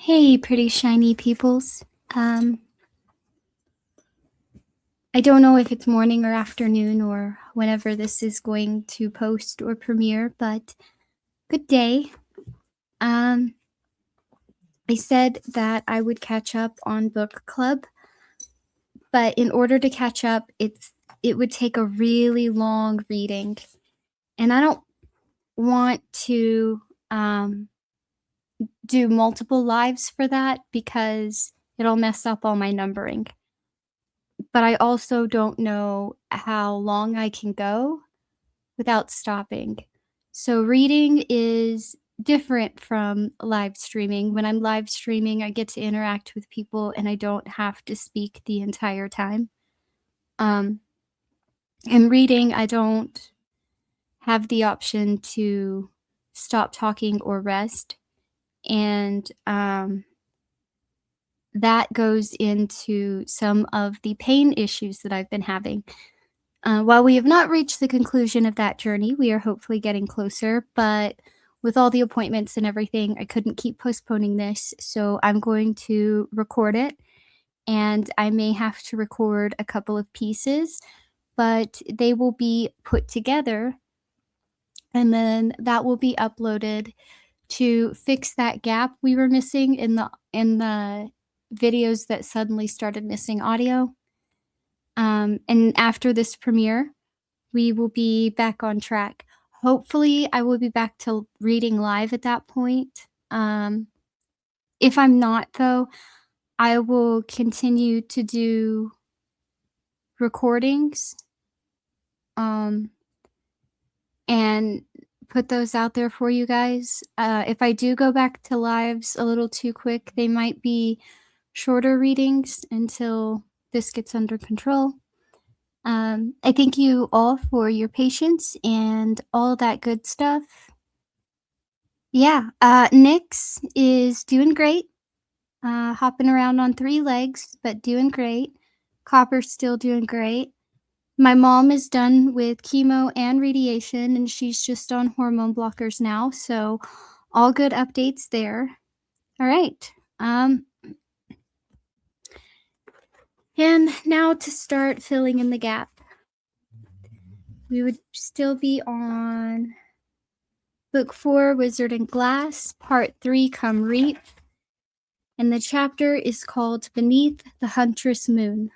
Hey, pretty shiny peoples. Um, I don't know if it's morning or afternoon or whenever this is going to post or premiere, but good day. Um, I said that I would catch up on book club, but in order to catch up, it would take a really long reading, and I don't want to do multiple lives for that because it'll mess up all my numbering. But I also don't know how long I can go without stopping. So reading is different from live streaming. When I'm live streaming, I get to interact with people and I don't have to speak the entire time. Um, in reading, I don't have the option to stop talking or rest. And that goes into some of the pain issues that I've been having. While we have not reached the conclusion of that journey, we are hopefully getting closer, but with all the appointments and everything, I couldn't keep postponing this, so I'm going to record it, and I may have to record a couple of pieces, but they will be put together, and then that will be uploaded to fix that gap we were missing in the videos that suddenly started missing audio. And after this premiere, we will be back on track. Hopefully, I will be back to reading live at that point. If I'm not, though, I will continue to do recordings um, and put those out there for you guys. If I do go back to lives a little too quick, they might be shorter readings until this gets under control. I thank you all for your patience and all that good stuff. Yeah, Nyx is doing great, hopping around on 3 legs, but doing great. Copper's still doing great. My mom is done with chemo and radiation, and she's just on hormone blockers now, so all good updates there. All right, and now to start filling in the gap. We would still be on Book 4, Wizard and Glass, Part 3, Come Reap, and the chapter is called Beneath the Huntress Moon.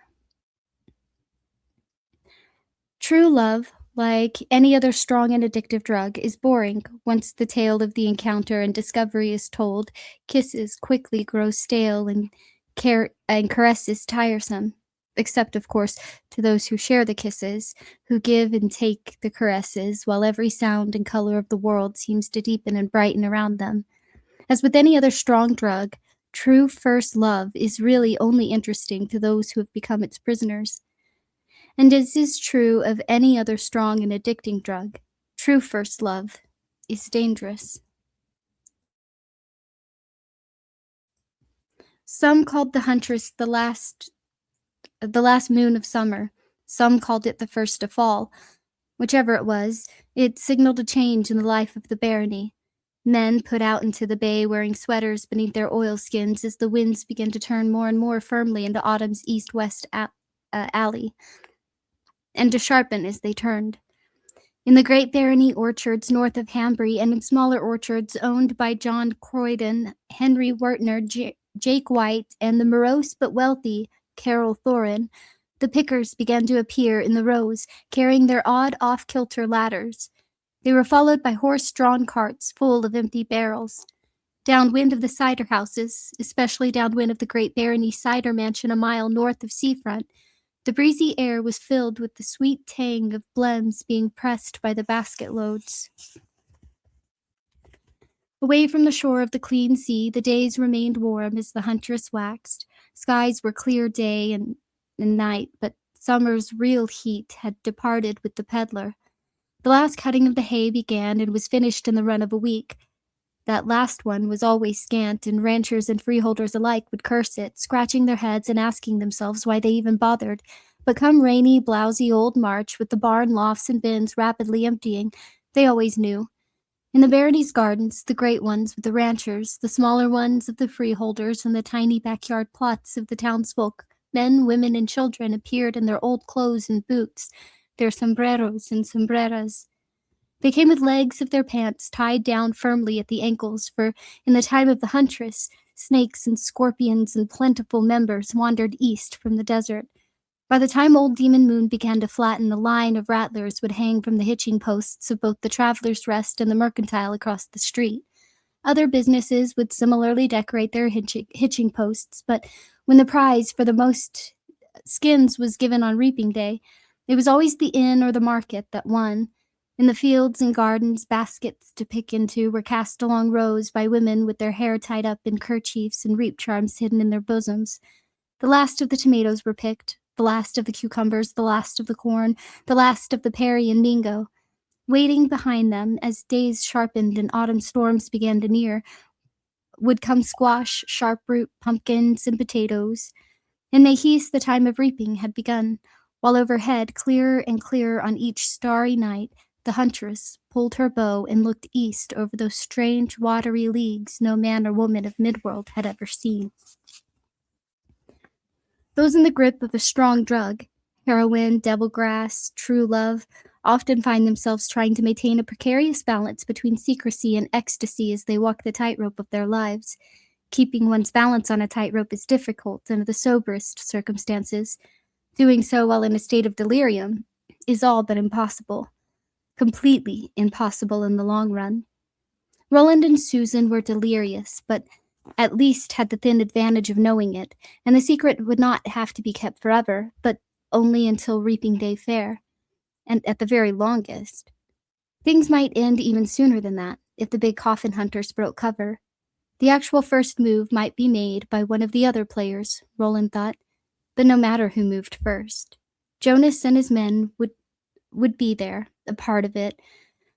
True love, like any other strong and addictive drug, is boring. Once the tale of the encounter and discovery is told, kisses quickly grow stale and caresses tiresome. Except, of course, to those who share the kisses, who give and take the caresses, while every sound and color of the world seems to deepen and brighten around them. As with any other strong drug, true first love is really only interesting to those who have become its prisoners. And as is true of any other strong and addicting drug, true first love is dangerous. Some called the huntress the last moon of summer. Some called it the first of fall. Whichever it was, it signaled a change in the life of the barony. Men put out into the bay wearing sweaters beneath their oilskins as the winds began to turn more and more firmly into autumn's east-west alley, and to sharpen as they turned. In the great barony orchards north of Hambry and in smaller orchards owned by John Croydon, Henry Wertner, Jake White, and the morose but wealthy Carol Thorin, the pickers began to appear in the rows, carrying their odd off-kilter ladders. They were followed by horse-drawn carts full of empty barrels. Downwind of the cider houses, especially downwind of the great barony cider mansion a mile north of seafront, the breezy air was filled with the sweet tang of blems being pressed by the basket loads. Away from the shore of the clean sea, the days remained warm as the huntress waxed. Skies were clear day and night, but summer's real heat had departed with the peddler. The last cutting of the hay began and was finished in the run of a week. That last one was always scant, and ranchers and freeholders alike would curse it, scratching their heads and asking themselves why they even bothered. But come rainy, blousy old March, with the barn lofts and bins rapidly emptying, they always knew. In the barony's gardens, the great ones of the ranchers, the smaller ones of the freeholders, and the tiny backyard plots of the townsfolk, men, women, and children appeared in their old clothes and boots, their sombreros and sombreras. They came with legs of their pants tied down firmly at the ankles, for in the time of the huntress, snakes and scorpions and plentiful members wandered east from the desert. By the time old Demon Moon began to flatten, the line of rattlers would hang from the hitching posts of both the Traveler's Rest and the Mercantile across the street. Other businesses would similarly decorate their hitching posts, but when the prize for the most skins was given on reaping day, it was always the inn or the market that won. In the fields and gardens, baskets to pick into were cast along rows by women with their hair tied up in kerchiefs and reap charms hidden in their bosoms. The last of the tomatoes were picked, the last of the cucumbers, the last of the corn, the last of the perry and mingo. Waiting behind them, as days sharpened and autumn storms began to near, would come squash, sharp-root, pumpkins, and potatoes. In Mayhees the time of reaping had begun, while overhead, clearer and clearer on each starry night, the huntress pulled her bow and looked east over those strange, watery leagues no man or woman of Midworld had ever seen. Those in the grip of a strong drug, heroin, devilgrass, true love, often find themselves trying to maintain a precarious balance between secrecy and ecstasy as they walk the tightrope of their lives. Keeping one's balance on a tightrope is difficult under the soberest circumstances. Doing so while in a state of delirium is all but impossible. Completely impossible in the long run. Roland and Susan were delirious, but at least had the thin advantage of knowing it, and the secret would not have to be kept forever, but only until reaping day fair, and at the very longest. Things might end even sooner than that, if the big coffin hunters broke cover. The actual first move might be made by one of the other players, Roland thought, but no matter who moved first. Jonas and his men would be there, a part of it,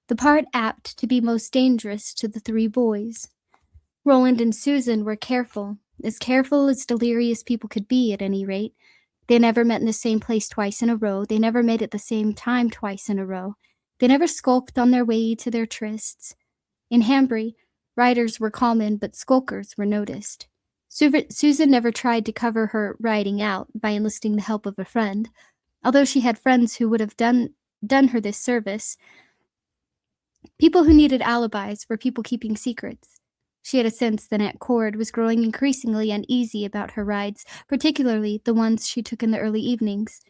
the part apt to be most dangerous to the three boys. Roland and Susan were careful as delirious people could be, at any rate. They never met in the same place twice in a row. They never made at the same time twice in a row. They never skulked on their way to their trysts. In Hambry, riders were common, but skulkers were noticed. Susan never tried to cover her riding out by enlisting the help of a friend, although she had friends who would have done her this service. People who needed alibis were people keeping secrets. She had a sense that Aunt Cord was growing increasingly uneasy about her rides, particularly the ones she took in the early evenings.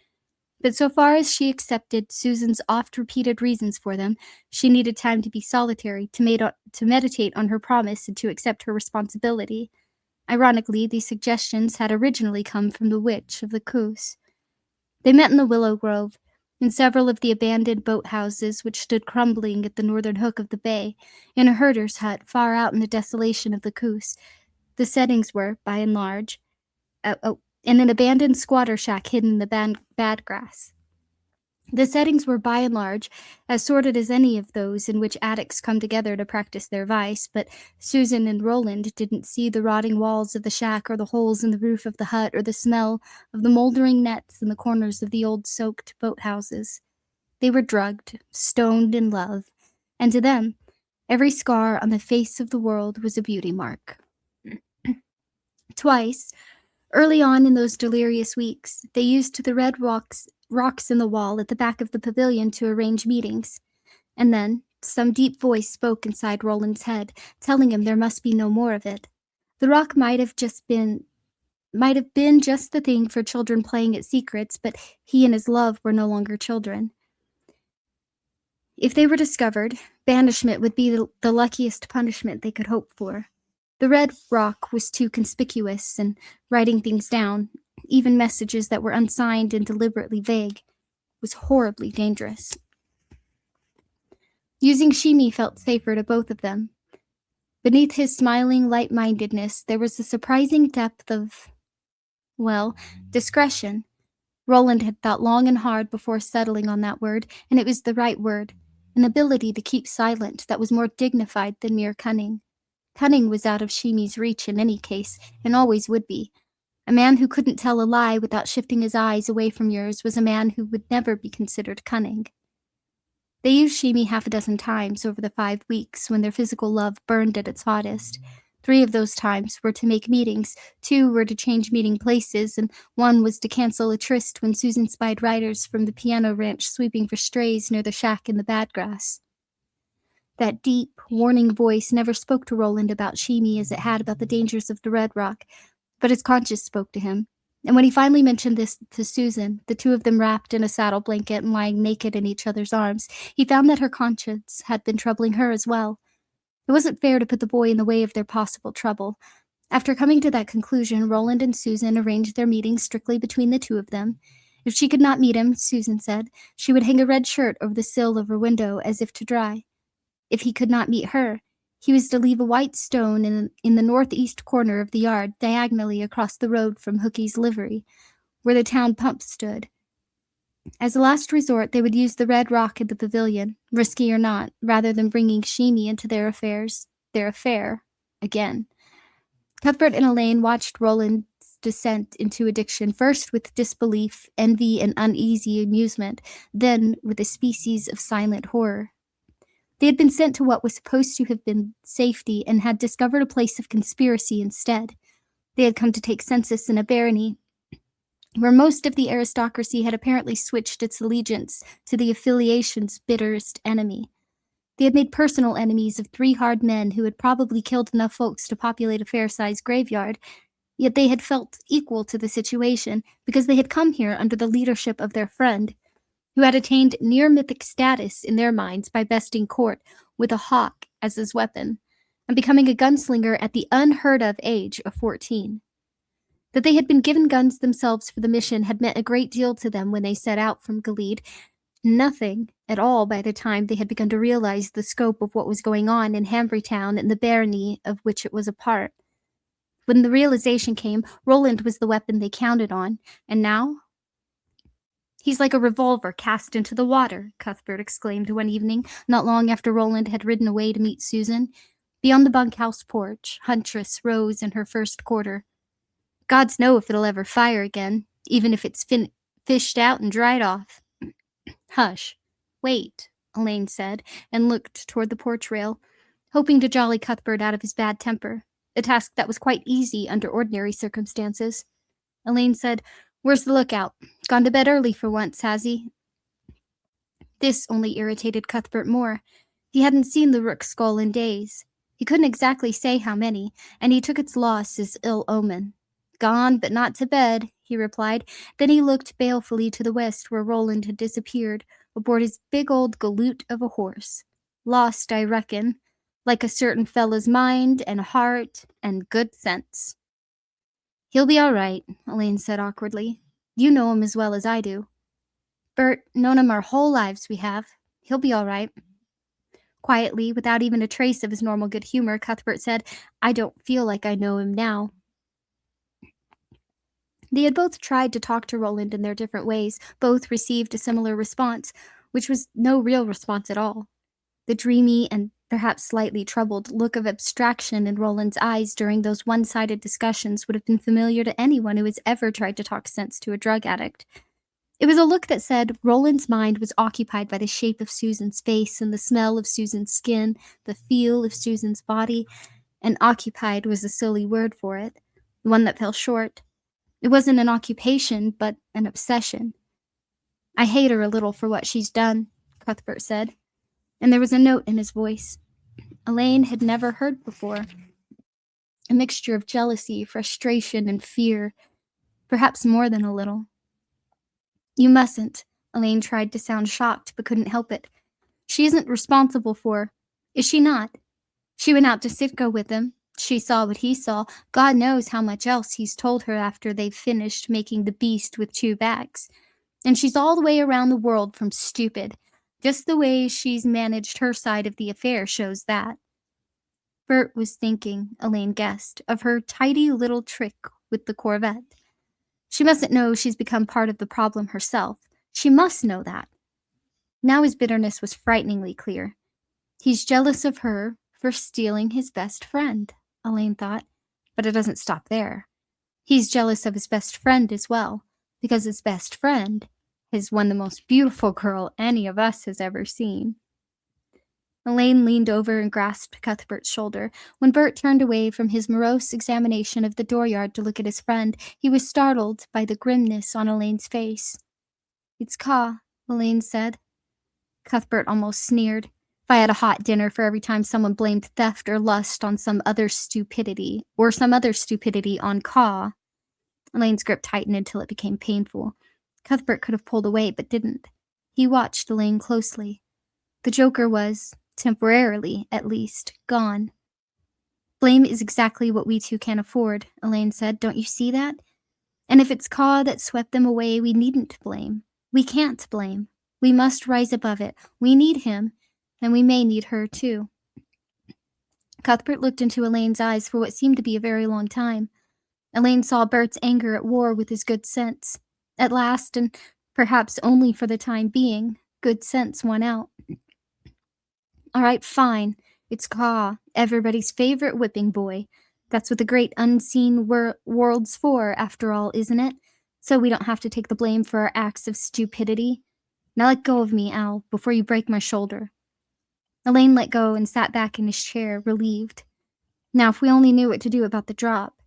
But so far as she accepted Susan's oft-repeated reasons for them, she needed time to be solitary, to meditate on her promise and to accept her responsibility. Ironically, these suggestions had originally come from the witch of the Coos. They met in the willow grove, in several of the abandoned boathouses which stood crumbling at the northern hook of the bay, in a herder's hut far out in the desolation of the Coos. The settings were, by and large, in an abandoned squatter shack hidden in the bad grass. The settings were, by and large, as sordid as any of those in which addicts come together to practice their vice, but Susan and Roland didn't see the rotting walls of the shack or the holes in the roof of the hut or the smell of the moldering nets in the corners of the old soaked boathouses. They were drugged, stoned in love, and to them, every scar on the face of the world was a beauty mark. Twice, early on in those delirious weeks, they used the red rocks in the wall at the back of the pavilion to arrange meetings. And then some deep voice spoke inside Roland's head, telling him there must be no more of it. The rock might have been just the thing for children playing at secrets, but he and his love were no longer children. If they were discovered, banishment would be the luckiest punishment they could hope for. The red rock was too conspicuous, and writing things down, even messages that were unsigned and deliberately vague, was horribly dangerous. Using Shimi felt safer to both of them. Beneath his smiling light-mindedness, there was a surprising depth of, discretion. Roland had thought long and hard before settling on that word, and it was the right word, an ability to keep silent that was more dignified than mere cunning. Cunning was out of Shimi's reach in any case, and always would be. A man who couldn't tell a lie without shifting his eyes away from yours was a man who would never be considered cunning. They used Shimi half a dozen times over the 5 weeks when their physical love burned at its hottest. 3 of those times were to make meetings, 2 were to change meeting places, and 1 was to cancel a tryst when Susan spied riders from the piano ranch sweeping for strays near the shack in the bad grass. That deep, warning voice never spoke to Roland about Shimi as it had about the dangers of the Red Rock, but his conscience spoke to him. And when he finally mentioned this to Susan, the 2 of them wrapped in a saddle blanket and lying naked in each other's arms, he found that her conscience had been troubling her as well. It wasn't fair to put the boy in the way of their possible trouble. After coming to that conclusion, Roland and Susan arranged their meeting strictly between the 2 of them. If she could not meet him, Susan said, she would hang a red shirt over the sill of her window as if to dry. If he could not meet her, he was to leave a white stone in the northeast corner of the yard, diagonally across the road from Hookie's livery, where the town pump stood. As a last resort, they would use the red rock in the pavilion, risky or not, rather than bringing Shimi into their affair, again. Cuthbert and Elaine watched Roland's descent into addiction, first with disbelief, envy, and uneasy amusement, then with a species of silent horror. They had been sent to what was supposed to have been safety and had discovered a place of conspiracy instead. They had come to take census in a barony where most of the aristocracy had apparently switched its allegiance to the affiliation's bitterest enemy. They had made personal enemies of 3 hard men who had probably killed enough folks to populate a fair-sized graveyard, yet they had felt equal to the situation because they had come here under the leadership of their friend, who had attained near-mythic status in their minds by besting court with a hawk as his weapon, and becoming a gunslinger at the unheard-of age of 14. That they had been given guns themselves for the mission had meant a great deal to them when they set out from Gilead. Nothing at all by the time they had begun to realize the scope of what was going on in Hambrytown and the barony of which it was a part. When the realization came, Roland was the weapon they counted on, and now? "He's like a revolver cast into the water," Cuthbert exclaimed one evening, not long after Roland had ridden away to meet Susan. Beyond the bunkhouse porch, Huntress rose in her first quarter. "Gods know if it'll ever fire again, even if it's fished out and dried off." "Hush. Wait," Elaine said, and looked toward the porch rail, hoping to jolly Cuthbert out of his bad temper, a task that was quite easy under ordinary circumstances. Elaine said, "Where's the lookout? Gone to bed early for once, has he?" This only irritated Cuthbert more. He hadn't seen the rook skull in days. He couldn't exactly say how many, and he took its loss as ill omen. "Gone, but not to bed," he replied. Then he looked balefully to the west where Roland had disappeared, aboard his big old galoot of a horse. "Lost, I reckon, like a certain fellow's mind and heart and good sense." "He'll be all right," Elaine said awkwardly. "You know him as well as I do." "Bert, known him our whole lives we have. He'll be all right." Quietly, without even a trace of his normal good humor, Cuthbert said, "I don't feel like I know him now." They had both tried to talk to Roland in their different ways. Both received a similar response, which was no real response at all. The dreamy and perhaps slightly troubled look of abstraction in Roland's eyes during those one-sided discussions would have been familiar to anyone who has ever tried to talk sense to a drug addict. It was a look that said Roland's mind was occupied by the shape of Susan's face and the smell of Susan's skin, the feel of Susan's body, and occupied was a silly word for it, one that fell short. It wasn't an occupation, but an obsession. "I hate her a little for what she's done," Cuthbert said, and there was a note in his voice Elaine had never heard before. A mixture of jealousy, frustration, and fear, perhaps more than a little. "You mustn't." Elaine tried to sound shocked, but couldn't help it. "She isn't responsible for—" "Is she not? She went out to Sitka with him. She saw what he saw. God knows how much else he's told her after they've finished making the beast with 2 backs. And she's all the way around the world from stupid. Just the way she's managed her side of the affair shows that." Bert was thinking, Elaine guessed, of her tidy little trick with the Corvette. She mustn't know she's become part of the problem herself. She must know that. Now his bitterness was frighteningly clear. He's jealous of her for stealing his best friend, Elaine thought, but it doesn't stop there. He's jealous of his best friend as well, because his best friend is one the most beautiful girl any of us has ever seen." Elaine leaned over and grasped Cuthbert's shoulder. When Bert turned away from his morose examination of the dooryard to look at his friend, he was startled by the grimness on Elaine's face. "It's Ka," Elaine said. Cuthbert almost sneered. "If I had a hot dinner for every time someone blamed theft or lust on some other stupidity on Ka." Elaine's grip tightened until it became painful. Cuthbert could have pulled away, but didn't. He watched Elaine closely. The Joker was, temporarily at least, gone. "Blame is exactly what we two can't afford," Elaine said. "Don't you see that? And if it's Ka that swept them away, we needn't blame. We can't blame. We must rise above it. We need him, and we may need her, too." Cuthbert looked into Elaine's eyes for what seemed to be a very long time. Elaine saw Bert's anger at war with his good sense. At last, and perhaps only for the time being, good sense won out. "All right, fine. It's Ka, everybody's favorite whipping boy. That's what the great unseen world's for, after all, isn't it? So we don't have to take the blame for our acts of stupidity. Now let go of me, Al, before you break my shoulder." Elaine let go and sat back in his chair, relieved. Now, if we only knew what to do about the drop.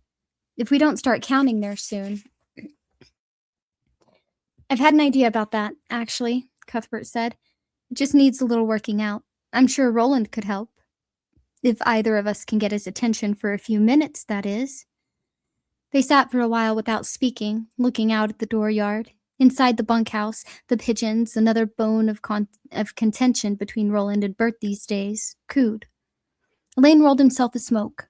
If we don't start counting there soon. "I've had an idea about that, actually," Cuthbert said. "It just needs a little working out. I'm sure Roland could help. If either of us can get his attention for a few minutes, that is." They sat for a while without speaking, looking out at the dooryard. Inside the bunkhouse, the pigeons, another bone of contention between Roland and Bert these days, cooed. Elaine rolled himself a smoke.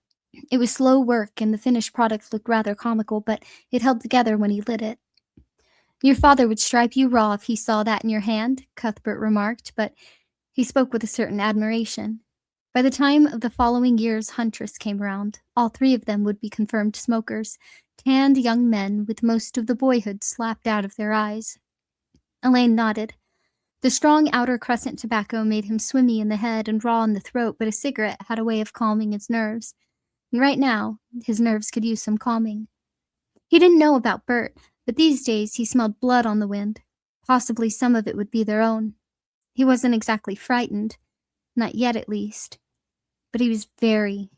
It was slow work, and the finished product looked rather comical, but it held together when he lit it. "Your father would stripe you raw if he saw that in your hand," Cuthbert remarked, but he spoke with a certain admiration. By the time of the following year's huntress came round, all three of them would be confirmed smokers, tanned young men with most of the boyhood slapped out of their eyes. Elaine nodded. The strong outer crescent tobacco made him swimmy in the head and raw in the throat, but a cigarette had a way of calming his nerves. And right now, his nerves could use some calming. He didn't know about Bert, but these days he smelled blood on the wind. Possibly some of it would be their own. He wasn't exactly frightened, not yet at least, but he was very,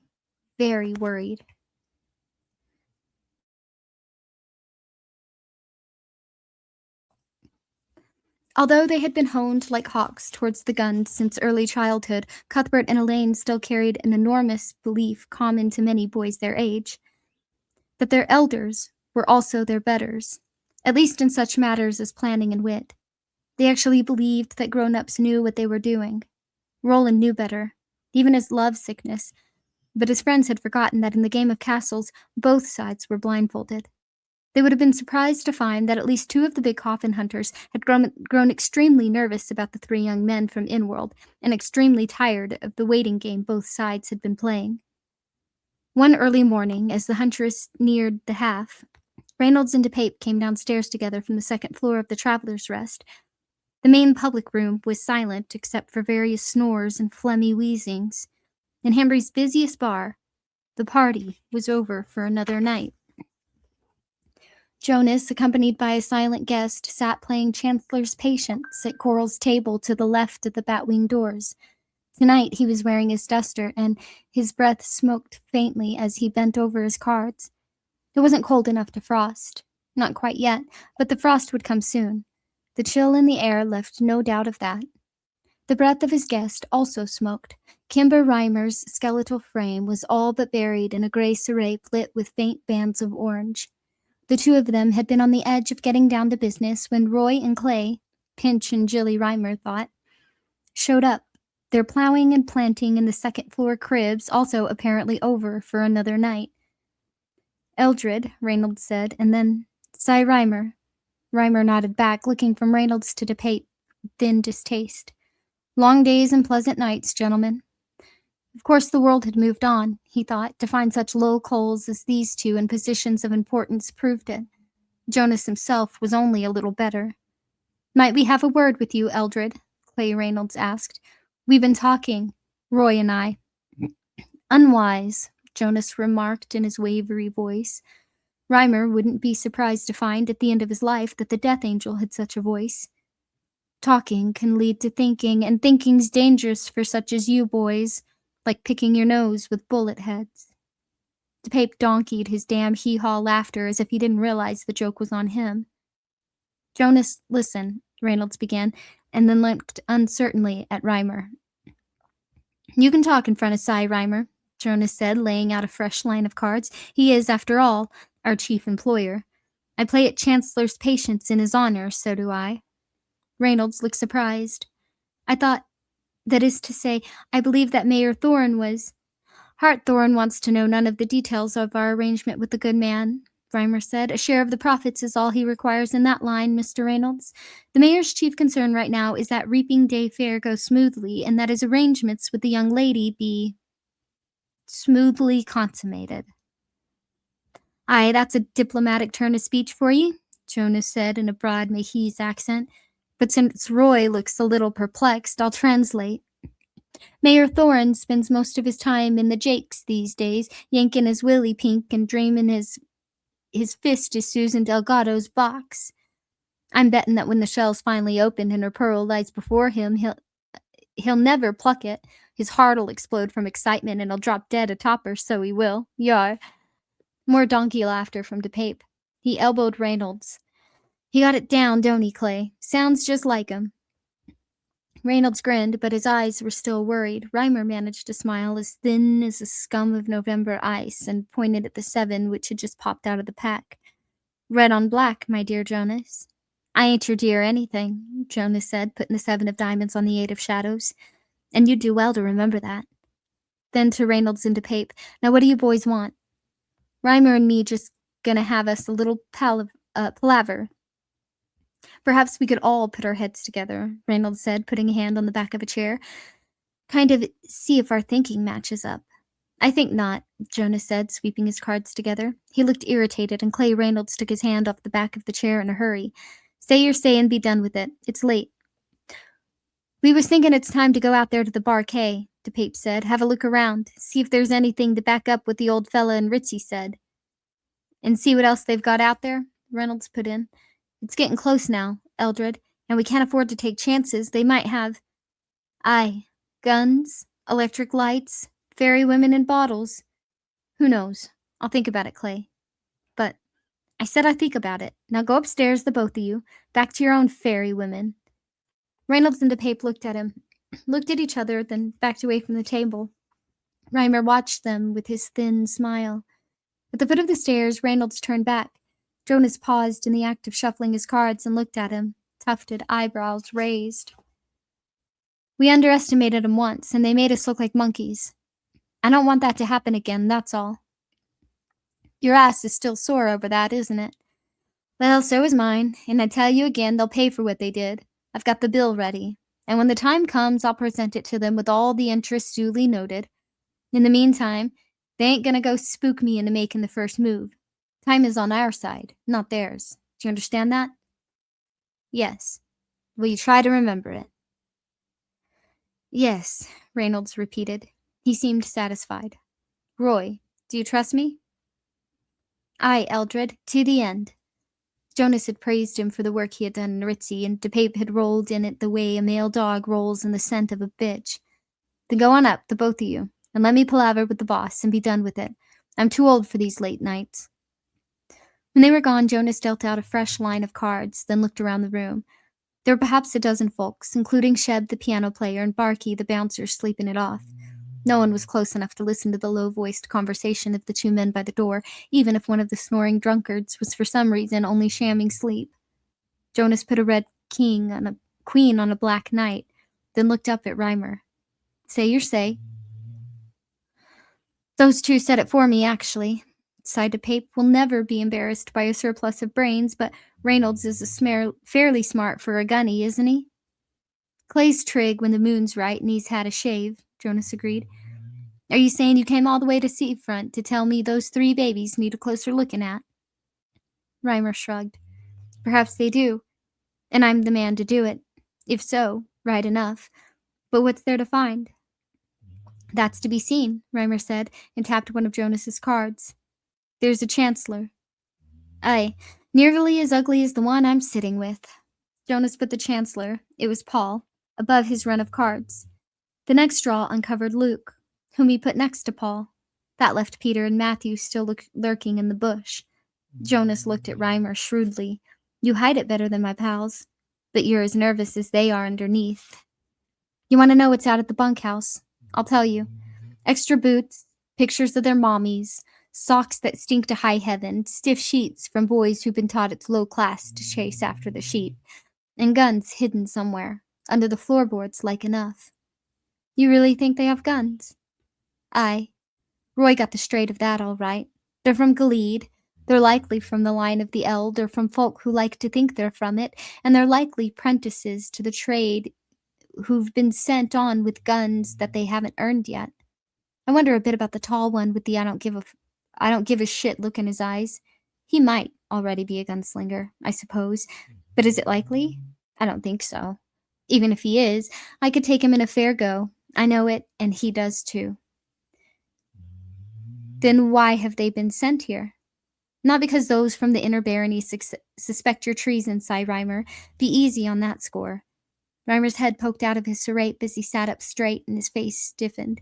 very worried. Although they had been honed like hawks towards the guns since early childhood, Cuthbert and Elaine still carried an enormous belief common to many boys their age, that their elders were also their betters, at least in such matters as planning and wit. They actually believed that grown-ups knew what they were doing. Roland knew better, even his love-sickness, but his friends had forgotten that in the game of castles, both sides were blindfolded. They would have been surprised to find that at least two of the big coffin hunters had grown extremely nervous about the three young men from Inworld, and extremely tired of the waiting game both sides had been playing. One early morning, as the huntress neared the half, Reynolds and DePape came downstairs together from the second floor of the Traveler's Rest. The main public room was silent except for various snores and phlegmy wheezings. In Hambry's busiest bar, the party was over for another night. Jonas, accompanied by a silent guest, sat playing Chancellor's Patience at Coral's table to the left of the Batwing doors. Tonight he was wearing his duster, and his breath smoked faintly as he bent over his cards. It wasn't cold enough to frost. Not quite yet, but the frost would come soon. The chill in the air left no doubt of that. The breath of his guest also smoked. Kimber Reimer's skeletal frame was all but buried in a gray serape lit with faint bands of orange. The two of them had been on the edge of getting down to business when Roy and Clay, Pinch and Jilly Reimer thought, showed up, their plowing and planting in the second-floor cribs also apparently over for another night. "Eldred," Reynolds said, and then, "Cy Reimer." Reimer nodded back, looking from Reynolds to DePape, thin distaste. "Long days and pleasant nights, gentlemen." Of course the world had moved on, he thought. To find such low coals as these two in positions of importance proved it. Jonas himself was only a little better. "Might we have a word with you, Eldred?" Clay Reynolds asked. "We've been talking, Roy and I." "Unwise," Jonas remarked in his wavery voice. Reimer wouldn't be surprised to find at the end of his life that the Death Angel had such a voice. Talking can lead to thinking, and thinking's dangerous for such as you boys, like picking your nose with bullet heads. DePape donkeyed his damn hee-haw laughter as if he didn't realize the joke was on him. Jonas, listen, Reynolds began, and then looked uncertainly at Reimer. You can talk in front of Cy, Reimer, Jonas said, laying out a fresh line of cards. He is, after all, our chief employer. I play at Chancellor's patience in his honor, so do I. Reynolds looked surprised. I thought, that is to say, I believe that Mayor Thorne was... Hartthorne wants to know none of the details of our arrangement with the good man, Reimer said. A share of the profits is all he requires in that line, Mr. Reynolds. The mayor's chief concern right now is that Reaping Day Fair go smoothly, and that his arrangements with the young lady be smoothly consummated. Aye, that's a diplomatic turn of speech for you, Jonas said in a broad Mahese accent. But since Roy looks a little perplexed, I'll translate. Mayor Thorne spends most of his time in the jakes these days, yanking his willy pink and dreaming his fist is Susan Delgado's box. I'm betting that when the shell's finally opened and her pearl lies before him, he'll never pluck it. His heart'll explode from excitement and he'll drop dead atop her, so he will. Yar. More donkey laughter from DePape. He elbowed Reynolds. He got it down, don't he, Clay? Sounds just like him. Reynolds grinned, but his eyes were still worried. Reimer managed a smile as thin as a scum of November ice and pointed at the 7 which had just popped out of the pack. Red on black, my dear Jonas. I ain't your dear anything, Jonas said, putting the 7 of diamonds on the 8 of shadows. And you'd do well to remember that. Then to Reynolds and DePape. Now what do you boys want? Reimer and me just gonna have us a little palaver. Perhaps we could all put our heads together, Reynolds said, putting a hand on the back of a chair. Kind of see if our thinking matches up. I think not, Jonas said, sweeping his cards together. He looked irritated, and Clay Reynolds took his hand off the back of the chair in a hurry. Say your say and be done with it. It's late. We was thinking it's time to go out there to the Barquet, DePape said. Have a look around. See if there's anything to back up what the old fella and Ritzy said. And see what else they've got out there, Reynolds put in. It's getting close now, Eldred, and we can't afford to take chances. They might have... Aye, guns, electric lights, fairy women in bottles. Who knows? I'll think about it, Clay. But I said I'd think about it. Now go upstairs, the both of you. Back to your own fairy women. Reynolds and DePape looked at him, looked at each other, then backed away from the table. Reimer watched them with his thin smile. At the foot of the stairs, Reynolds turned back. Jonas paused in the act of shuffling his cards and looked at him, tufted eyebrows raised. We underestimated them once, and they made us look like monkeys. I don't want that to happen again, that's all. Your ass is still sore over that, isn't it? Well, so is mine, and I tell you again, they'll pay for what they did. I've got the bill ready, and when the time comes, I'll present it to them with all the interest duly noted. In the meantime, they ain't gonna go spook me into making the first move. Time is on our side, not theirs. Do you understand that? Yes. Will you try to remember it? Yes, Reynolds repeated. He seemed satisfied. Roy, do you trust me? Aye, Eldred, to the end. Jonas had praised him for the work he had done in Ritzy, and DePape had rolled in it the way a male dog rolls in the scent of a bitch. Then go on up, the both of you, and let me palaver with the boss and be done with it. I'm too old for these late nights. When they were gone, Jonas dealt out a fresh line of cards, then looked around the room. There were perhaps a dozen folks, including Sheb, the piano player, and Barky, the bouncer, sleeping it off. No one was close enough to listen to the low-voiced conversation of the 2 men by the door, even if one of the snoring drunkards was for some reason only shamming sleep. Jonas put a red queen on a black knight, then looked up at Reimer. Say your say. Those 2 said it for me, actually. Sighed DePape will never be embarrassed by a surplus of brains, but Reynolds is fairly smart for a gunny, isn't he? Clay's trig when the moon's right and he's had a shave, Jonas agreed. Are you saying you came all the way to Seafront to tell me those 3 babies need a closer looking at? Reimer shrugged. Perhaps they do, and I'm the man to do it. If so, right enough. But what's there to find? That's to be seen, Reimer said, and tapped one of Jonas's cards. There's a chancellor. Aye, nearly as ugly as the one I'm sitting with. Jonas put the Chancellor, it was Paul, above his run of cards. The next draw uncovered Luke, whom he put next to Paul. That left Peter and Matthew still lurking in the bush. Jonas looked at Reimer shrewdly. You hide it better than my pals, but you're as nervous as they are underneath. You want to know what's out at the bunkhouse? I'll tell you. Extra boots, pictures of their mommies, socks that stink to high heaven, stiff sheets from boys who've been taught it's low class to chase after the sheep, and guns hidden somewhere, under the floorboards like enough. You really think they have guns? Aye. Roy got the straight of that all right. They're from Gilead. They're likely from the line of the Eld or from folk who like to think they're from it, and they're likely prentices to the trade who've been sent on with guns that they haven't earned yet. I wonder a bit about the tall one with the I don't give a shit look in his eyes. He might already be a gunslinger, I suppose, but is it likely? I don't think so. Even if he is, I could take him in a fair go. I know it, and he does too. Then why have they been sent here? Not because those from the inner barony suspect your treason, sighed Reimer. Be easy on that score. Reimer's head poked out of his serape as he sat up straight and his face stiffened.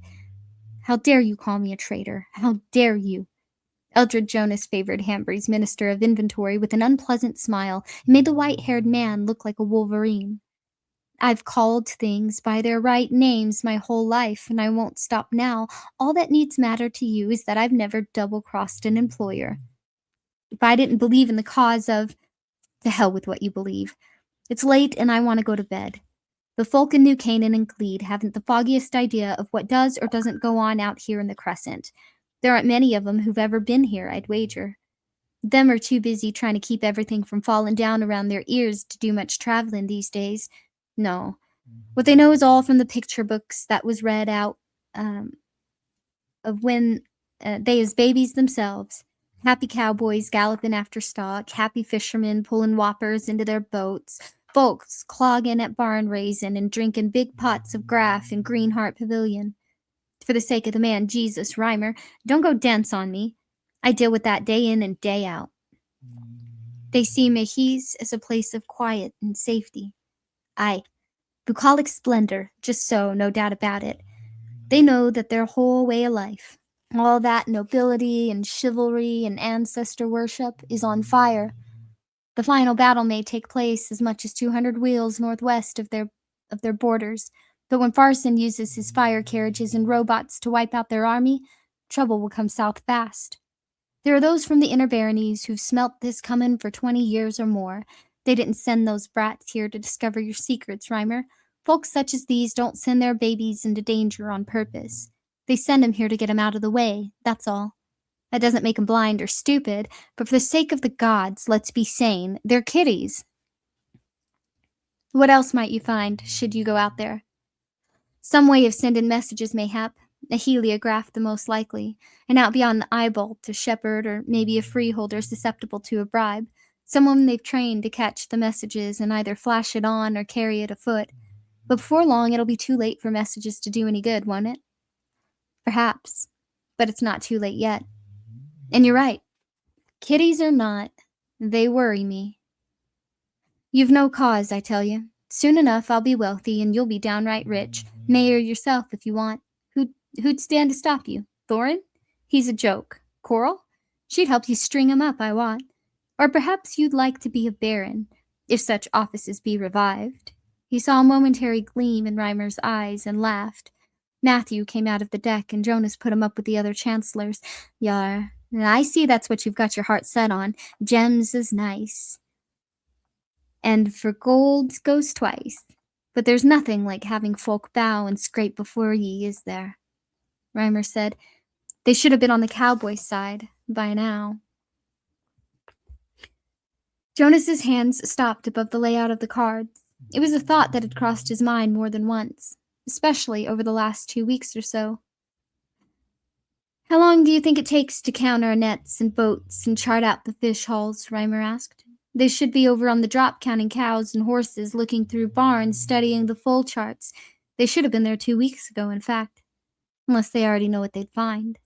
How dare you call me a traitor? How dare you? Eldred Jonas favored Hambry's minister of inventory with an unpleasant smile and made the white-haired man look like a wolverine. I've called things by their right names my whole life, and I won't stop now. All that needs matter to you is that I've never double-crossed an employer. If I didn't believe in the cause of... To hell with what you believe. It's late, and I want to go to bed. The folk in New Canaan and Gilead haven't the foggiest idea of what does or doesn't go on out here in the Crescent. There aren't many of them who've ever been here, I'd wager. Them are too busy trying to keep everything from falling down around their ears to do much traveling these days. No. What they know is all from the picture books that was read out of when they as babies themselves. Happy cowboys galloping after stock, happy fishermen pulling whoppers into their boats, folks clogging at barn raising and drinking big pots of graff in Greenheart Pavilion. For the sake of the man Jesus, Reimer, don't go dense on me. I deal with that day in and day out. They see Mehis as a place of quiet and safety. Aye, bucolic splendor, just so, no doubt about it. They know that their whole way of life, all that nobility and chivalry and ancestor worship, is on fire. The final battle may take place as much as 200 wheels northwest of their borders, but when Farson uses his fire carriages and robots to wipe out their army, trouble will come south fast. There are those from the inner baronies who've smelt this comin' for 20 years or more. They didn't send those brats here to discover your secrets, Reimer. Folks such as these don't send their babies into danger on purpose. They send 'em here to get 'em out of the way, that's all. That doesn't make 'em blind or stupid, but for the sake of the gods, let's be sane. They're kiddies. What else might you find, should you go out there? Some way of sending messages, mayhap. A heliograph, the most likely. And out beyond the eyebolt, a shepherd or maybe a freeholder susceptible to a bribe. Someone they've trained to catch the messages and either flash it on or carry it afoot. But before long, it'll be too late for messages to do any good, won't it? Perhaps. But it's not too late yet. And you're right. Kiddies or not, they worry me. You've no cause, I tell you. Soon enough, I'll be wealthy and you'll be downright rich. Mayor yourself, if you want. Who'd stand to stop you? Thorin? He's a joke. Coral? She'd help you string him up, I wot. Or perhaps you'd like to be a baron, if such offices be revived. He saw a momentary gleam in Reimer's eyes and laughed. Matthew came out of the deck and Jonas put him up with the other chancellors. Yar, I see that's what you've got your heart set on. Gems is nice. And for gold goes twice. But there's nothing like having folk bow and scrape before ye, is there? Reimer said. They should have been on the cowboy side by now. Jonas's hands stopped above the layout of the cards. It was a thought that had crossed his mind more than once, especially over the last 2 weeks or so. How long do you think it takes to count our nets and boats and chart out the fish hauls? Reimer asked. They should be over on the drop counting cows and horses, looking through barns, studying the full charts. They should have been there 2 weeks ago, in fact. Unless they already know what they'd find.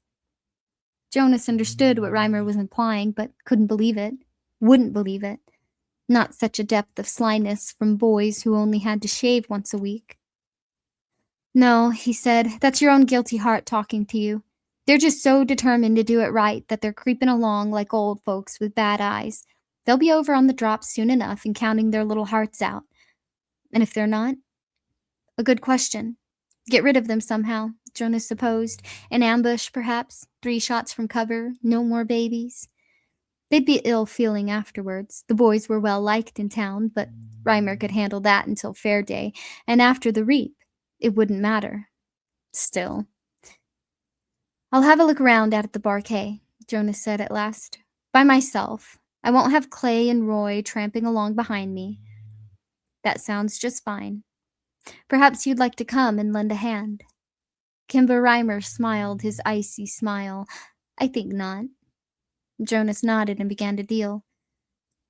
Jonas understood what Reimer was implying, but couldn't believe it. Wouldn't believe it. Not such a depth of slyness from boys who only had to shave once a week. No, he said, that's your own guilty heart talking to you. They're just so determined to do it right that they're creeping along like old folks with bad eyes. They'll be over on the drop soon enough and counting their little hearts out. And if they're not? A good question. Get rid of them somehow, Jonas supposed. An ambush, perhaps. 3 shots from cover. No more babies. They'd be ill-feeling afterwards. The boys were well liked in town, but Reimer could handle that until Fair Day, and after the reap, it wouldn't matter. Still. I'll have a look around out at the Barquet, Jonas said at last. By myself. I won't have Clay and Roy tramping along behind me. That sounds just fine. Perhaps you'd like to come and lend a hand. Kimber Reimer smiled his icy smile. I think not. Jonas nodded and began to deal.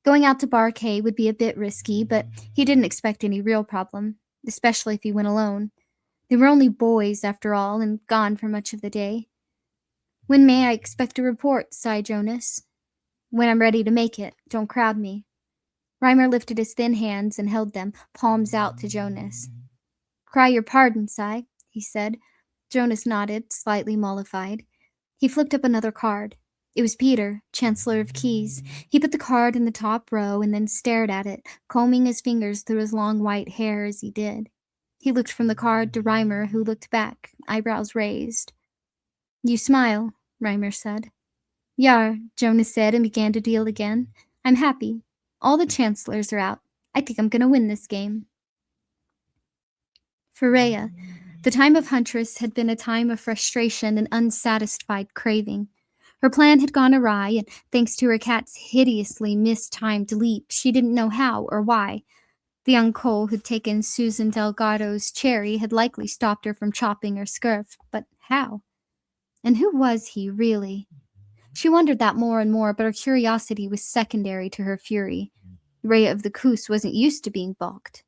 Going out to Barquet would be a bit risky, but he didn't expect any real problem, especially if he went alone. They were only boys, after all, and gone for much of the day. When may I expect a report? Sighed Jonas. When I'm ready to make it. Don't crowd me. Reimer lifted his thin hands and held them, palms out to Jonas. Cry your pardon, Si, he said. Jonas nodded, slightly mollified. He flipped up another card. It was Peter, Chancellor of Keys. He put the card in the top row and then stared at it, combing his fingers through his long white hair as he did. He looked from the card to Reimer, who looked back, eyebrows raised. You smile, Reimer said. Yar, Jonas said and began to deal again. I'm happy. All the chancellors are out. I think I'm going to win this game. For Rhea, the time of Huntress had been a time of frustration and unsatisfied craving. Her plan had gone awry, and thanks to her cat's hideously mistimed leap, she didn't know how or why. The young Cole who'd taken Susan Delgado's cherry had likely stopped her from chopping her skirt, but how? And who was he, really? She wondered that more and more, but her curiosity was secondary to her fury. Rhea of the Coos wasn't used to being balked.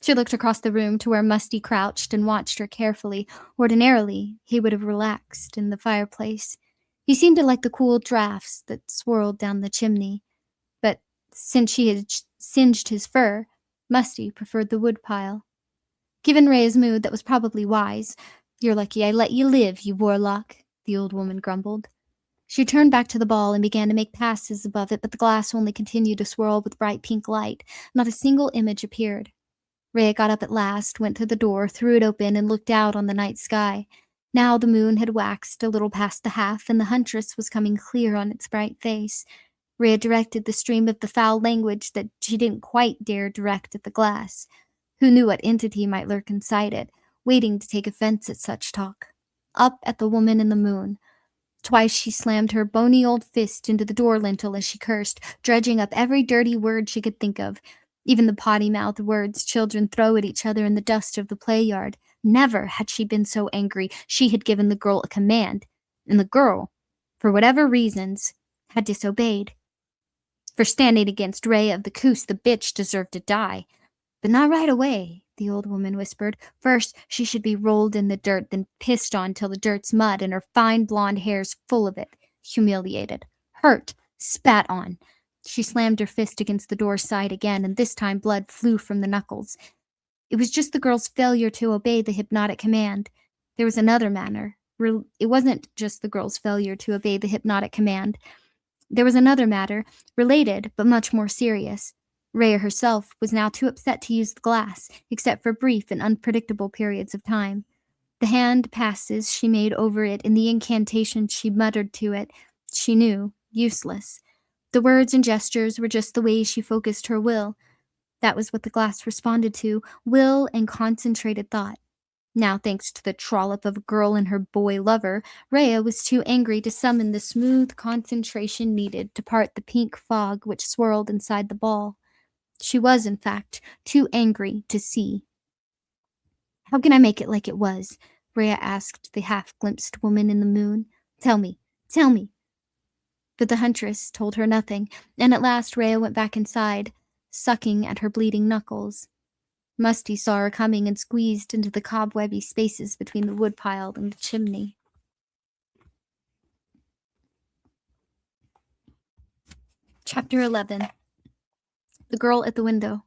She looked across the room to where Musty crouched and watched her carefully. Ordinarily, he would have relaxed in the fireplace. He seemed to like the cool drafts that swirled down the chimney. But since she had singed his fur, Musty preferred the woodpile. Given Rhea's mood, that was probably wise. You're lucky I let you live, you warlock, the old woman grumbled. She turned back to the ball and began to make passes above it, but the glass only continued to swirl with bright pink light. Not a single image appeared. Rhea got up at last, went to the door, threw it open, and looked out on the night sky. Now the moon had waxed a little past the half, and the huntress was coming clear on its bright face. Rhea directed the stream of the foul language that she didn't quite dare direct at the glass. Who knew what entity might lurk inside it, waiting to take offense at such talk? Up at the woman in the moon. Twice she slammed her bony old fist into the door lintel as she cursed, dredging up every dirty word she could think of, even the potty-mouthed words children throw at each other in the dust of the play yard. Never had she been so angry. She had given the girl a command, and the girl, for whatever reasons, had disobeyed. For standing against Rhea of the Coos, the bitch deserved to die. But not right away, the old woman whispered. First, she should be rolled in the dirt, then pissed on till the dirt's mud and her fine blonde hair's full of it. Humiliated. Hurt. Spat on. She slammed her fist against the door side again, and this time blood flew from the knuckles. It was just the girl's failure to obey the hypnotic command. There was another matter. It wasn't just the girl's failure to obey the hypnotic command. There was another matter, related but much more serious. Rhea herself was now too upset to use the glass, except for brief and unpredictable periods of time. The hand passes she made over it and the incantation she muttered to it, she knew, useless. The words and gestures were just the way she focused her will. That was what the glass responded to, will and concentrated thought. Now, thanks to the trollop of a girl and her boy lover, Rhea was too angry to summon the smooth concentration needed to part the pink fog which swirled inside the ball. She was, in fact, too angry to see. How can I make it like it was? Rhea asked the half-glimpsed woman in the moon. Tell me, tell me. But the huntress told her nothing, and at last Rhea went back inside, sucking at her bleeding knuckles. Musty saw her coming and squeezed into the cobwebby spaces between the woodpile and the chimney. Chapter 11. The Girl at the Window.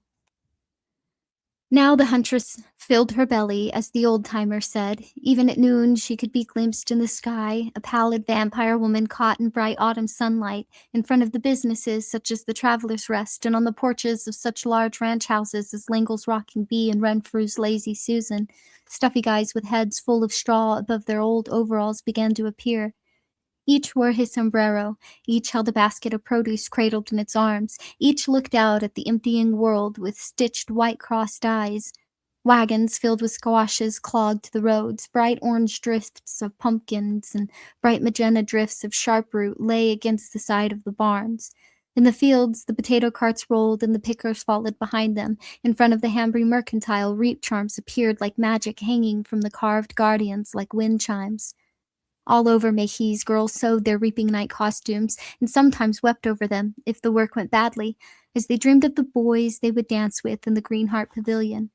Now the huntress filled her belly, as the old-timer said. Even at noon she could be glimpsed in the sky, a pallid vampire woman caught in bright autumn sunlight, in front of the businesses such as the Traveller's Rest, and on the porches of such large ranch houses as Langle's Rocking Bee and Renfrew's Lazy Susan. Stuffy guys with heads full of straw above their old overalls began to appear. Each wore his sombrero, each held a basket of produce cradled in its arms, each looked out at the emptying world with stitched white-crossed eyes. Wagons filled with squashes clogged the roads, bright orange drifts of pumpkins and bright magenta drifts of sharp-root lay against the side of the barns. In the fields, the potato carts rolled and the pickers followed behind them. In front of the Hambry Mercantile, reap charms appeared like magic hanging from the carved guardians like wind chimes. All over Mayhees, girls sewed their reaping night costumes and sometimes wept over them if the work went badly, as they dreamed of the boys they would dance with in the Greenheart Pavilion.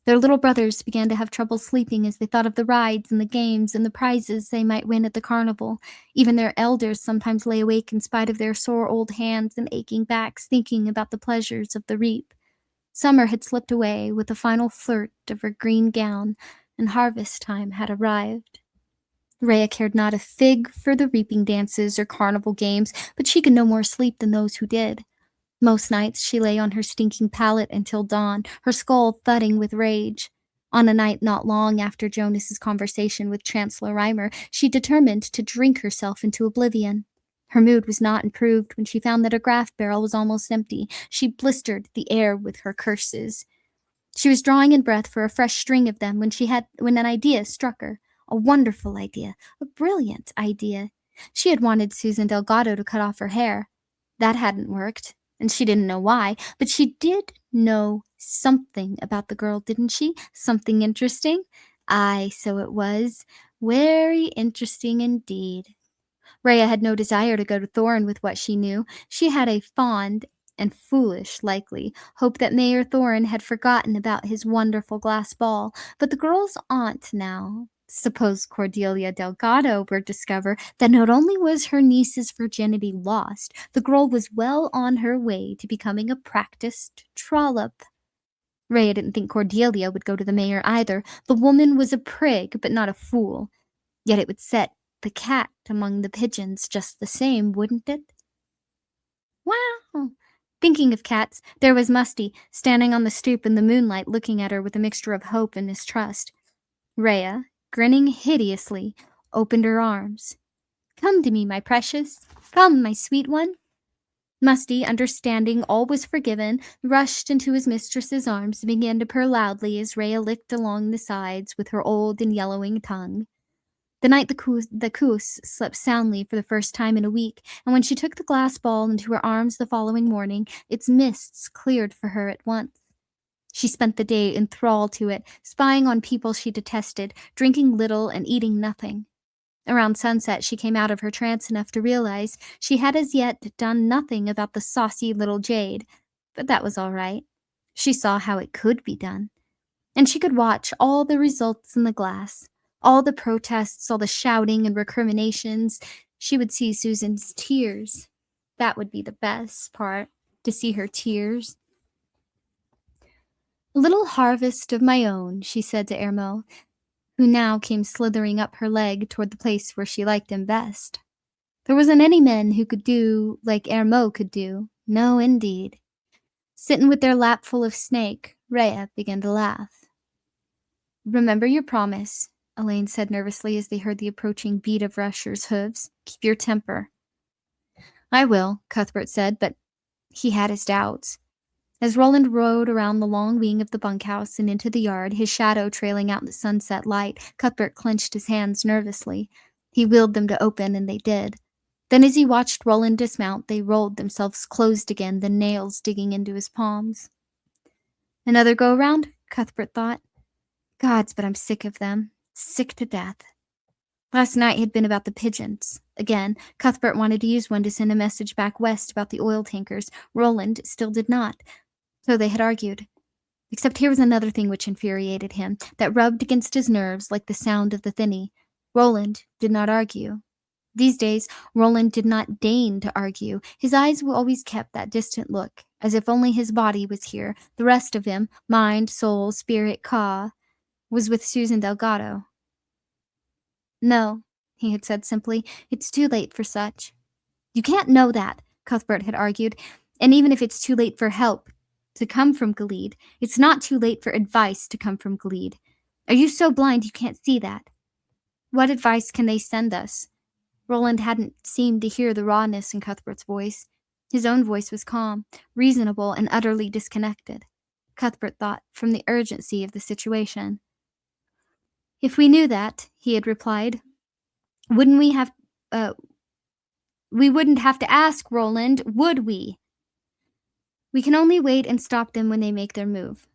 Their little brothers began to have trouble sleeping as they thought of the rides and the games and the prizes they might win at the carnival. Even their elders sometimes lay awake in spite of their sore old hands and aching backs, thinking about the pleasures of the reap. Summer had slipped away with a final flirt of her green gown, and harvest time had arrived. Rhea cared not a fig for the reaping dances or carnival games, but she could no more sleep than those who did. Most nights she lay on her stinking pallet until dawn, her skull thudding with rage. On a night not long after Jonas's conversation with Chancellor Reimer, she determined to drink herself into oblivion. Her mood was not improved when she found that her graft barrel was almost empty. She blistered the air with her curses. She was drawing in breath for a fresh string of them when an idea struck her. A wonderful idea, a brilliant idea. She had wanted Susan Delgado to cut off her hair. That hadn't worked, and she didn't know why, but she did know something about the girl, didn't she? Something interesting? Aye, so it was. Very interesting indeed. Rhea had no desire to go to Thorne with what she knew. She had a fond and foolish, likely, hope that Mayor Thorne had forgotten about his wonderful glass ball, but the girl's aunt now. Suppose Cordelia Delgado were to discover that not only was her niece's virginity lost, the girl was well on her way to becoming a practiced trollop. Rhea didn't think Cordelia would go to the mayor either. The woman was a prig, but not a fool. Yet it would set the cat among the pigeons just the same, wouldn't it? Wow! Thinking of cats, there was Musty, standing on the stoop in the moonlight looking at her with a mixture of hope and mistrust. Rhea, grinning hideously, opened her arms. "Come to me, my precious. Come, my sweet one." Musty, understanding all was forgiven, rushed into his mistress's arms and began to purr loudly as Rhea licked along the sides with her old and yellowing tongue. The night the coos slept soundly for the first time in a week, and when she took the glass ball into her arms the following morning, its mists cleared for her at once. She spent the day enthralled to it, spying on people she detested, drinking little and eating nothing. Around sunset, she came out of her trance enough to realize she had as yet done nothing about the saucy little jade, but that was all right. She saw how it could be done. And she could watch all the results in the glass, all the protests, all the shouting and recriminations. She would see Susan's tears. That would be the best part, to see her tears. "A little harvest of my own," she said to Hermod, who now came slithering up her leg toward the place where she liked him best. There wasn't any men who could do like Hermod could do. No, indeed. Sitting with their lap full of snake, Rhea began to laugh. "Remember your promise," Elaine said nervously as they heard the approaching beat of Rusher's hooves. "Keep your temper." "I will," Cuthbert said, but he had his doubts. As Roland rode around the long wing of the bunkhouse and into the yard, his shadow trailing out in the sunset light, Cuthbert clenched his hands nervously. He willed them to open, and they did. Then as he watched Roland dismount, they rolled themselves closed again, the nails digging into his palms. Another go-round, Cuthbert thought. Gods, but I'm sick of them. Sick to death. Last night had been about the pigeons. Again, Cuthbert wanted to use one to send a message back west about the oil tankers. Roland still did not. So they had argued. Except here was another thing which infuriated him, that rubbed against his nerves like the sound of the thinny. Roland did not argue. These days, Roland did not deign to argue. His eyes always kept that distant look, as if only his body was here. The rest of him, mind, soul, spirit, was with Susan Delgado. No, he had said simply, it's too late for such. You can't know that, Cuthbert had argued, and even if it's too late for help to come from Gilead, it's not too late for advice to come from Gilead. Are you so blind you can't see that? What advice can they send us? Roland hadn't seemed to hear the rawness in Cuthbert's voice. His own voice was calm, reasonable, and utterly disconnected. Cuthbert thought, from the urgency of the situation. If we knew that, he had replied, wouldn't we have, we wouldn't have to ask, Roland, would we? We can only wait and stop them when they make their move.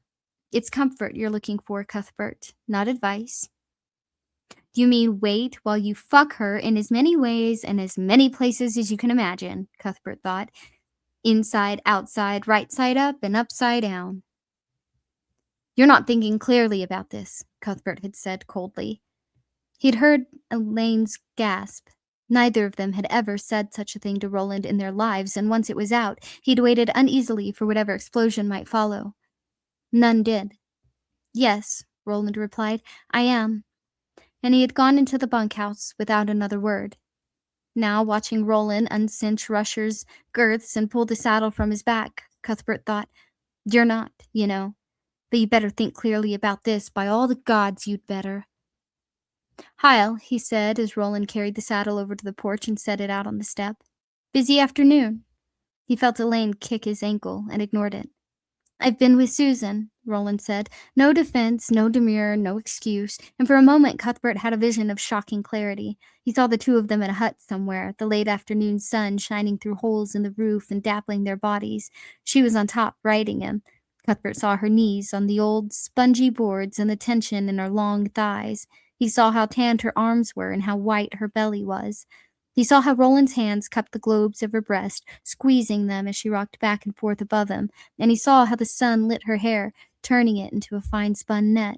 It's comfort you're looking for, Cuthbert, not advice. You mean wait while you fuck her in as many ways and as many places as you can imagine, Cuthbert thought. Inside, outside, right side up, and upside down. You're not thinking clearly about this, Cuthbert had said coldly. He'd heard Elaine's gasp. Neither of them had ever said such a thing to Roland in their lives, and once it was out, he'd waited uneasily for whatever explosion might follow. None did. Yes, Roland replied, I am. And he had gone into the bunkhouse without another word. Now, watching Roland uncinch Rusher's girths and pull the saddle from his back, Cuthbert thought, you're not, you know. But you better think clearly about this. By all the gods, you'd better. Heil, he said as Roland carried the saddle over to the porch and set it out on the step. Busy afternoon. He felt Elaine kick his ankle and ignored it. I've been with Susan, Roland said. No defense, no demur, no excuse, and for a moment Cuthbert had a vision of shocking clarity. He saw the two of them in a hut somewhere, the late afternoon sun shining through holes in the roof and dappling their bodies. She was on top, riding him. Cuthbert saw her knees on the old, spongy boards and the tension in her long thighs. He saw how tanned her arms were and how white her belly was. He saw how Roland's hands cupped the globes of her breast, squeezing them as she rocked back and forth above him, and he saw how the sun lit her hair, turning it into a fine-spun net.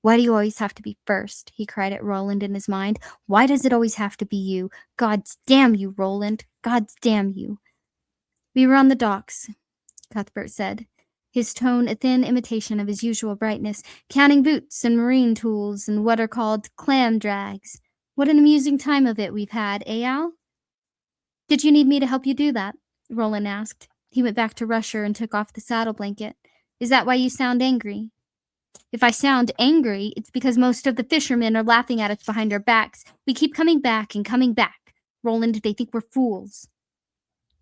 Why do you always have to be first? He cried at Roland in his mind. Why does it always have to be you? God's damn you, Roland! God's damn you! We were on the docks, Cuthbert said, his tone a thin imitation of his usual brightness, counting boots and marine tools and what are called clam drags. What an amusing time of it we've had, eh, Al? Did you need me to help you do that? Roland asked. He went back to Rusher and took off the saddle blanket. Is that why you sound angry? If I sound angry, it's because most of the fishermen are laughing at us behind our backs. We keep coming back and coming back. Roland, they think we're fools.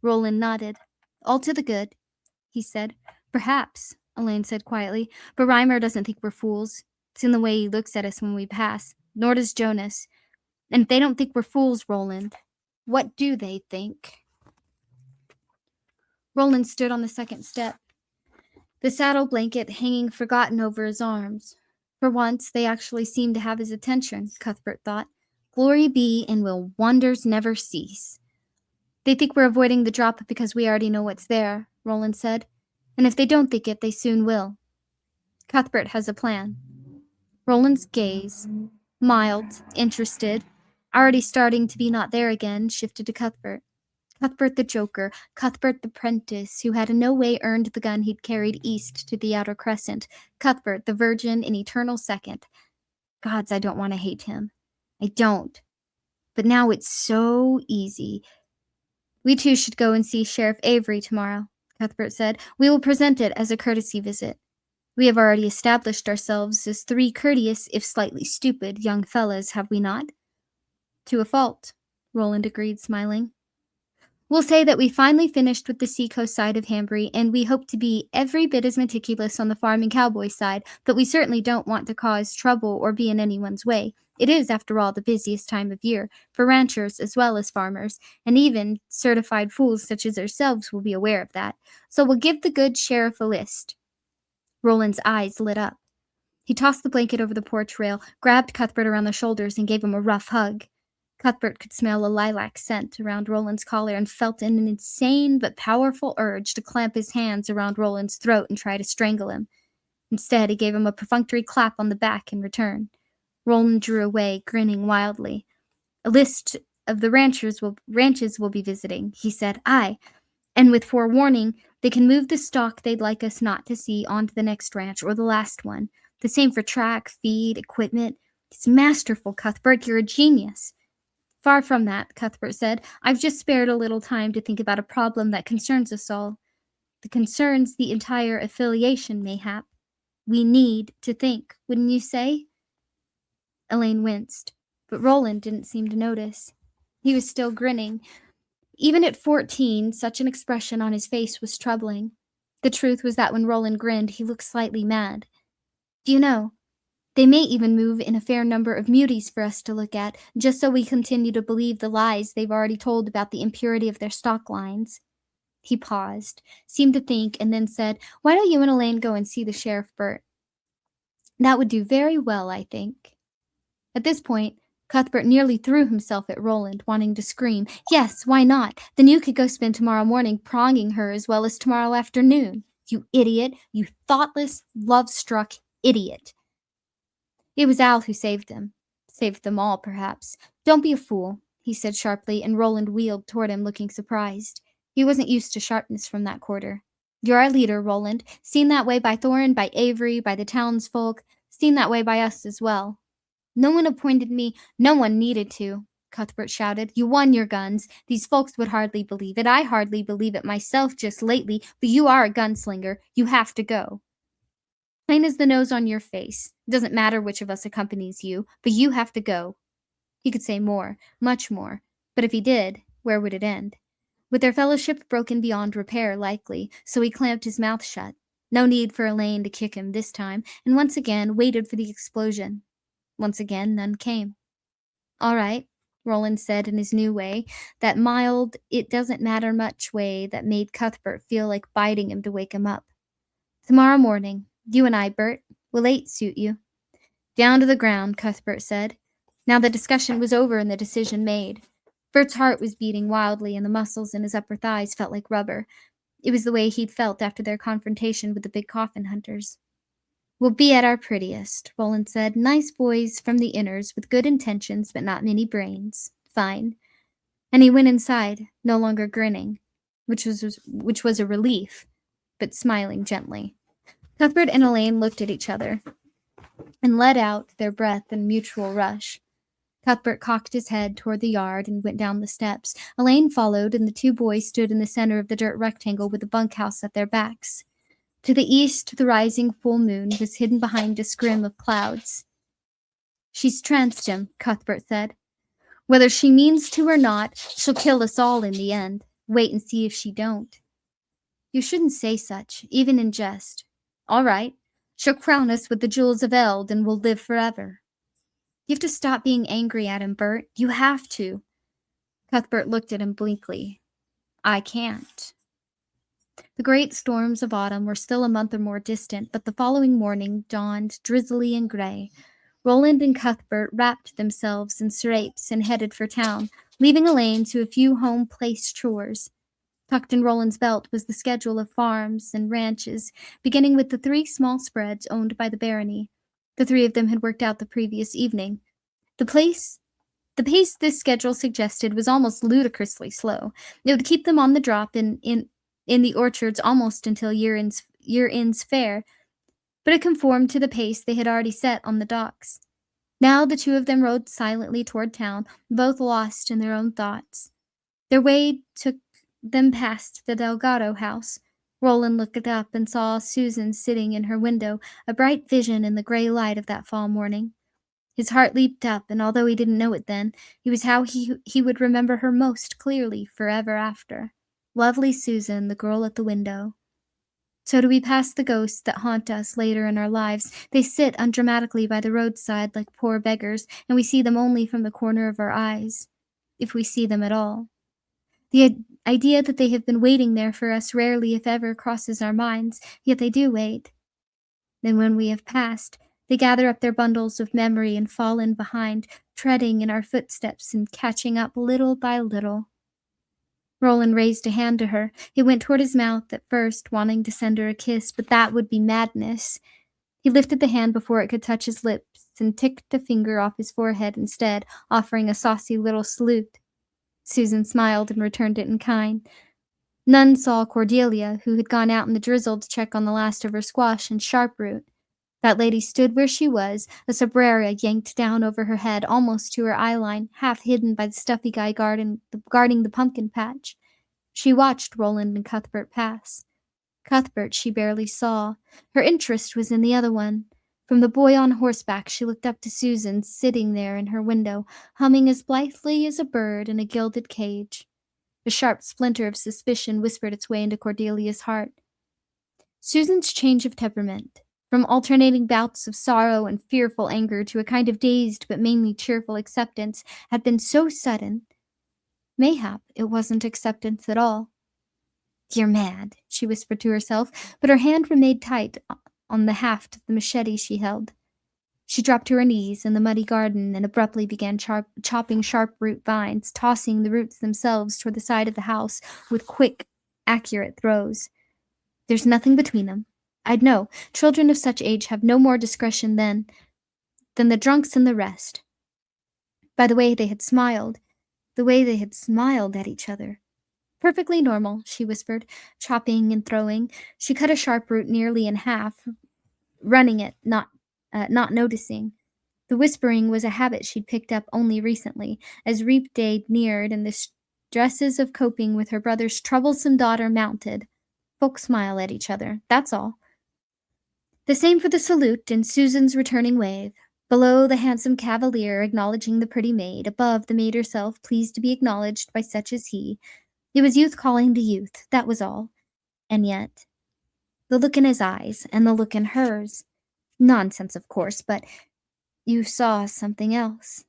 Roland nodded. All to the good, he said. Perhaps, Elaine said quietly, but Reimer doesn't think we're fools. It's in the way he looks at us when we pass. Nor does Jonas. And if they don't think we're fools, Roland, what do they think? Roland stood on the second step, the saddle blanket hanging forgotten over his arms. For once, they actually seemed to have his attention, Cuthbert thought. Glory be, and will wonders never cease. They think we're avoiding the drop because we already know what's there, Roland said. And if they don't think it, they soon will. Cuthbert has a plan. Roland's gaze, mild, interested, already starting to be not there again, shifted to Cuthbert. Cuthbert the joker, Cuthbert the prentice, who had in no way earned the gun he'd carried east to the Outer Crescent. Cuthbert, the virgin in eternal second. Gods, I don't want to hate him. I don't. But now it's so easy. We two should go and see Sheriff Avery tomorrow, Cuthbert said. We will present it as a courtesy visit. We have already established ourselves as three courteous, if slightly stupid, young fellows, have we not? To a fault, Roland agreed, smiling. We'll say that we finally finished with the seacoast side of Hambry, and we hope to be every bit as meticulous on the farm and cowboy side, but we certainly don't want to cause trouble or be in anyone's way. It is, after all, the busiest time of year, for ranchers as well as farmers, and even certified fools such as ourselves will be aware of that. So we'll give the good sheriff a list. Roland's eyes lit up. He tossed the blanket over the porch rail, grabbed Cuthbert around the shoulders, and gave him a rough hug. Cuthbert could smell a lilac scent around Roland's collar and felt an insane but powerful urge to clamp his hands around Roland's throat and try to strangle him. Instead, he gave him a perfunctory clap on the back in return. Roland drew away, grinning wildly. A of the ranches will be visiting," he said. "Aye, and with forewarning, they can move the stock they'd like us not to see onto the next ranch or the last one. The same for track, feed, equipment. It's masterful, Cuthbert. You're a genius." "Far from that," Cuthbert said. "I've just spared a little time to think about a problem that concerns us all. That concerns the entire affiliation, mayhap. We need to think, wouldn't you say?" Elaine winced, but Roland didn't seem to notice. He was still grinning. Even at 14, such an expression on his face was troubling. The truth was that when Roland grinned, he looked slightly mad. "Do you know, they may even move in a fair number of muties for us to look at, just so we continue to believe the lies they've already told about the impurity of their stock lines." He paused, seemed to think, and then said, "Why don't you and Elaine go and see the sheriff, Bert? That would do very well, I think." At this point, Cuthbert nearly threw himself at Roland, wanting to scream, "Yes, why not? Then you could go spend tomorrow morning pronging her as well as tomorrow afternoon. You idiot, you thoughtless, love-struck idiot." It was Al who saved them. Saved them all, perhaps. "Don't be a fool," he said sharply, and Roland wheeled toward him, looking surprised. He wasn't used to sharpness from that quarter. "You're our leader, Roland. Seen that way by Thorne, by Avery, by the townsfolk. Seen that way by us as well." "No one appointed me. No one needed to," Cuthbert shouted. "You won your guns. These folks would hardly believe it. I hardly believe it myself just lately, but you are a gunslinger. You have to go. Plain as the nose on your face. It doesn't matter which of us accompanies you, but you have to go." He could say more, much more, but if he did, where would it end? With their fellowship broken beyond repair, likely, so he clamped his mouth shut. No need for Elaine to kick him this time, and once again waited for the explosion. Once again, none came. "All right," Roland said in his new way, that mild, it-doesn't-matter-much way that made Cuthbert feel like biting him to wake him up. "Tomorrow morning, you and I, Bert. Will 8 suit you?" "Down to the ground," Cuthbert said. Now the discussion was over and the decision made. Bert's heart was beating wildly and the muscles in his upper thighs felt like rubber. It was the way he'd felt after their confrontation with the big coffin hunters. "We'll be at our prettiest," Roland said. "Nice boys from the inners with good intentions but not many brains. Fine." And he went inside, no longer grinning, which was a relief, but smiling gently. Cuthbert and Elaine looked at each other and let out their breath in mutual rush. Cuthbert cocked his head toward the yard and went down the steps. Elaine followed, and the two boys stood in the center of the dirt rectangle with the bunkhouse at their backs. To the east, the rising full moon was hidden behind a scrim of clouds. "She's tranced him," Cuthbert said. "Whether she means to or not, she'll kill us all in the end. Wait and see if she don't." "You shouldn't say such, even in jest." "All right. She'll crown us with the jewels of Eld, and we'll live forever." "You have to stop being angry at him, Bert. You have to." Cuthbert looked at him bleakly. "I can't." The great storms of autumn were still a month or more distant, but the following morning dawned drizzly and gray. Roland and Cuthbert wrapped themselves in scrapes and headed for town, leaving Elaine to a few home-place chores. Tucked in Roland's belt was the schedule of farms and ranches, beginning with the 3 small spreads owned by the barony. The 3 of them had worked out the previous evening. The pace this schedule suggested was almost ludicrously slow. It would keep them on the drop in the orchards almost until year-end's fair, but it conformed to the pace they had already set on the docks. Now the 2 of them rode silently toward town, both lost in their own thoughts. Their way took them past the Delgado house. Roland looked up and saw Susan sitting in her window, a bright vision in the gray light of that fall morning. His heart leaped up, and although he didn't know it then, it was how he would remember her most clearly forever after. Lovely Susan, the girl at the window. So do we pass the ghosts that haunt us later in our lives. They sit undramatically by the roadside like poor beggars, and we see them only from the corner of our eyes, if we see them at all. The idea that they have been waiting there for us rarely, if ever, crosses our minds, yet they do wait. Then when we have passed, they gather up their bundles of memory and fall in behind, treading in our footsteps and catching up little by little. Roland raised a hand to her. It went toward his mouth at first, wanting to send her a kiss, but that would be madness. He lifted the hand before it could touch his lips and ticked a finger off his forehead instead, offering a saucy little salute. Susan smiled and returned it in kind. None saw Cordelia, who had gone out in the drizzle to check on the last of her squash and sharp-root. That lady stood where she was, a sombrero yanked down over her head almost to her eyeline, half hidden by the stuffy guy guarding the pumpkin patch. She watched Roland and Cuthbert pass. Cuthbert she barely saw. Her interest was in the other one. From the boy on horseback she looked up to Susan, sitting there in her window, humming as blithely as a bird in a gilded cage. A sharp splinter of suspicion whispered its way into Cordelia's heart. Susan's change of temperament, from alternating bouts of sorrow and fearful anger to a kind of dazed but mainly cheerful acceptance, had been so sudden. Mayhap it wasn't acceptance at all. "You're mad," she whispered to herself, but her hand remained tight on the haft of the machete she held. She dropped to her knees in the muddy garden and abruptly began chopping sharp-root vines, tossing the roots themselves toward the side of the house with quick, accurate throws. "There's nothing between them. I'd know. Children of such age have no more discretion than the drunks and the rest." By the way they had smiled at each other. "Perfectly normal," she whispered, chopping and throwing. She cut a sharp root nearly in half, running it, not noticing. The whispering was a habit she'd picked up only recently, as reap day neared and the stresses of coping with her brother's troublesome daughter mounted. Folks smile at each other, that's all. The same for the salute and Susan's returning wave. Below, the handsome cavalier acknowledging the pretty maid, above, the maid herself pleased to be acknowledged by such as he. It was youth calling to youth, that was all. And yet, the look in his eyes, and the look in hers. Nonsense, of course, but you saw something else.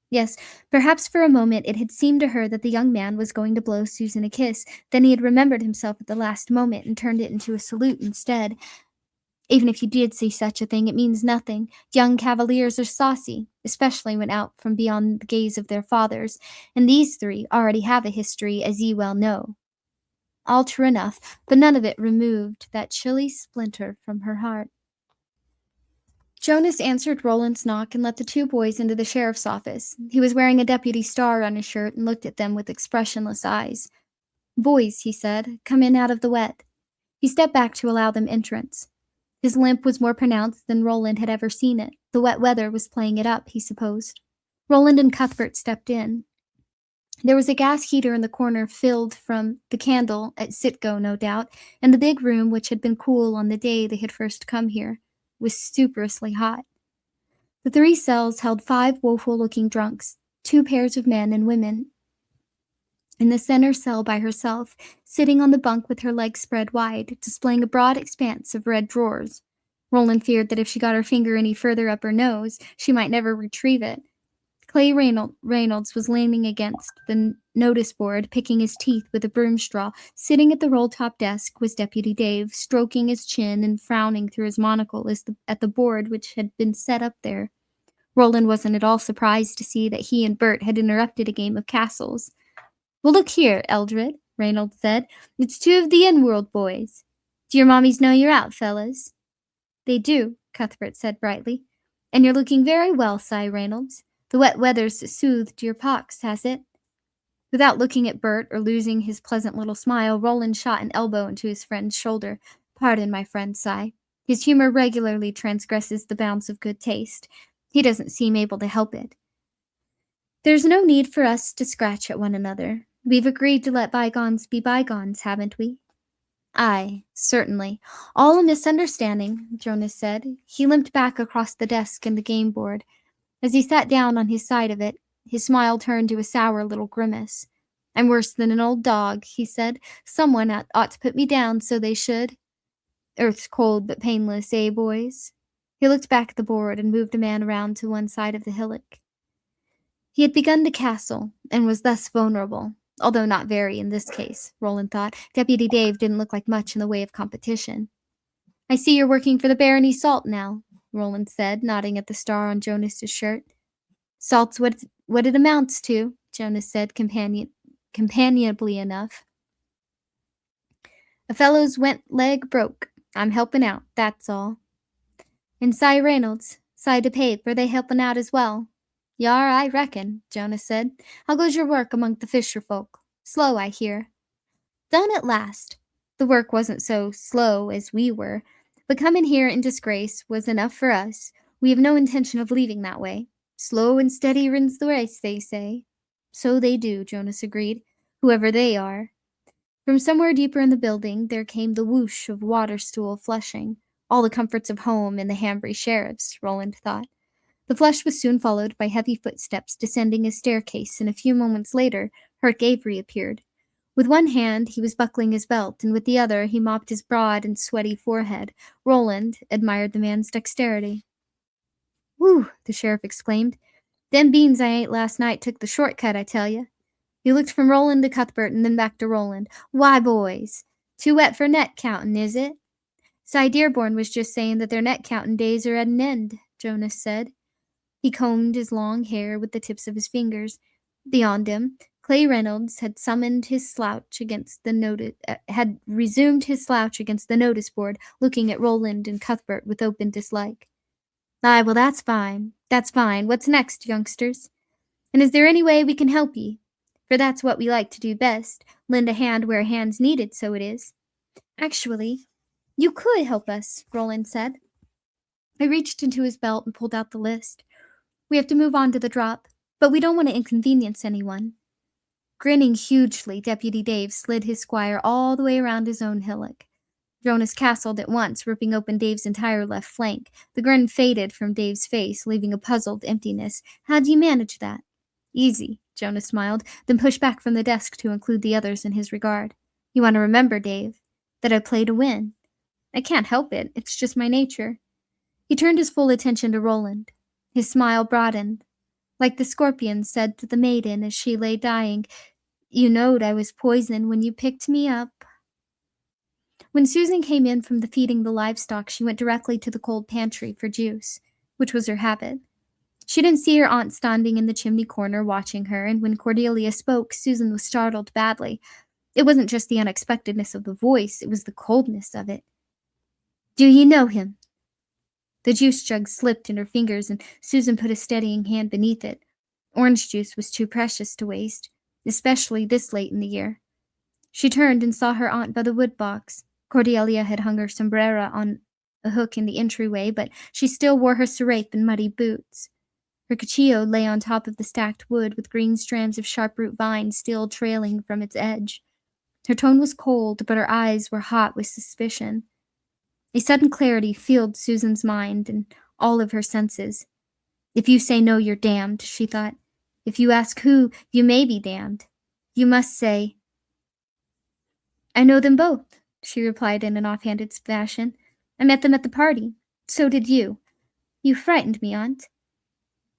Yes, perhaps for a moment it had seemed to her that the young man was going to blow Susan a kiss, then he had remembered himself at the last moment and turned it into a salute instead. Even if you did see such a thing, it means nothing. Young cavaliers are saucy, especially when out from beyond the gaze of their fathers, and these three already have a history, as ye well know. All true enough, but none of it removed that chilly splinter from her heart. Jonas answered Roland's knock and let the two boys into the sheriff's office. He was wearing a deputy star on his shirt and looked at them with expressionless eyes. "Boys," he said, "come in out of the wet." He stepped back to allow them entrance. His limp was more pronounced than Roland had ever seen it. The wet weather was playing it up, he supposed. Roland and Cuthbert stepped in. There was a gas heater in the corner filled from the candle at Citgo, no doubt, and the big room, which had been cool on the day they had first come here, was stuperously hot. The 3 cells held 5 woeful-looking drunks, 2 pairs of men and women. In the center cell by herself, sitting on the bunk with her legs spread wide, displaying a broad expanse of red drawers. Roland feared that if she got her finger any further up her nose, she might never retrieve it. Clay Reynolds was leaning against the notice board, picking his teeth with a broom straw. Sitting at the roll-top desk was Deputy Dave, stroking his chin and frowning through his monocle at the board which had been set up there. Roland wasn't at all surprised to see that he and Bert had interrupted a game of castles. "Well, look here, Eldred," Reynolds said. "It's 2 of the in-world boys. Do your mommies know you're out, fellas?" "They do," Cuthbert said brightly. "And you're looking very well, Si Reynolds. The wet weather's soothed your pox, has it?" Without looking at Bert or losing his pleasant little smile, Roland shot an elbow into his friend's shoulder. "Pardon my friend, Si. His humor regularly transgresses the bounds of good taste. He doesn't seem able to help it. There's no need for us to scratch at one another. We've agreed to let bygones be bygones, haven't we?" "Aye, certainly. All a misunderstanding," Jonas said. He limped back across the desk and the game board. As he sat down on his side of it, his smile turned to a sour little grimace. "I'm worse than an old dog," he said. "Someone ought to put me down, so they should. Earth's cold but painless, eh, boys?" He looked back at the board and moved a man around to one side of the hillock. He had begun to castle, and was thus vulnerable, although not very in this case, Roland thought. Deputy Dave didn't look like much in the way of competition. "I see you're working for the Barony Salt now," Roland said, nodding at the star on Jonas's shirt. "Salt's what it amounts to," Jonas said companionably enough. "A fellow's went leg broke. I'm helping out, that's all." "And Si Reynolds, Si DePape, are they helping out as well?" "Yar, I reckon," Jonas said. "How goes your work among the fisher folk? Slow, I hear." Done at last. The work wasn't so slow as we were, but coming here in disgrace was enough for us. We have no intention of leaving that way. Slow and steady wins the race, they say. So they do, Jonas agreed, whoever they are. From somewhere deeper in the building, there came the whoosh of water stool flushing. All the comforts of home and the Hambry sheriffs, Roland thought. The flush was soon followed by heavy footsteps descending a staircase, and a few moments later, Herc Avery appeared. With one hand, he was buckling his belt, and with the other, he mopped his broad and sweaty forehead. Roland admired the man's dexterity. "Whew," the sheriff exclaimed. "Them beans I ate last night took the short cut, I tell you." He looked from Roland to Cuthbert and then back to Roland. "Why, boys, too wet for net counting, is it?" "Cy Dearborn was just saying that their net counting days are at an end," Jonas said. He combed his long hair with the tips of his fingers. Beyond him, Clay Reynolds had resumed his slouch against the notice board, looking at Roland and Cuthbert with open dislike. "Aye, well, that's fine. That's fine. What's next, youngsters? And is there any way we can help ye? For that's what we like to do best, lend a hand where a hand's needed, so it is." "Actually, you could help us," Roland said. I reached into his belt and pulled out the list. "We have to move on to the drop, but we don't want to inconvenience anyone." Grinning hugely, Deputy Dave slid his squire all the way around his own hillock. Jonas castled at once, ripping open Dave's entire left flank. The grin faded from Dave's face, leaving a puzzled emptiness. "How do you manage that?" "Easy," Jonas smiled, then pushed back from the desk to include the others in his regard. "You want to remember, Dave, that I play to win. I can't help it. It's just my nature." He turned his full attention to Roland. His smile broadened. Like the scorpion said to the maiden as she lay dying, "You knowed I was poison when you picked me up." When Susan came in from the feeding the livestock, she went directly to the cold pantry for juice, which was her habit. She didn't see her aunt standing in the chimney corner watching her, and when Cordelia spoke, Susan was startled badly. It wasn't just the unexpectedness of the voice, it was the coldness of it. "Do you know him?" The juice jug slipped in her fingers, and Susan put a steadying hand beneath it. Orange juice was too precious to waste, especially this late in the year. She turned and saw her aunt by the wood box. Cordelia had hung her sombrero on a hook in the entryway, but she still wore her serape and muddy boots. Her cuchillo lay on top of the stacked wood, with green strands of sharp-root vine still trailing from its edge. Her tone was cold, but her eyes were hot with suspicion. A sudden clarity filled Susan's mind and all of her senses. "If you say no, you're damned," she thought. "If you ask who, you may be damned. You must say—" "I know them both," she replied in an offhanded fashion. "I met them at the party. So did you. You frightened me, aunt."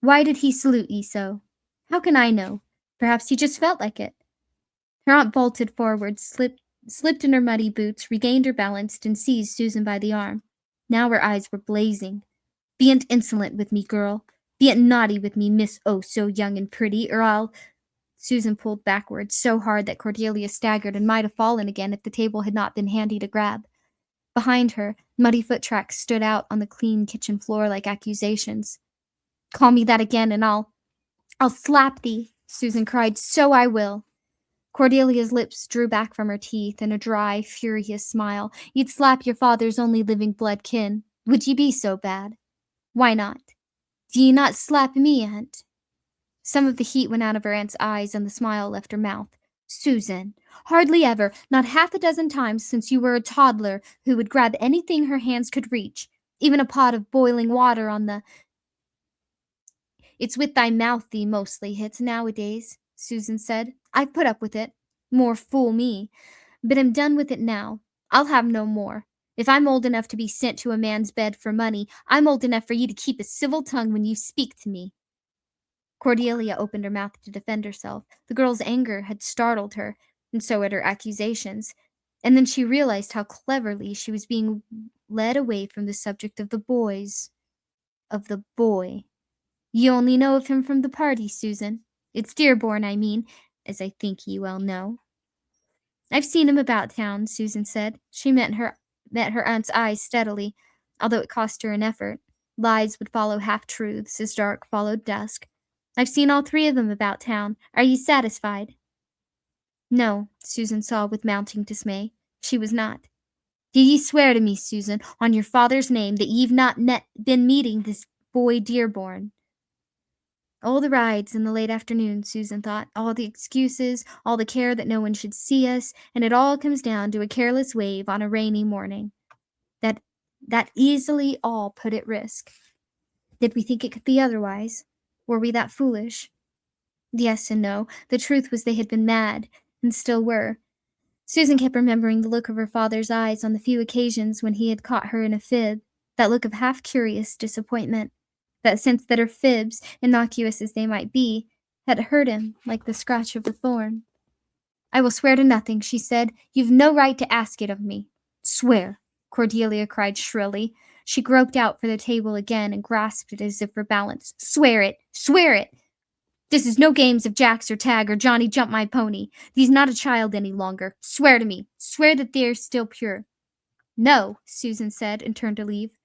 "Why did he salute ye so?" "How can I know? Perhaps he just felt like it." Her aunt bolted forward, slipped in her muddy boots, regained her balance, and seized Susan by the arm. Now her eyes were blazing. "Bean't insolent with me, girl. Bean't naughty with me, Miss Oh so young and pretty, or I'll—" Susan pulled backward so hard that Cordelia staggered and might have fallen again if the table had not been handy to grab. Behind her, muddy foot tracks stood out on the clean kitchen floor like accusations. "Call me that again, and I'll slap thee," Susan cried. "So I will." Cordelia's lips drew back from her teeth in a dry, furious smile. "You'd slap your father's only living blood kin. Would ye be so bad?" "Why not?" "Do ye not slap me, aunt?" Some of the heat went out of her aunt's eyes, and the smile left her mouth. "Susan, hardly ever, not half a dozen times since you were a toddler, who would grab anything her hands could reach, even a pot of boiling water on the—" "It's with thy mouth thee mostly hits nowadays," Susan said. "I've put up with it. More fool me. But I'm done with it now. I'll have no more. If I'm old enough to be sent to a man's bed for money, I'm old enough for you to keep a civil tongue when you speak to me." Cordelia opened her mouth to defend herself. The girl's anger had startled her, and so had her accusations. And then she realized how cleverly she was being led away from the subject of the boys. Of the boy. "You only know of him from the party, Susan. It's Dearborn, I mean, as I think ye well know." "I've seen him about town," Susan said. She met her aunt's eyes steadily, although it cost her an effort. Lies would follow half-truths as dark followed dusk. I've seen all 3 of them about town. Are you satisfied?" No, Susan saw with mounting dismay. She was not. "Do ye swear to me, Susan, on your father's name, that ye've not been meeting this boy Dearborn?" All the rides in the late afternoon, Susan thought, all the excuses, all the care that no one should see us, and it all comes down to a careless wave on a rainy morning. That easily all put at risk. Did we think it could be otherwise? Were we that foolish? Yes and no. The truth was they had been mad, and still were. Susan kept remembering the look of her father's eyes on the few occasions when he had caught her in a fib, that look of half-curious disappointment, that sense that her fibs, innocuous as they might be, had hurt him like the scratch of a thorn. "I will swear to nothing," she said. "You've no right to ask it of me." "Swear!" Cordelia cried shrilly. She groped out for the table again and grasped it as if for balance. "Swear it! Swear it! This is no games of jacks or tag or Johnny jump my pony. Thee's not a child any longer. Swear to me. Swear that thee're still pure." "No," Susan said, and turned to leave.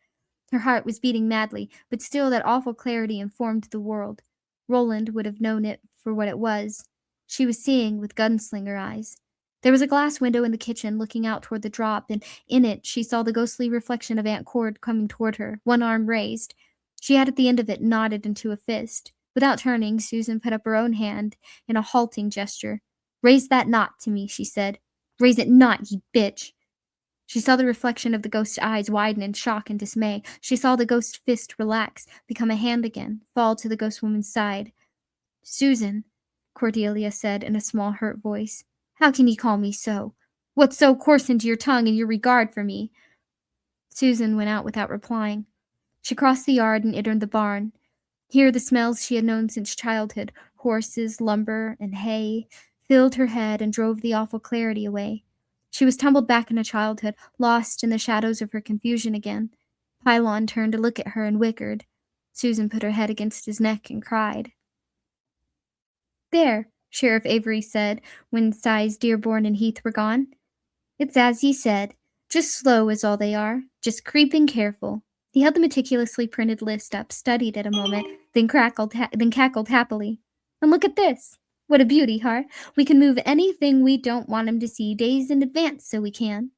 Her heart was beating madly, but still that awful clarity informed the world. Roland would have known it for what it was. She was seeing with gunslinger eyes. There was a glass window in the kitchen looking out toward the drop, and in it she saw the ghostly reflection of Aunt Cord coming toward her, one arm raised. She had at the end of it knotted into a fist. Without turning, Susan put up her own hand in a halting gesture. "Raise that knot to me," she said. "Raise it not, ye bitch!" She saw the reflection of the ghost's eyes widen in shock and dismay. She saw the ghost fist relax, become a hand again, fall to the ghost woman's side. "Susan," Cordelia said in a small, hurt voice, "how can ye call me so? What's so coarsened your tongue and your regard for me?" Susan went out without replying. She crossed the yard and entered the barn. Here the smells she had known since childhood, horses, lumber, and hay, filled her head and drove the awful clarity away. She was tumbled back into childhood, lost in the shadows of her confusion again. Pylon turned to look at her and whickered. Susan put her head against his neck and cried. "There," Sheriff Avery said, when Size, Dearborn, and Heath were gone. "It's as ye said. Just slow is all they are. Just creeping careful." He held the meticulously printed list up, studied it a moment, then cackled happily. "And look at this. What a beauty, Har. We can move anything we don't want 'em to see days in advance, so we can."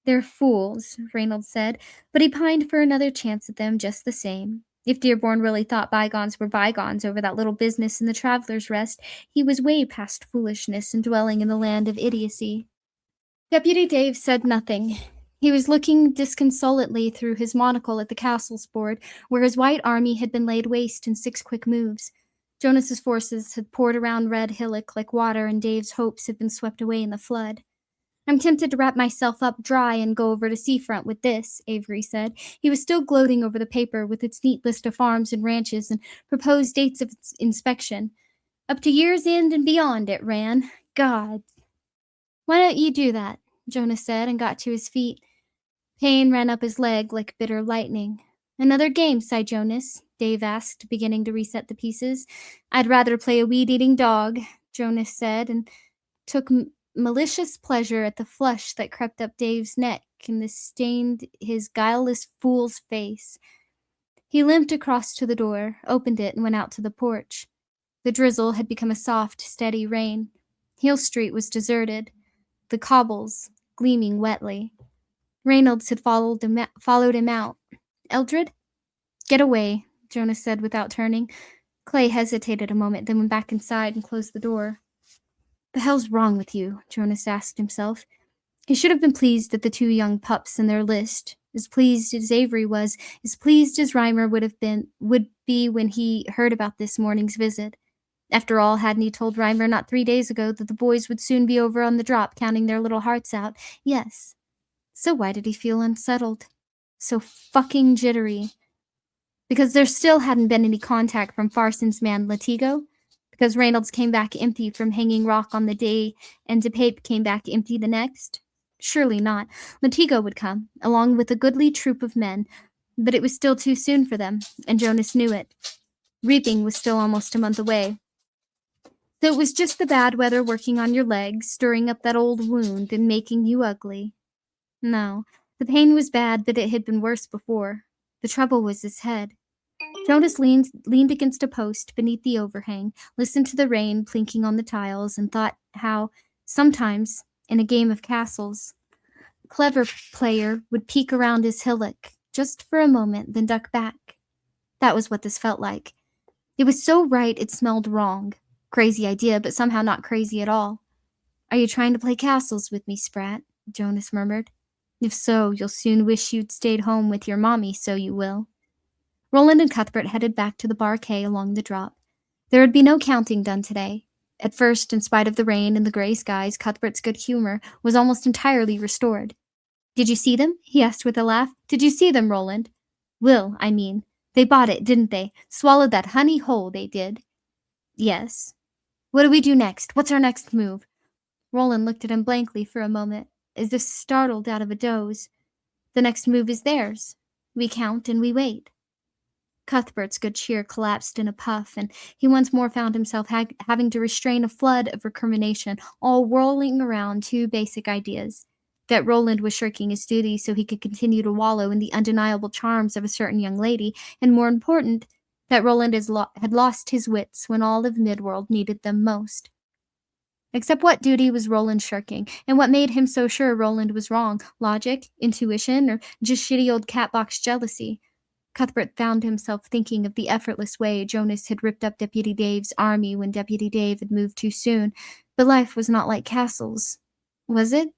"They're fools," Reynolds said, but he pined for another chance at them just the same. If Dearborn really thought bygones were bygones over that little business in the Traveler's Rest, he was way past foolishness and dwelling in the land of idiocy. Deputy Dave said nothing. He was looking disconsolately through his monocle at the castle's board, where his white army had been laid waste in 6 quick moves. Jonas's forces had poured around Red Hillock like water, and Dave's hopes had been swept away in the flood. "I'm tempted to wrap myself up dry and go over to Seafront with this," Avery said. He was still gloating over the paper with its neat list of farms and ranches and proposed dates of its inspection. "Up to year's end and beyond, it ran. God." "Why don't you do that?" Jonas said, and got to his feet. Pain ran up his leg like bitter lightning. "Another game," sighed Jonas, Dave asked, beginning to reset the pieces. "I'd rather play a weed-eating dog," Jonas said, and took malicious pleasure at the flush that crept up Dave's neck and stained his guileless fool's face. He limped across to the door, opened it, and went out to the porch. The drizzle had become a soft, steady rain. Hill Street was deserted, the cobbles gleaming wetly. Reynolds had followed him out. "Eldred?" "Get away," Jonas said without turning. Clay hesitated a moment, then went back inside and closed the door. "The hell's wrong with you?" Jonas asked himself. He should have been pleased at the 2 young pups in their list, as pleased as Avery was, as pleased as Reimer would be when he heard about this morning's visit. After all, hadn't he told Reimer not 3 days ago that the boys would soon be over on the drop, counting their little hearts out? Yes. So why did he feel unsettled? So fucking jittery? Because there still hadn't been any contact from Farson's man Latigo? Because Reynolds came back empty from Hanging Rock on the day and DePape came back empty the next? Surely not. Latigo would come, along with a goodly troop of men, but it was still too soon for them, and Jonas knew it. Reaping was still almost a month away. So it was just the bad weather working on your legs, stirring up that old wound and making you ugly. No, the pain was bad, but it had been worse before. The trouble was his head. Jonas leaned against a post beneath the overhang, listened to the rain plinking on the tiles, and thought how, sometimes, in a game of castles, a clever player would peek around his hillock, just for a moment, then duck back. That was what this felt like. It was so right it smelled wrong. Crazy idea, but somehow not crazy at all. "Are you trying to play castles with me, Sprat?" Jonas murmured. "If so, you'll soon wish you'd stayed home with your mommy, so you will." Roland and Cuthbert headed back to the Bar K along the drop. There would be no counting done today. At first, in spite of the rain and the gray skies, Cuthbert's good humor was almost entirely restored. "Did you see them?" he asked with a laugh. "Did you see them, Roland?" "Will, I mean. They bought it, didn't they? Swallowed that honey whole, they did." "Yes." "What do we do next? What's our next move?" Roland looked at him blankly for a moment, as if startled out of a doze. "The next move is theirs. We count and we wait." Cuthbert's good cheer collapsed in a puff, and he once more found himself having to restrain a flood of recrimination, all whirling around two basic ideas: that Roland was shirking his duty so he could continue to wallow in the undeniable charms of a certain young lady, and more important, that Roland had lost his wits when all of Midworld needed them most. Except what duty was Roland shirking, and what made him so sure Roland was wrong? Logic? Intuition? Or just shitty old catbox jealousy? Cuthbert found himself thinking of the effortless way Jonas had ripped up Deputy Dave's army when Deputy Dave had moved too soon, but life was not like castles. Was it?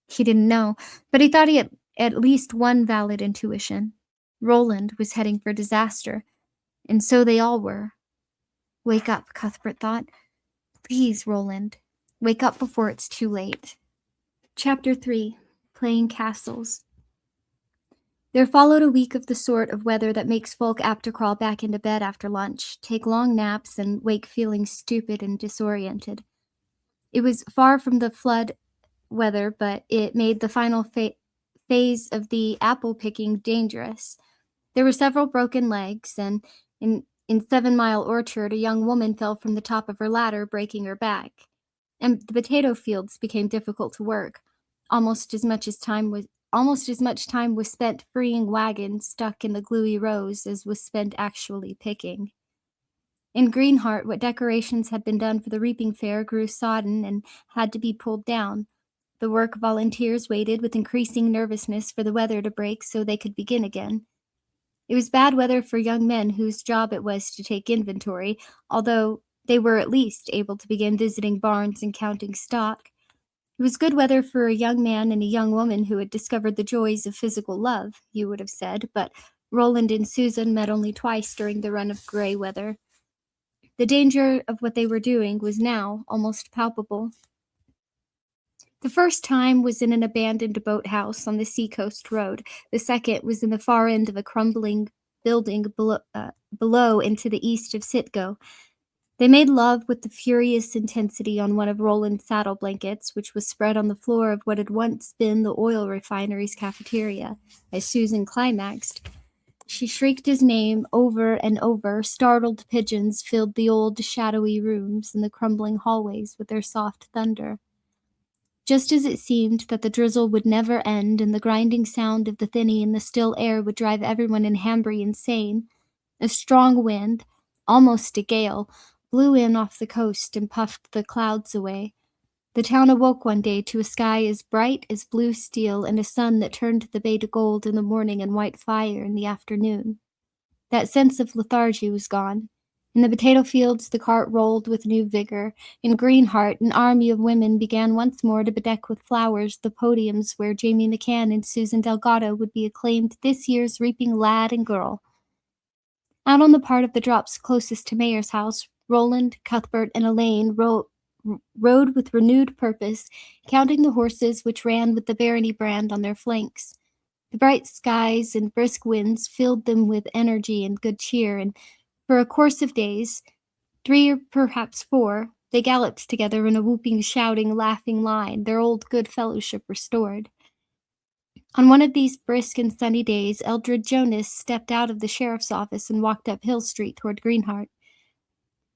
He didn't know, but he thought he had at least one valid intuition. Roland was heading for disaster, and so they all were. Wake up, Cuthbert thought. Please, Roland, wake up before it's too late. Chapter 3. Playing Castles. There followed a week of the sort of weather that makes folk apt to crawl back into bed after lunch, take long naps, and wake feeling stupid and disoriented. It was far from the flood weather, but it made the final phase of the apple-picking dangerous. There were several broken legs, and in 7 Mile Orchard, a young woman fell from the top of her ladder, breaking her back. And the potato fields became difficult to work. Almost as much time was spent freeing wagons stuck in the gluey rows as was spent actually picking. In Greenheart, what decorations had been done for the reaping fair grew sodden and had to be pulled down. The work volunteers waited with increasing nervousness for the weather to break so they could begin again. It was bad weather for young men whose job it was to take inventory, although they were at least able to begin visiting barns and counting stock. It was good weather for a young man and a young woman who had discovered the joys of physical love, you would have said, but Roland and Susan met only twice during the run of gray weather. The danger of what they were doing was now almost palpable. The first time was in an abandoned boathouse on the Seacoast Road. The second was in the far end of a crumbling building below into the east of Sitgo. They made love with the furious intensity on one of Roland's saddle blankets, which was spread on the floor of what had once been the oil refinery's cafeteria. As Susan climaxed, she shrieked his name over and over. Startled pigeons filled the old, shadowy rooms and the crumbling hallways with their soft thunder. Just as it seemed that the drizzle would never end and the grinding sound of the thinny in the still air would drive everyone in Hambry insane, a strong wind, almost a gale, blew in off the coast and puffed the clouds away. The town awoke one day to a sky as bright as blue steel and a sun that turned the bay to gold in the morning and white fire in the afternoon. That sense of lethargy was gone. In the potato fields, the cart rolled with new vigor. In Greenheart, an army of women began once more to bedeck with flowers the podiums where Jamie McCann and Susan Delgado would be acclaimed this year's reaping lad and girl. Out on the part of the drops closest to Mayor's house, Roland, Cuthbert, and Elaine rode with renewed purpose, counting the horses which ran with the Barony brand on their flanks. The bright skies and brisk winds filled them with energy and good cheer, and for a course of days, 3 or perhaps 4, they galloped together in a whooping, shouting, laughing line, their old good fellowship restored. On one of these brisk and sunny days, Eldred Jonas stepped out of the sheriff's office and walked up Hill Street toward Greenheart.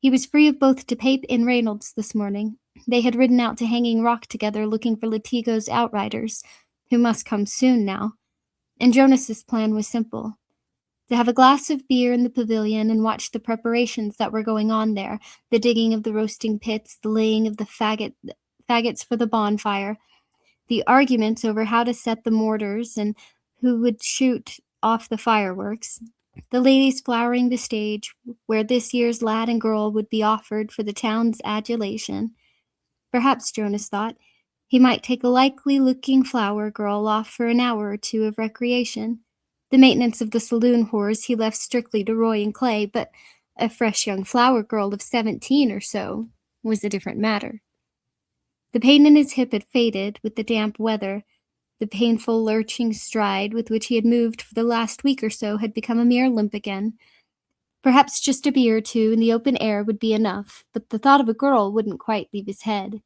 He was free of both DePape and Reynolds this morning. They had ridden out to Hanging Rock together looking for Latigo's outriders, who must come soon now. And Jonas's plan was simple. To have a glass of beer in the pavilion and watch the preparations that were going on there, the digging of the roasting pits, the laying of the faggots for the bonfire, the arguments over how to set the mortars and who would shoot off the fireworks, the ladies flowering the stage where this year's lad and girl would be offered for the town's adulation. Perhaps, Jonas thought, he might take a likely-looking flower girl off for an hour or two of recreation. The maintenance of the saloon whores he left strictly to Roy and Clay, but a fresh young flower girl of 17 or so was a different matter. The pain in his hip had faded with the damp weather. The painful, lurching stride with which he had moved for the last week or so had become a mere limp again. Perhaps just a beer or two in the open air would be enough, but the thought of a girl wouldn't quite leave his head.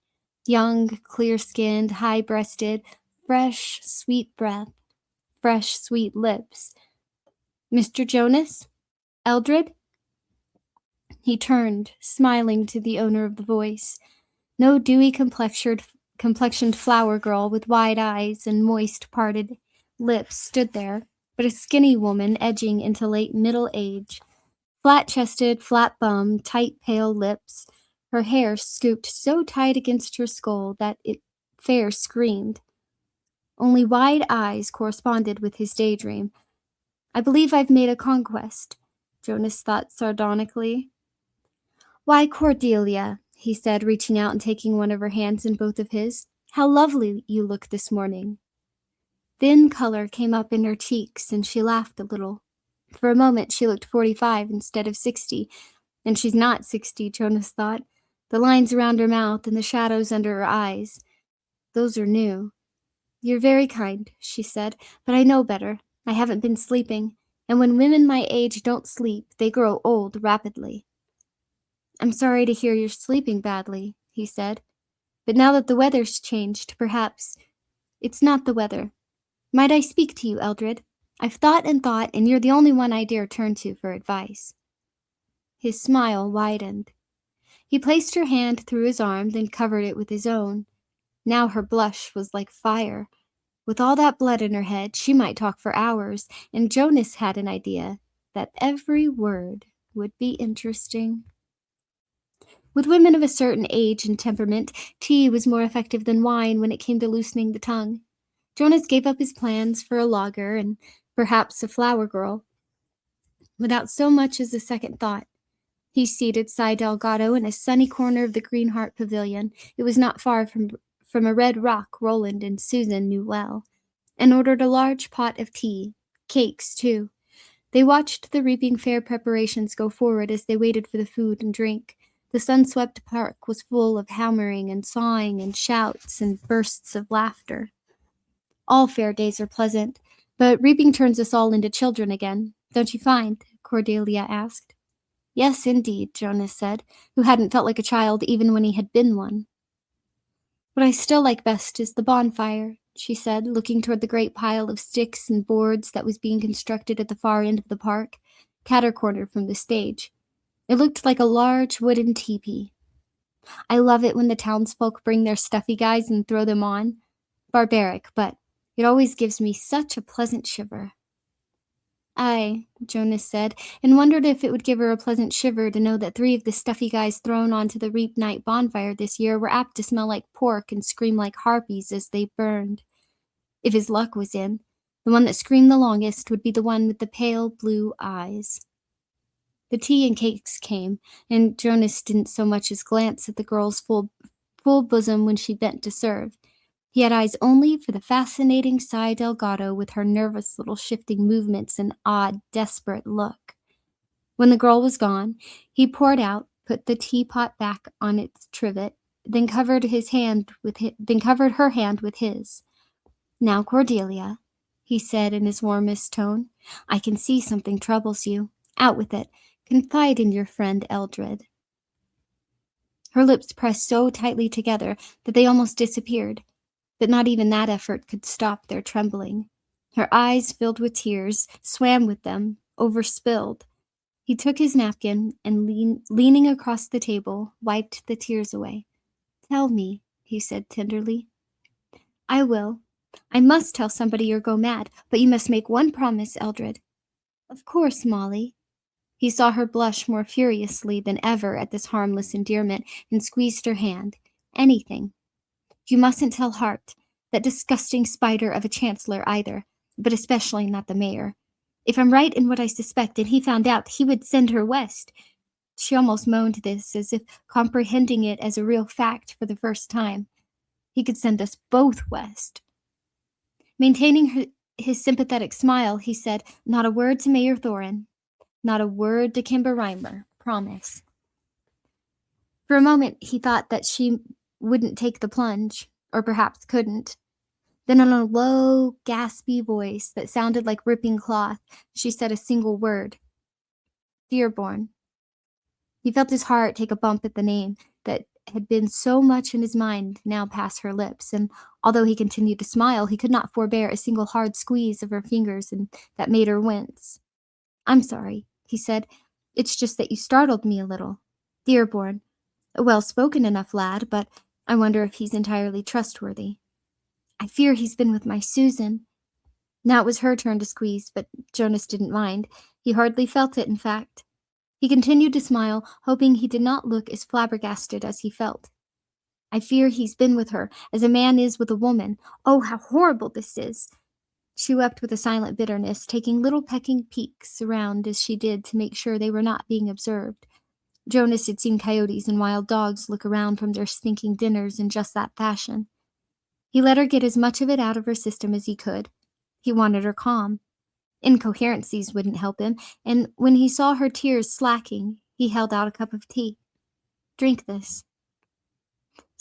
Young, clear-skinned, high-breasted, fresh, sweet breath, fresh, sweet lips. "Mr. Jonas? Eldred?" He turned, smiling to the owner of the voice. No dewy complexioned flower girl with wide eyes and moist, parted lips stood there, but a skinny woman edging into late middle age. Flat-chested, flat-bummed, tight, pale lips, her hair scooped so tight against her skull that it fair screamed. Only wide eyes corresponded with his daydream. "I believe I've made a conquest," Jonas thought sardonically. "Why, Cordelia," he said, reaching out and taking one of her hands in both of his. "How lovely you look this morning." Thin color came up in her cheeks, and she laughed a little. For a moment she looked 45 instead of 60, and she's not 60, Jonas thought. The lines around her mouth and the shadows under her eyes, those are new. "You're very kind," she said, "but I know better. I haven't been sleeping, and when women my age don't sleep, they grow old rapidly." "I'm sorry to hear you're sleeping badly," he said, "but now that the weather's changed, perhaps—" "It's not the weather. Might I speak to you, Eldred? I've thought, and you're the only one I dare turn to for advice." His smile widened. He placed her hand through his arm, then covered it with his own. Now her blush was like fire. With all that blood in her head, she might talk for hours, and Jonas had an idea that every word would be interesting. With women of a certain age and temperament, tea was more effective than wine when it came to loosening the tongue. Jonas gave up his plans for a lager and perhaps a flower girl without so much as a second thought. He seated Cy Delgado in a sunny corner of the Greenheart Pavilion. It was not far from a red rock Roland and Susan knew well, and ordered a large pot of tea, cakes too. They watched the reaping fair preparations go forward as they waited for the food and drink. The sun-swept park was full of hammering and sawing and shouts and bursts of laughter. All fair days are pleasant, but reaping turns us all into children again, don't you find? Cordelia asked. Yes, indeed, Jonas said, who hadn't felt like a child even when he had been one. What I still like best is the bonfire, she said, looking toward the great pile of sticks and boards that was being constructed at the far end of the park, cater-corner from the stage. It looked like a large wooden teepee. I love it when the townsfolk bring their stuffy guys and throw them on. Barbaric, but it always gives me such a pleasant shiver. Aye, Jonas said, and wondered if it would give her a pleasant shiver to know that 3 of the stuffy guys thrown onto the Reap Night bonfire this year were apt to smell like pork and scream like harpies as they burned. If his luck was in, the one that screamed the longest would be the one with the pale blue eyes. The tea and cakes came, and Jonas didn't so much as glance at the girl's full bosom when she bent to serve. He had eyes only for the fascinating Cy Delgado with her nervous little shifting movements and odd, desperate look. When the girl was gone, he poured out, put the teapot back on its trivet, then covered her hand with his. Now, Cordelia, he said in his warmest tone, I can see something troubles you. Out with it. Confide in your friend Eldred. Her lips pressed so tightly together that they almost disappeared, but not even that effort could stop their trembling. Her eyes filled with tears, swam with them, overspilled. He took his napkin and, leaning across the table, wiped the tears away. Tell me, he said tenderly. I will. I must tell somebody or go mad, but you must make one promise, Eldred. Of course, Molly. He saw her blush more furiously than ever at this harmless endearment and squeezed her hand. Anything. You mustn't tell Hart, that disgusting spider of a chancellor either, but especially not the mayor. If I'm right in what I suspect and he found out, he would send her west. She almost moaned this, as if comprehending it as a real fact for the first time. He could send us both west. Maintaining his sympathetic smile, he said, "Not a word to Mayor Thorin. Not a word to Kimber Reimer. Promise." For a moment, he thought that she wouldn't take the plunge, or perhaps couldn't. Then in a low, gaspy voice that sounded like ripping cloth, she said a single word. "Dearborn." He felt his heart take a bump at the name that had been so much in his mind now pass her lips, and although he continued to smile, he could not forbear a single hard squeeze of her fingers and that made her wince. "I'm sorry," he said. "It's just that you startled me a little. Dearborn. A well-spoken enough lad, but I wonder if he's entirely trustworthy. I fear he's been with my Susan." Now it was her turn to squeeze, but Jonas didn't mind. He hardly felt it, in fact. He continued to smile, hoping he did not look as flabbergasted as he felt. "I fear he's been with her, as a man is with a woman. Oh, how horrible this is!" She wept with a silent bitterness, taking little pecking peeks around as she did to make sure they were not being observed. Jonas had seen coyotes and wild dogs look around from their stinking dinners in just that fashion. He let her get as much of it out of her system as he could. He wanted her calm. Incoherencies wouldn't help him, and when he saw her tears slacking, he held out a cup of tea. "Drink this."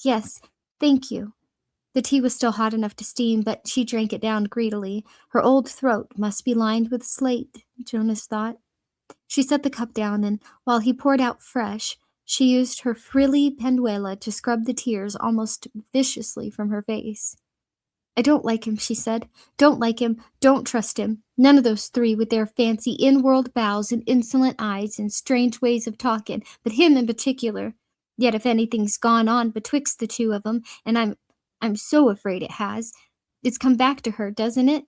"Yes, thank you." The tea was still hot enough to steam, but she drank it down greedily. Her old throat must be lined with slate, Jonas thought. She set the cup down, and while he poured out fresh, she used her frilly penduela to scrub the tears almost viciously from her face. "I don't like him," she said. "Don't like him, don't trust him. None of those three with their fancy in-world bows and insolent eyes and strange ways of talking, but him in particular. Yet if anything's gone on betwixt the two of 'em, and I'm so afraid it has, it's come back to her, doesn't it?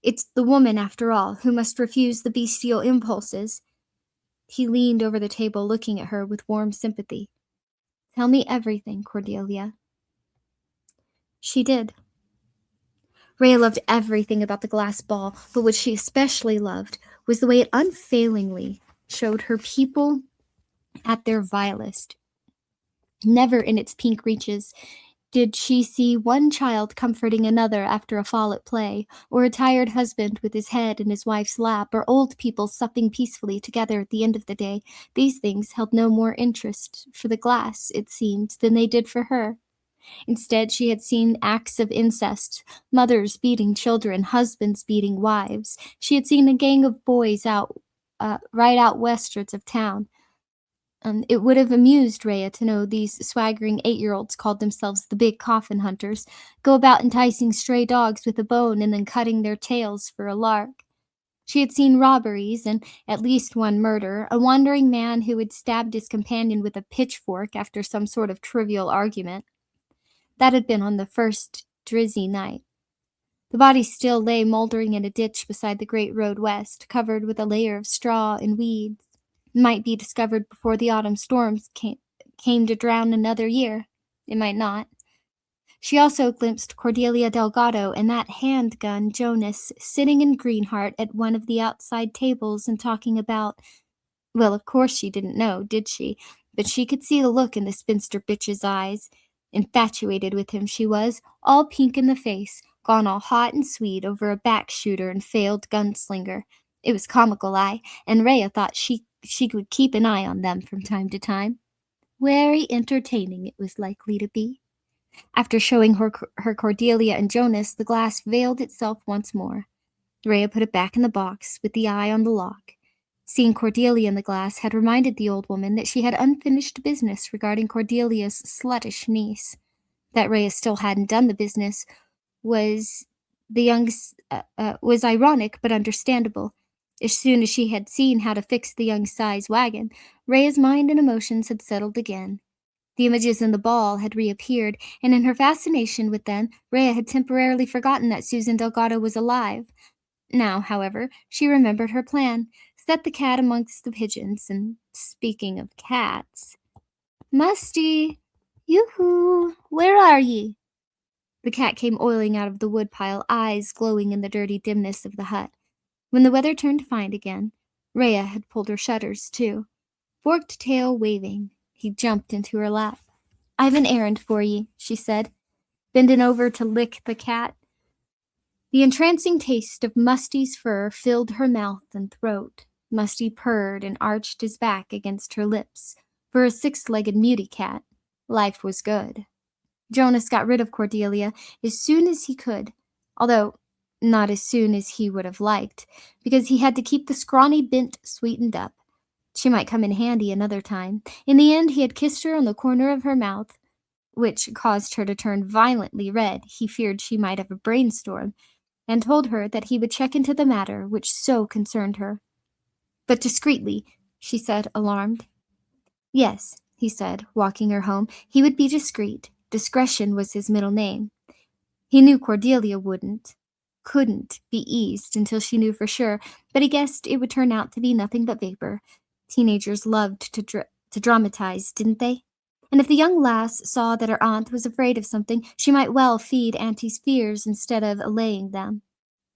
It's the woman, after all, who must refuse the bestial impulses." He leaned over the table, looking at her with warm sympathy. "Tell me everything, Cordelia." She did. Rhea loved everything about the glass ball, but what she especially loved was the way it unfailingly showed her people at their vilest. Never in its pink reaches did she see one child comforting another after a fall at play, or a tired husband with his head in his wife's lap, or old people supping peacefully together at the end of the day. These things held no more interest for the glass, it seemed, than they did for her. Instead, she had seen acts of incest, mothers beating children, husbands beating wives. She had seen a gang of boys right out westwards of town. It would have amused Rhea to know these swaggering 8-year-olds called themselves the Big Coffin Hunters, go about enticing stray dogs with a bone and then cutting their tails for a lark. She had seen robberies and at least one murder, a wandering man who had stabbed his companion with a pitchfork after some sort of trivial argument. That had been on the first drizzy night. The body still lay moldering in a ditch beside the great road west, covered with a layer of straw and weeds. It might be discovered before the autumn storms came to drown another year. It might not. She also glimpsed Cordelia Delgado and that handgun Jonas sitting in Greenheart at one of the outside tables and talking about— well, of course she didn't know, did she? But she could see the look in the spinster bitch's eyes. Infatuated with him she was, all pink in the face, gone all hot and sweet over a back-shooter and failed gunslinger. It was comical, and Rhea thought she would keep an eye on them from time to time. Very entertaining it was likely to be. After showing her Cordelia and Jonas, the glass veiled itself once more. Rhea put it back in the box, with the eye on the lock. Seeing Cordelia in the glass had reminded the old woman that she had unfinished business regarding Cordelia's sluttish niece. That Rhea still hadn't done the business was ironic but understandable. As soon as she had seen how to fix the young Sai's wagon, Rhea's mind and emotions had settled again. The images in the ball had reappeared, and in her fascination with them, Rhea had temporarily forgotten that Susan Delgado was alive. Now, however, she remembered her plan, set the cat amongst the pigeons, and speaking of cats, Musty! Yoo-hoo! Where are ye? The cat came oiling out of the woodpile, eyes glowing in the dirty dimness of the hut. When the weather turned fine again, Rhea had pulled her shutters, too. Forked tail waving, he jumped into her lap. "I've an errand for ye," she said, bending over to lick the cat. The entrancing taste of Musty's fur filled her mouth and throat. Musty purred and arched his back against her lips. For a six-legged mutie cat, life was good. Jonas got rid of Cordelia as soon as he could, although not as soon as he would have liked, because he had to keep the scrawny bint sweetened up. She might come in handy another time. In the end, he had kissed her on the corner of her mouth, which caused her to turn violently red. He feared she might have a brainstorm, and told her that he would check into the matter which so concerned her. But discreetly, she said, alarmed. Yes, he said, walking her home. He would be discreet. Discretion was his middle name. He knew Cordelia couldn't be eased until she knew for sure, but he guessed it would turn out to be nothing but vapor. Teenagers loved to dramatize, didn't they? And if the young lass saw that her aunt was afraid of something, she might well feed Auntie's fears instead of allaying them.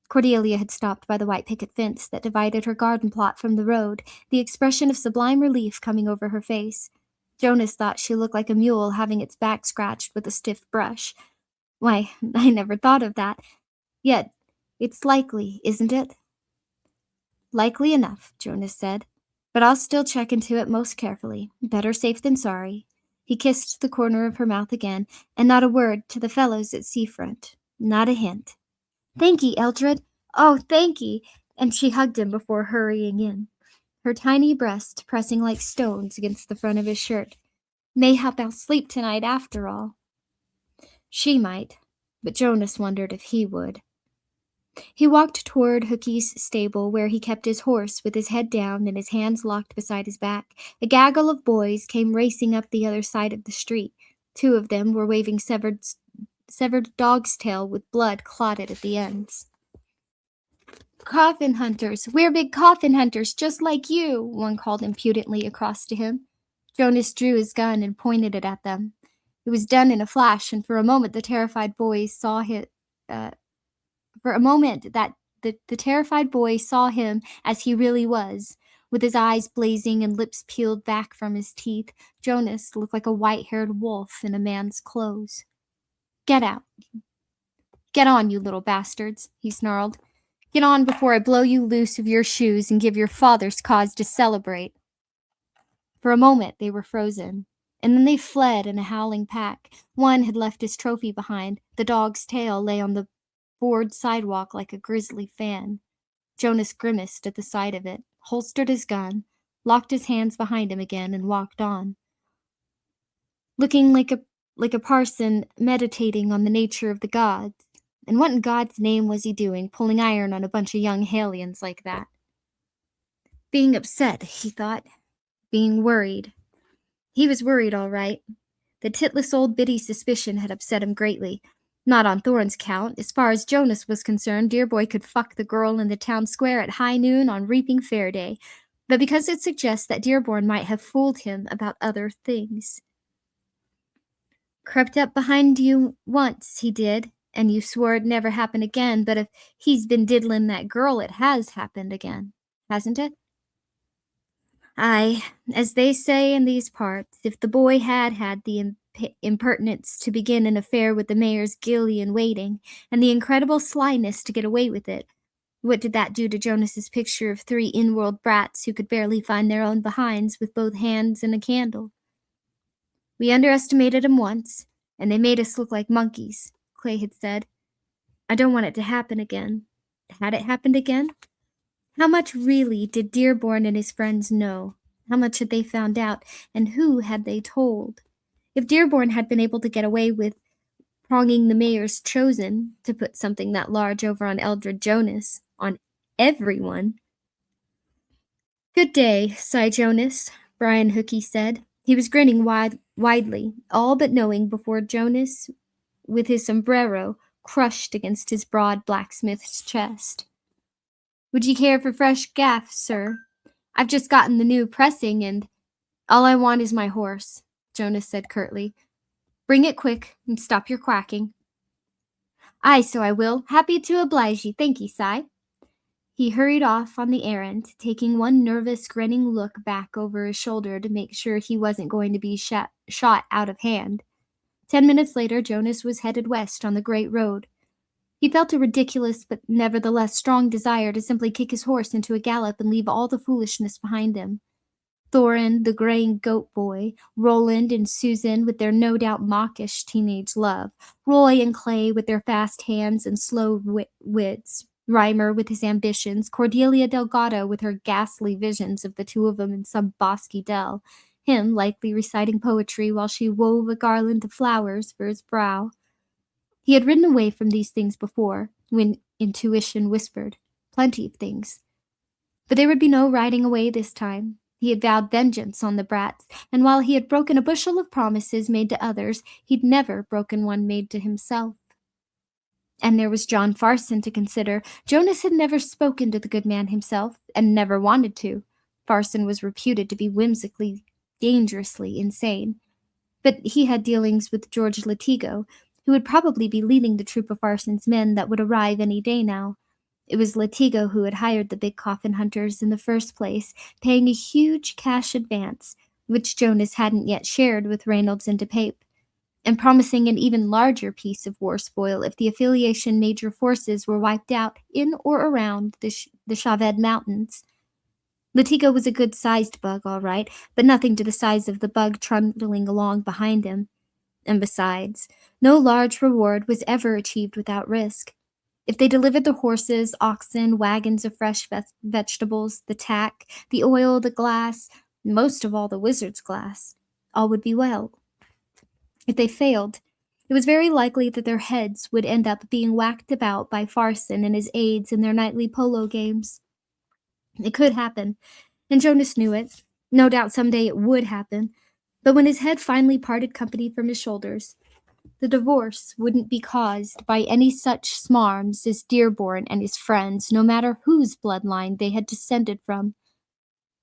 Cordelia had stopped by the white picket fence that divided her garden plot from the road, the expression of sublime relief coming over her face. Jonas thought she looked like a mule having its back scratched with a stiff brush. Why, I never thought of that. Yet, it's likely, isn't it? Likely enough, Jonas said, but I'll still check into it most carefully. Better safe than sorry. He kissed the corner of her mouth again, and not a word to the fellows at Seafront. Not a hint. Thank ye, Eldred. Oh, thank ye. And she hugged him before hurrying in, her tiny breast pressing like stones against the front of his shirt. Mayhap they'll sleep tonight after all. She might, but Jonas wondered if he would. He walked toward Hookie's stable, where he kept his horse with his head down and his hands locked beside his back. A gaggle of boys came racing up the other side of the street. Two of them were waving severed dog's tail with blood clotted at the ends. Coffin hunters! We're big coffin hunters, just like you, one called impudently across to him. Jonas drew his gun and pointed it at them. It was done in a flash, and for a moment the terrified boy saw him. The terrified boy saw him as he really was, with his eyes blazing and lips peeled back from his teeth. Jonas looked like a white-haired wolf in a man's clothes. Get out. Get on, you little bastards, he snarled. Get on before I blow you loose of your shoes and give your fathers cause to celebrate. For a moment they were frozen, and then they fled in a howling pack. One had left his trophy behind. The dog's tail lay on the board sidewalk like a grisly fan. Jonas grimaced at the sight of it, holstered his gun, locked his hands behind him again, and walked on, looking like a parson meditating on the nature of the gods. And what in God's name was he doing, pulling iron on a bunch of young hellions like that? Being upset, he thought. Being worried. He was worried, all right. The titless old biddy's suspicion had upset him greatly. Not on Thorne's count. As far as Jonas was concerned, Dearboy could fuck the girl in the town square at high noon on Reaping Fair Day, but because it suggests that Dearborn might have fooled him about other things. Crept up behind you once, he did, and you swore it'd never happen again, but if he's been diddling that girl, it has happened again, hasn't it? Aye, as they say in these parts, if the boy had the impertinence to begin an affair with the mayor's gilly in waiting, and the incredible slyness to get away with it, what did that do to Jonas's picture of three in-world brats who could barely find their own behinds with both hands and a candle? We underestimated 'em once, and they made us look like monkeys, Clay had said. I don't want it to happen again. Had it happened again? How much really did Dearborn and his friends know? How much had they found out, and who had they told? If Dearborn had been able to get away with pronging the mayor's chosen, to put something that large over on Eldred Jonas, on everyone. Good day, sighed Jonas, Brian Hookie said. He was grinning widely, all but knowing before Jonas, with his sombrero crushed against his broad blacksmith's chest. Would you care for fresh gaff, sir? I've just gotten the new pressing, and all I want is my horse, Jonas said curtly. Bring it quick, and stop your quacking. Aye, so I will. Happy to oblige ye. Thank ye, Si. He hurried off on the errand, taking one nervous, grinning look back over his shoulder to make sure he wasn't going to be shot out of hand. 10 minutes later, Jonas was headed west on the great road. He felt a ridiculous but nevertheless strong desire to simply kick his horse into a gallop and leave all the foolishness behind him. Thorin, the graying goat boy, Roland and Susan with their no doubt mawkish teenage love, Roy and Clay with their fast hands and slow wits, Reimer with his ambitions, Cordelia Delgado with her ghastly visions of the two of them in some bosky dell, him likely reciting poetry while she wove a garland of flowers for his brow. He had ridden away from these things before, when intuition whispered, plenty of things. But there would be no riding away this time. He had vowed vengeance on the brats, and while he had broken a bushel of promises made to others, he'd never broken one made to himself. And there was John Farson to consider. Jonas had never spoken to the good man himself, and never wanted to. Farson was reputed to be whimsically, dangerously insane. But he had dealings with George Latigo, who would probably be leading the troop of Farson's men that would arrive any day now. It was Latigo who had hired the big coffin hunters in the first place, paying a huge cash advance, which Jonas hadn't yet shared with Reynolds and DePape, and promising an even larger piece of war spoil if the affiliation major forces were wiped out in or around the Chaved Mountains. Latigo was a good-sized bug, all right, but nothing to the size of the bug trundling along behind him. And besides, no large reward was ever achieved without risk. If they delivered the horses, oxen, wagons of fresh vegetables, the tack, the oil, the glass, most of all the wizard's glass, all would be well. If they failed, it was very likely that their heads would end up being whacked about by Farson and his aides in their nightly polo games. It could happen, and Jonas knew it. No doubt someday it would happen, but when his head finally parted company from his shoulders, the divorce wouldn't be caused by any such smarms as Dearborn and his friends, no matter whose bloodline they had descended from.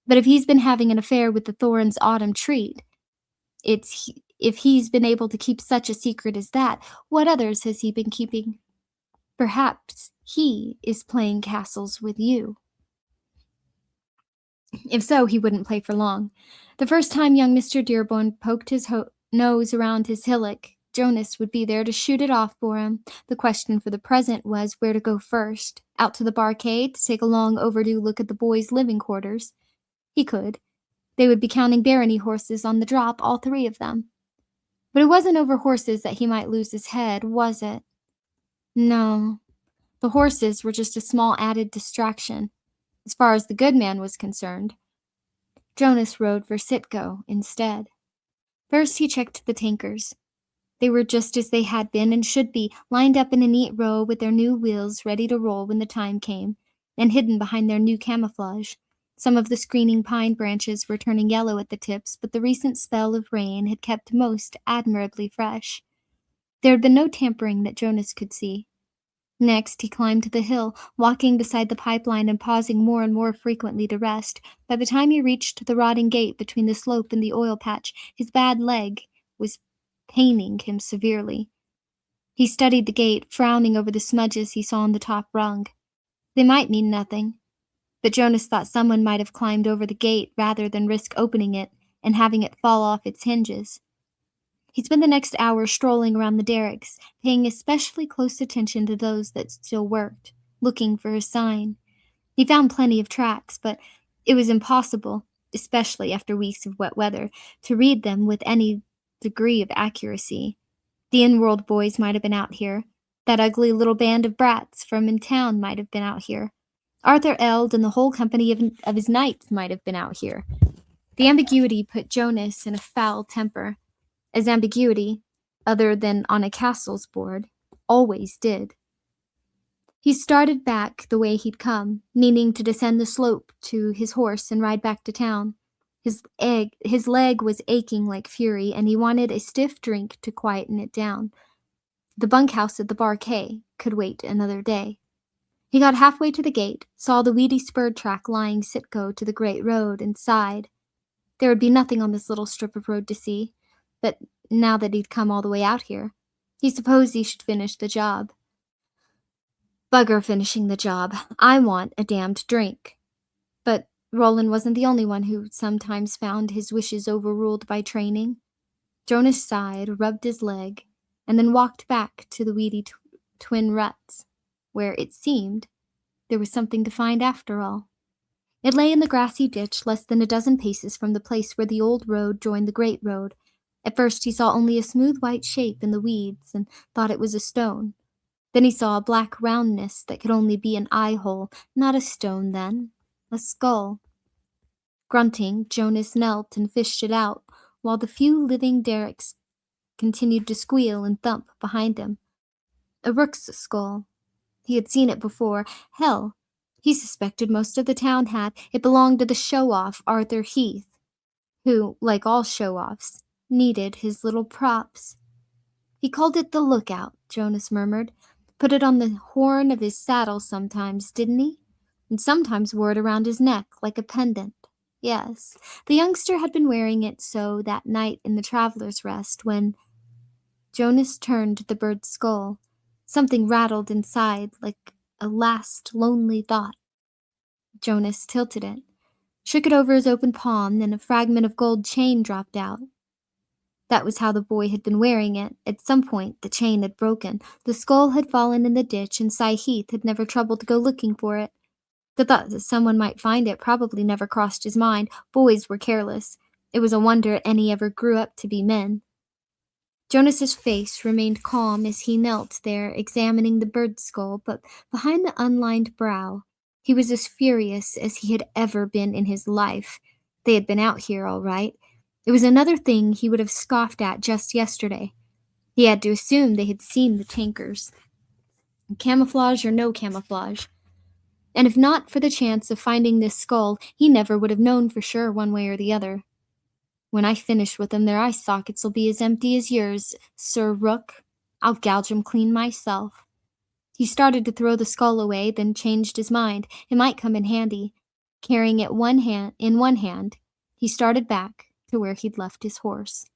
But if he's been having an affair with the Thorns' autumn treat, if he's been able to keep such a secret as that, what others has he been keeping? Perhaps he is playing castles with you. If so, he wouldn't play for long. The first time young Mr. Dearborn poked his nose around his hillock, Jonas would be there to shoot it off for him. The question for the present was where to go first. Out to the barcade to take a long overdue look at the boys' living quarters. He could. They would be counting barony horses on the drop, all three of them. But it wasn't over horses that he might lose his head, was it? No. The horses were just a small added distraction, as far as the good man was concerned. Jonas rode for Sitgo instead. First he checked the tankers. They were just as they had been and should be, lined up in a neat row with their new wheels ready to roll when the time came, and hidden behind their new camouflage. Some of the screening pine branches were turning yellow at the tips, but the recent spell of rain had kept most admirably fresh. There had been no tampering that Jonas could see. Next, he climbed the hill, walking beside the pipeline and pausing more and more frequently to rest. By the time he reached the rotting gate between the slope and the oil patch, his bad leg was paining him severely. He studied the gate, frowning over the smudges he saw on the top rung. They might mean nothing, but Jonas thought someone might have climbed over the gate rather than risk opening it and having it fall off its hinges. He spent the next hour strolling around the derricks, paying especially close attention to those that still worked, looking for a sign. He found plenty of tracks, but it was impossible, especially after weeks of wet weather, to read them with any degree of accuracy. The in-world boys might have been out here. That ugly little band of brats from in town might have been out here. Arthur Eld and the whole company of his knights might have been out here. The ambiguity put Jonas in a foul temper, as ambiguity, other than on a castle's board, always did. He started back the way he'd come, meaning to descend the slope to his horse and ride back to town. His leg was aching like fury, and he wanted a stiff drink to quieten it down. The bunkhouse at the Bar K could wait another day. He got halfway to the gate, saw the weedy spur track lying sitco to the great road, and sighed. There would be nothing on this little strip of road to see, but now that he'd come all the way out here, he supposed he should finish the job. Bugger finishing the job. I want a damned drink. But Roland wasn't the only one who sometimes found his wishes overruled by training. Jonas sighed, rubbed his leg, and then walked back to the weedy twin ruts, where, it seemed, there was something to find after all. It lay in the grassy ditch less than a dozen paces from the place where the old road joined the great road. At first he saw only a smooth white shape in the weeds and thought it was a stone. Then he saw a black roundness that could only be an eye hole, not a stone then, a skull. Grunting, Jonas knelt and fished it out, while the few living derricks continued to squeal and thump behind him. A rook's skull. He had seen it before. Hell, he suspected most of the town had. It belonged to the show-off, Arthur Heath, who, like all show-offs, needed his little props. He called it the Lookout, Jonas murmured. Put it on the horn of his saddle sometimes, didn't he? And sometimes wore it around his neck like a pendant. Yes, the youngster had been wearing it so that night in the Traveler's Rest when Jonas turned the bird's skull. Something rattled inside like a last lonely thought. Jonas tilted it, shook it over his open palm, then a fragment of gold chain dropped out. That was how the boy had been wearing it. At some point, the chain had broken. The skull had fallen in the ditch, and Cy Heath had never troubled to go looking for it. The thought that someone might find it probably never crossed his mind. Boys were careless. It was a wonder any ever grew up to be men. Jonas's face remained calm as he knelt there examining the bird's skull, but behind the unlined brow, he was as furious as he had ever been in his life. They had been out here, all right. It was another thing he would have scoffed at just yesterday. He had to assume they had seen the tankers. Camouflage or no camouflage. And if not for the chance of finding this skull, he never would have known for sure one way or the other. When I finish with them, their eye sockets will be as empty as yours, Sir Rook. I'll gouge 'em clean myself. He started to throw the skull away, then changed his mind. It might come in handy. Carrying it in one hand, he started back to where he'd left his horse.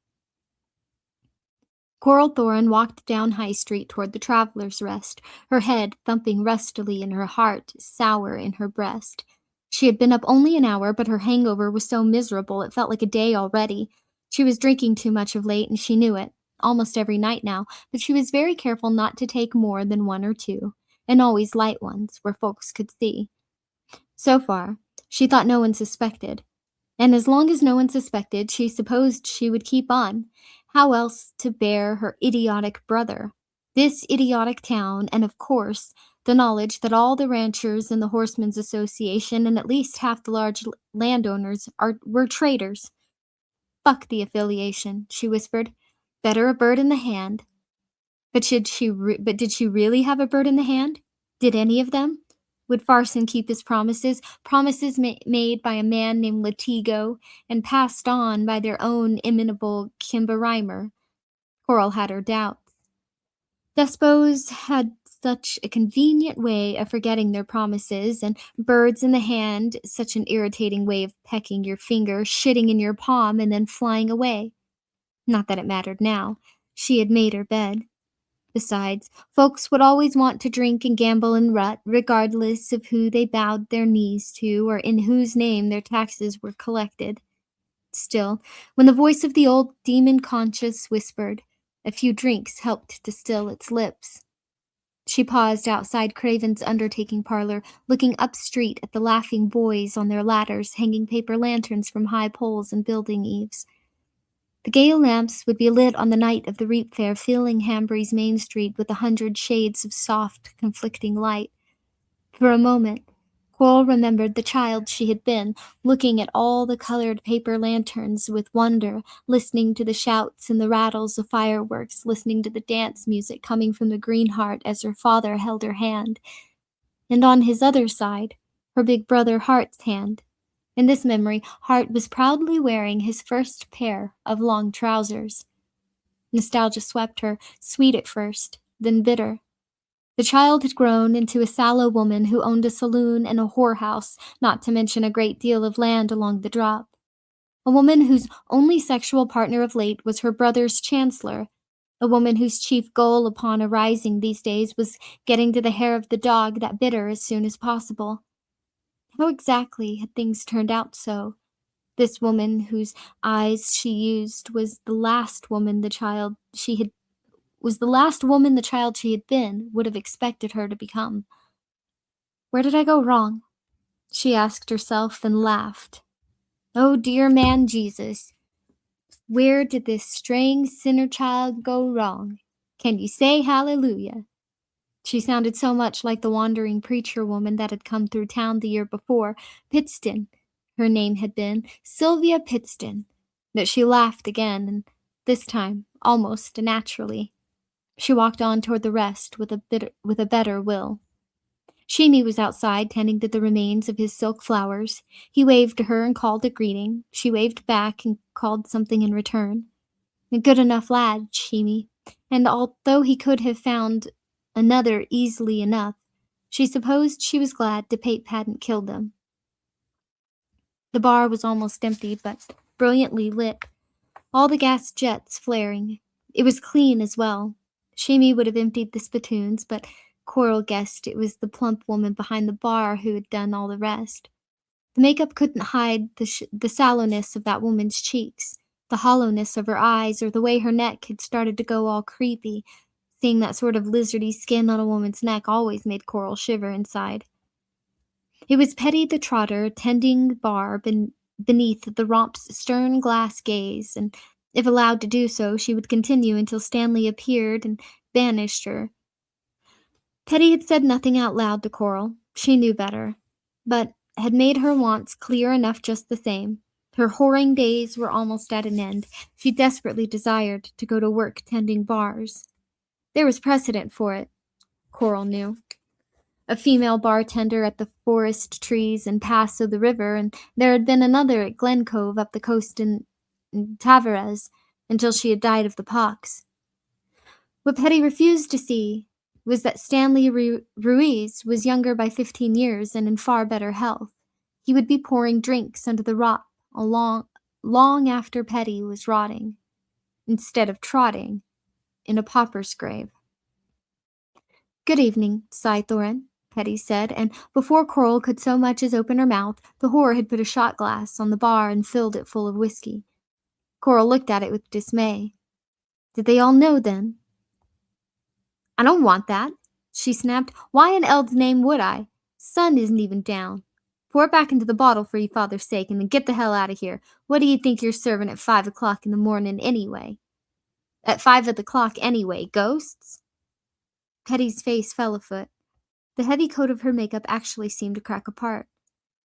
Coral Thorin walked down High Street toward the Traveler's Rest, her head thumping rustily and her heart sour in her breast. She had been up only an hour, but her hangover was so miserable it felt like a day already. She was drinking too much of late, and she knew it, almost every night now, but she was very careful not to take more than one or two, and always light ones, where folks could see. So far, she thought no one suspected, and as long as no one suspected, she supposed she would keep on. How else to bear her idiotic brother, this idiotic town, and of course, the knowledge that all the ranchers in the Horsemen's Association and at least half the large landowners were traitors. Fuck the affiliation, she whispered. Better a bird in the hand. But did she really have a bird in the hand? Did any of them? Would Farson keep his promises? Promises made by a man named Latigo and passed on by their own inimitable Kimba Reimer. Coral had her doubts. Despos had such a convenient way of forgetting their promises, and birds in the hand such an irritating way of pecking your finger, shitting in your palm, and then flying away. Not that it mattered now. She had made her bed. Besides, folks would always want to drink and gamble and rut, regardless of who they bowed their knees to or in whose name their taxes were collected. Still, when the voice of the old demon conscience whispered, a few drinks helped to still its lips. She paused outside Craven's undertaking parlor, looking up street at the laughing boys on their ladders, hanging paper lanterns from high poles and building eaves. The gay lamps would be lit on the night of the Reap Fair, filling Hambree's main street with 100 shades of soft, conflicting light. For a moment, Coral remembered the child she had been, looking at all the colored paper lanterns with wonder, listening to the shouts and the rattles of fireworks, listening to the dance music coming from the Greenheart as her father held her hand. And on his other side, her big brother Hart's hand. In this memory, Hart was proudly wearing his first pair of long trousers. Nostalgia swept her, sweet at first, then bitter. The child had grown into a sallow woman who owned a saloon and a whorehouse, not to mention a great deal of land along the drop. A woman whose only sexual partner of late was her brother's chancellor, a woman whose chief goal upon arising these days was getting to the hair of the dog that bit her as soon as possible. How exactly had things turned out so? This woman whose eyes she used was the last woman the child she had been would have expected her to become. Where did I go wrong? She asked herself and laughed. Oh, dear man Jesus, where did this straying sinner child go wrong? Can you say hallelujah? She sounded so much like the wandering preacher woman that had come through town the year before, Pittston. Her name had been Sylvia Pittston, that she laughed again, and this time almost naturally. She walked on toward the rest with a better will. Shimi was outside tending to the remains of his silk flowers. He waved to her and called a greeting. She waved back and called something in return. A good enough lad, Shimi, and although he could have found another easily enough, she supposed she was glad DePape hadn't killed him. The bar was almost empty, but brilliantly lit, all the gas jets flaring. It was clean as well. Shimi would have emptied the spittoons, but Coral guessed it was the plump woman behind the bar who had done all the rest. The makeup couldn't hide the sallowness of that woman's cheeks, the hollowness of her eyes, or the way her neck had started to go all creepy. Seeing that sort of lizardy skin on a woman's neck always made Coral shiver inside. It was Petty the Trotter tending the bar beneath the romp's stern glass gaze, and if allowed to do so, she would continue until Stanley appeared and banished her. Petty had said nothing out loud to Coral. She knew better, but had made her wants clear enough just the same. Her whoring days were almost at an end. She desperately desired to go to work tending bars. There was precedent for it, Coral knew. A female bartender at the Forest Trees and Pass of the River, and there had been another at Glen Cove up the coast in Tavares, until she had died of the pox. What Petty refused to see was that Stanley Ruiz was younger by 15 years and in far better health. He would be pouring drinks under the rock long after Petty was rotting, instead of trotting in a pauper's grave. Good evening, Cy Thorin, Petty said, and before Coral could so much as open her mouth, the whore had put a shot glass on the bar and filled it full of whiskey. Coral looked at it with dismay. Did they all know, then? I don't want that, she snapped. Why in Eld's name would I? Sun isn't even down. Pour it back into the bottle for your father's sake, and then get the hell out of here. What do you think you're serving at 5 o'clock in the morning anyway? At 5 o'clock anyway, ghosts? Petty's face fell a foot. The heavy coat of her makeup actually seemed to crack apart.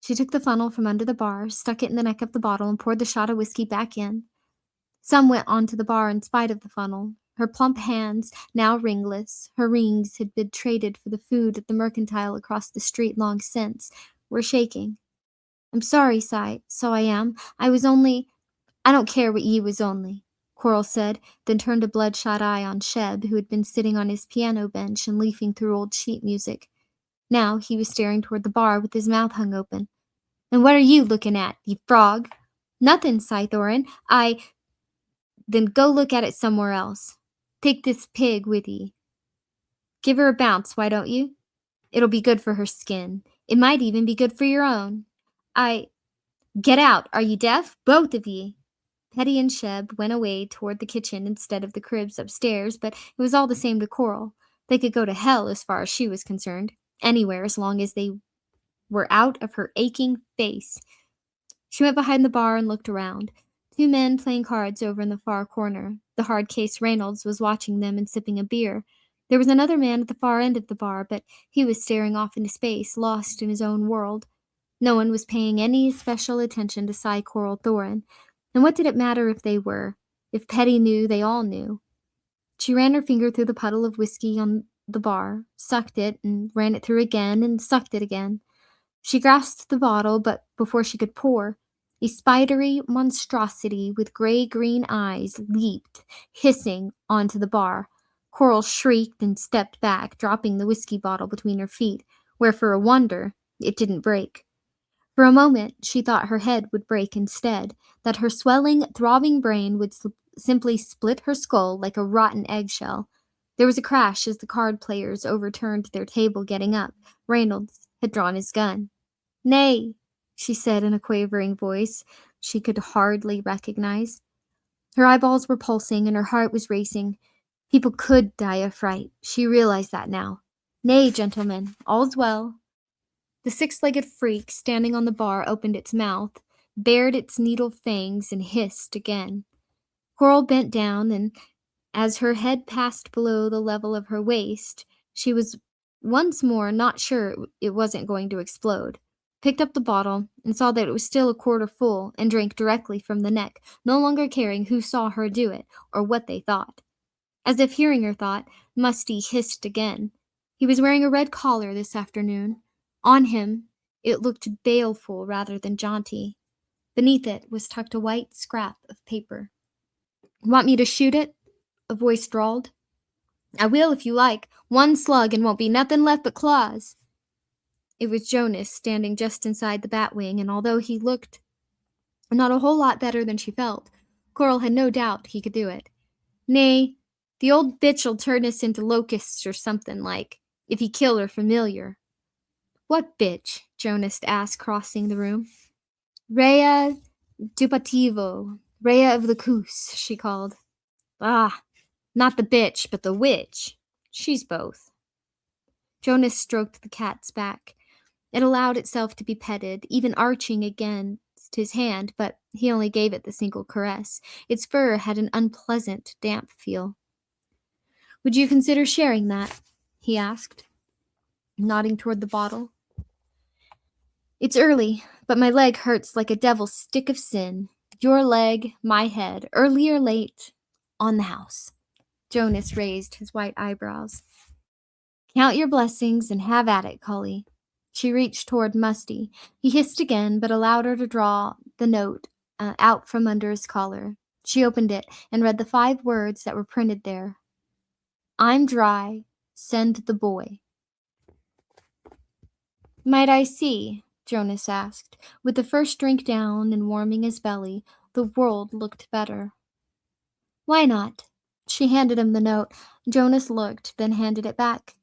She took the funnel from under the bar, stuck it in the neck of the bottle, and poured the shot of whiskey back in. Some went onto the bar in spite of the funnel. Her plump hands, now ringless, her rings had been traded for the food at the mercantile across the street long since, were shaking. I'm sorry, Cy, so I am. I don't care what ye was only, Coral said, then turned a bloodshot eye on Sheb, who had been sitting on his piano bench and leafing through old sheet music. Now he was staring toward the bar with his mouth hung open. And what are you looking at, you frog? Nothin', Cy Thorin. Then go look at it somewhere else. Take this pig with ye. Give her a bounce, why don't you? It'll be good for her skin. It might even be good for your own. Get out, are you deaf? Both of ye. Petty and Sheb went away toward the kitchen instead of the cribs upstairs, but it was all the same to Coral. They could go to hell as far as she was concerned, anywhere as long as they were out of her aching face. She went behind the bar and looked around. 2 men playing cards over in the far corner. The hard-case Reynolds was watching them and sipping a beer. There was another man at the far end of the bar, but he was staring off into space, lost in his own world. No one was paying any special attention to Cy Coral Thorin, and what did it matter if they were? If Petty knew, they all knew. She ran her finger through the puddle of whiskey on the bar, sucked it, and ran it through again, and sucked it again. She grasped the bottle, but before she could pour, a spidery monstrosity with gray-green eyes leaped, hissing, onto the bar. Coral shrieked and stepped back, dropping the whiskey bottle between her feet, where for a wonder it didn't break. For a moment she thought her head would break instead, that her swelling, throbbing brain would simply split her skull like a rotten eggshell. There was a crash as the card players overturned their table, getting up. Reynolds had drawn his gun. "Nay," she said in a quavering voice she could hardly recognize. Her eyeballs were pulsing and her heart was racing. People could die of fright. She realized that now. "Nay, gentlemen, all's well." The six-legged freak standing on the bar opened its mouth, bared its needle fangs, and hissed again. Coral bent down, and as her head passed below the level of her waist, she was once more not sure it wasn't going to explode. Picked up the bottle and saw that it was still a quarter full, and drank directly from the neck, no longer caring who saw her do it or what they thought. As if hearing her thought, Musty hissed again. He was wearing a red collar this afternoon. On him, it looked baleful rather than jaunty. Beneath it was tucked a white scrap of paper. "Want me to shoot it?" a voice drawled. "I will if you like. One slug and won't be nothing left but claws." It was Jonas standing just inside the batwing, and although he looked not a whole lot better than she felt, Coral had no doubt he could do it. "Nay, the old bitch'll turn us into locusts or something like, if he kill her familiar." "What bitch?" Jonas asked, crossing the room. "Rhea Dupativo, Rhea of the Coos," she called. "Ah, not the bitch, but the witch. She's both." Jonas stroked the cat's back. It allowed itself to be petted, even arching against his hand, but he only gave it the single caress. Its fur had an unpleasant, damp feel. "Would you consider sharing that?" he asked, nodding toward the bottle. "It's early, but my leg hurts like a devil's stick of sin. Your leg, my head, early or late, on the house." Jonas raised his white eyebrows. "Count your blessings and have at it, Cully." She reached toward Musty. He hissed again, but allowed her to draw the note out from under his collar. She opened it and read the 5 words that were printed there. "I'm dry. Send the boy." "Might I see?" Jonas asked. With the first drink down and warming his belly, the world looked better. "Why not?" She handed him the note. Jonas looked, then handed it back.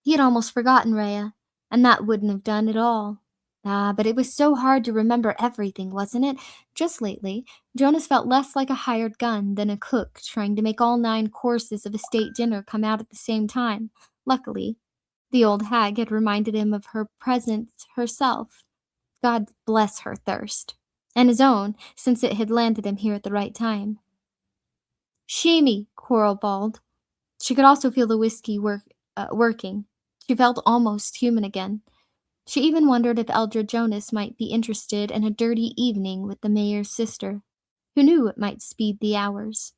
He had almost forgotten Rhea, and that wouldn't have done at all. But it was so hard to remember everything, wasn't it? Just lately, Jonas felt less like a hired gun than a cook trying to make all 9 courses of a state dinner come out at the same time. Luckily, the old hag had reminded him of her presence herself. God bless her thirst. And his own, since it had landed him here at the right time. "Sheemy," Coral bawled. She could also feel the whiskey working. She felt almost human again. She even wondered if Eldred Jonas might be interested in a dirty evening with the mayor's sister. Who knew it might speed the hours?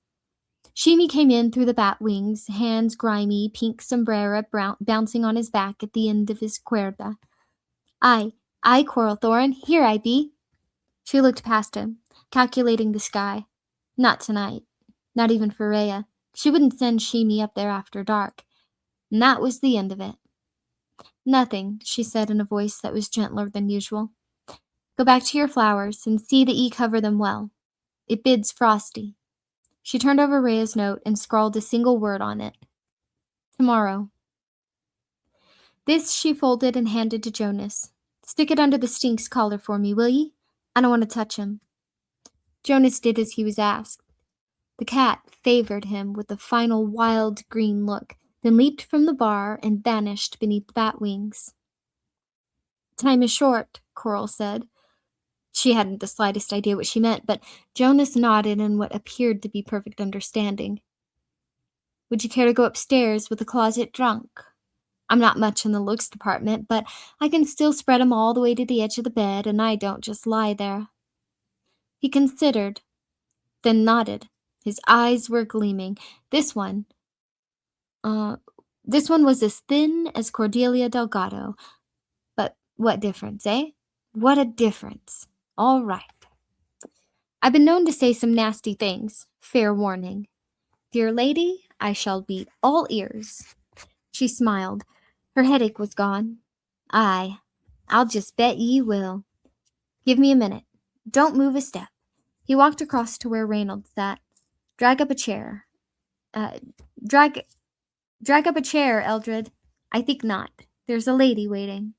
Sheemy came in through the bat wings, hands grimy, pink sombrero bouncing on his back at the end of his cuerda. "Aye, Coral Thorn, here I be." She looked past him, calculating the sky. Not tonight. Not even for Rhea. She wouldn't send Sheemy up there after dark. And that was the end of it. "Nothing," she said in a voice that was gentler than usual. "Go back to your flowers and see that ye cover them well. It bids Frosty." She turned over Rhea's note and scrawled a single word on it. "Tomorrow." This she folded and handed to Jonas. "Stick it under the stink's collar for me, will ye? I don't want to touch him." Jonas did as he was asked. The cat favored him with a final wild green look, then leaped from the bar and vanished beneath the bat wings. "Time is short," Coral said. She hadn't the slightest idea what she meant, but Jonas nodded in what appeared to be perfect understanding. "Would you care to go upstairs with the closet drunk? I'm not much in the looks department, but I can still spread 'em all the way to the edge of the bed, and I don't just lie there." He considered, then nodded. His eyes were gleaming. This one was as thin as Cordelia Delgado. But what difference, eh? What a difference. All right. "I've been known to say some nasty things. Fair warning." Dear lady, I shall be all ears. She smiled. Her headache was gone. Aye, I'll just bet ye will. Give me a minute. Don't move a step. He walked across to where Reynolds sat. Drag up a chair. Uh, drag up a chair, Eldred. I think not. There's a lady waiting.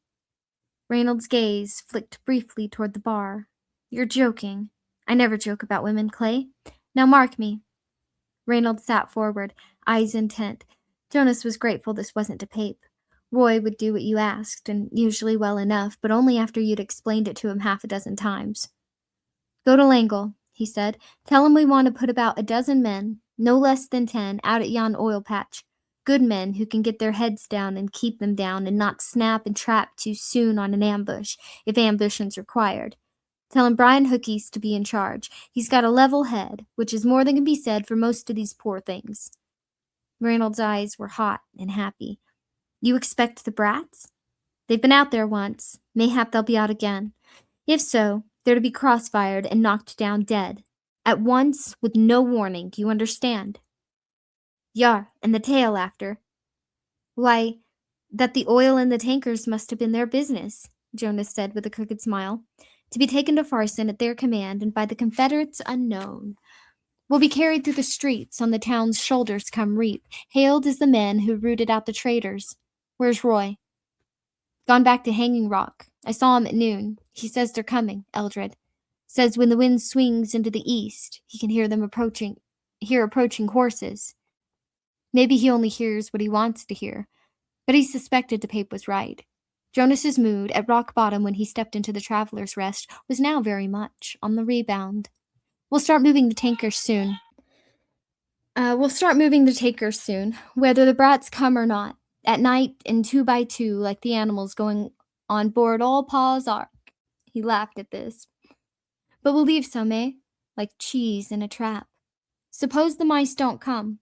Reynolds' gaze flicked briefly toward the bar. You're joking. I never joke about women, Clay. Now mark me. Reynolds sat forward, eyes intent. Jonas was grateful this wasn't to Pape. Roy would do what you asked, and usually well enough, but only after you'd explained it to him half a dozen times. Go to Langle, he said. Tell him we want to put about a dozen men, no less than 10, out at yon oil patch. Good men who can get their heads down and keep them down and not snap and trap too soon on an ambush, if ambition's required. Tell him Brian Hookie's to be in charge. He's got a level head, which is more than can be said for most of these poor things. Reynolds' eyes were hot and happy. You expect the brats? They've been out there once. Mayhap they'll be out again. If so, they're to be crossfired and knocked down dead. At once, with no warning, you understand? Yar, and the tale after. Why, that the oil in the tankers must have been their business, Jonas said with a crooked smile. To be taken to Farson at their command and by the Confederates unknown. Will be carried through the streets on the town's shoulders come reap, hailed as the men who rooted out the traitors. Where's Roy? Gone back to Hanging Rock. I saw him at noon. He says they're coming, Eldred. Says when the wind swings into the east, he can hear approaching horses. Maybe he only hears what he wants to hear, but he suspected the Pape was right. Jonas's mood, at rock bottom when he stepped into the Traveler's Rest, was now very much on the rebound. We'll start moving the tankers soon. Whether the brats come or not. At night and 2 by 2, like the animals going on board All Pa's Ark. He laughed at this. But we'll leave some, eh? Like cheese in a trap. Suppose the mice don't come.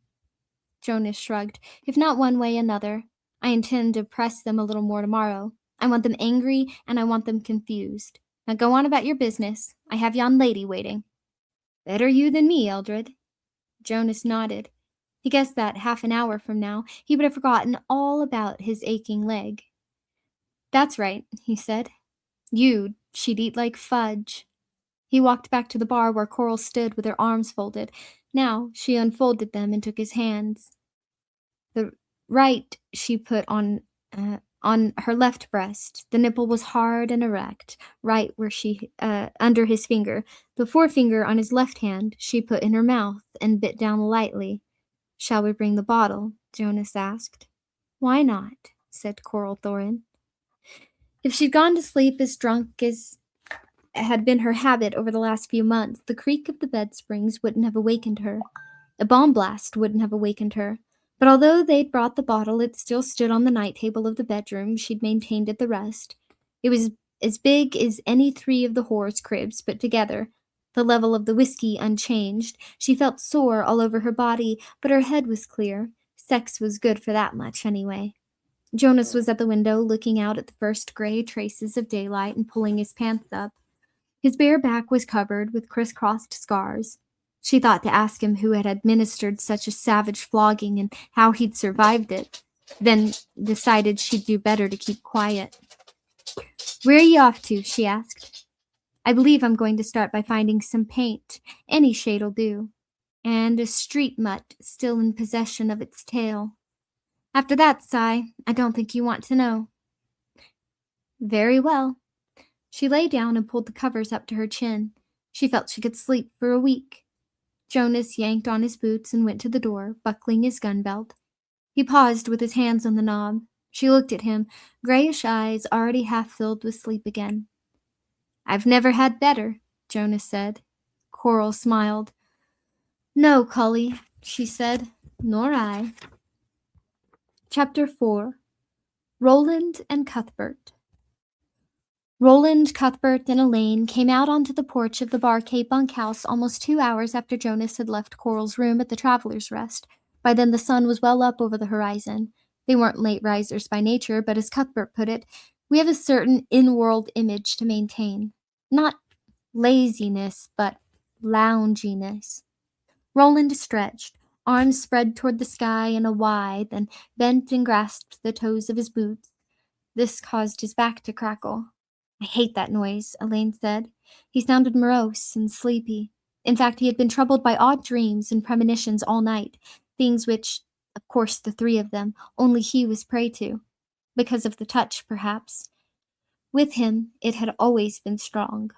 Jonas shrugged. If not one way, another. I intend to press them a little more tomorrow. I want them angry, and I want them confused. Now go on about your business. I have yon lady waiting. Better you than me, Eldred. Jonas nodded. He guessed that half an hour from now he would have forgotten all about his aching leg. That's right, he said. She'd eat like fudge. He walked back to the bar where Coral stood with her arms folded. Now she unfolded them and took his hands. The right she put on her left breast. The nipple was hard and erect, right where she under his finger. The forefinger on his left hand she put in her mouth and bit down lightly. Shall we bring the bottle? Jonas asked. Why not? Said Coral Thorin. If she'd gone to sleep as drunk as had been her habit over the last few months, the creak of the bed springs wouldn't have awakened her. A bomb blast wouldn't have awakened her. But although they'd brought the bottle, it still stood on the night table of the bedroom she'd maintained at the Rest. It was as big as any 3 of the whores' cribs put together. The level of the whiskey unchanged. She felt sore all over her body, but her head was clear. Sex was good for that much, anyway. Jonas was at the window, looking out at the first gray traces of daylight and pulling his pants up. His bare back was covered with crisscrossed scars. She thought to ask him who had administered such a savage flogging and how he'd survived it, then decided she'd do better to keep quiet. Where are you off to? She asked. I believe I'm going to start by finding some paint. Any shade'll do. And a street mutt still in possession of its tail. After that, Cy, I don't think you want to know. Very well. She lay down and pulled the covers up to her chin. She felt she could sleep for a week. Jonas yanked on his boots and went to the door, buckling his gun belt. He paused with his hands on the knob. She looked at him, grayish eyes already half filled with sleep again. I've never had better, Jonas said. Coral smiled. No, Cully, she said, nor I. Chapter 4. Roland and Cuthbert. Roland, Cuthbert, and Elaine came out onto the porch of the Barcay bunkhouse almost 2 hours after Jonas had left Coral's room at the Traveler's Rest. By then the sun was well up over the horizon. They weren't late risers by nature, but as Cuthbert put it, we have a certain in-world image to maintain. Not laziness, but lounginess. Roland stretched, arms spread toward the sky in a Y, then bent and grasped the toes of his boots. This caused his back to crackle. I hate that noise, Elaine said. He sounded morose and sleepy. In fact, he had been troubled by odd dreams and premonitions all night, things which, of course the three of them, only he was prey to. Because of the touch, perhaps. With him, it had always been strong.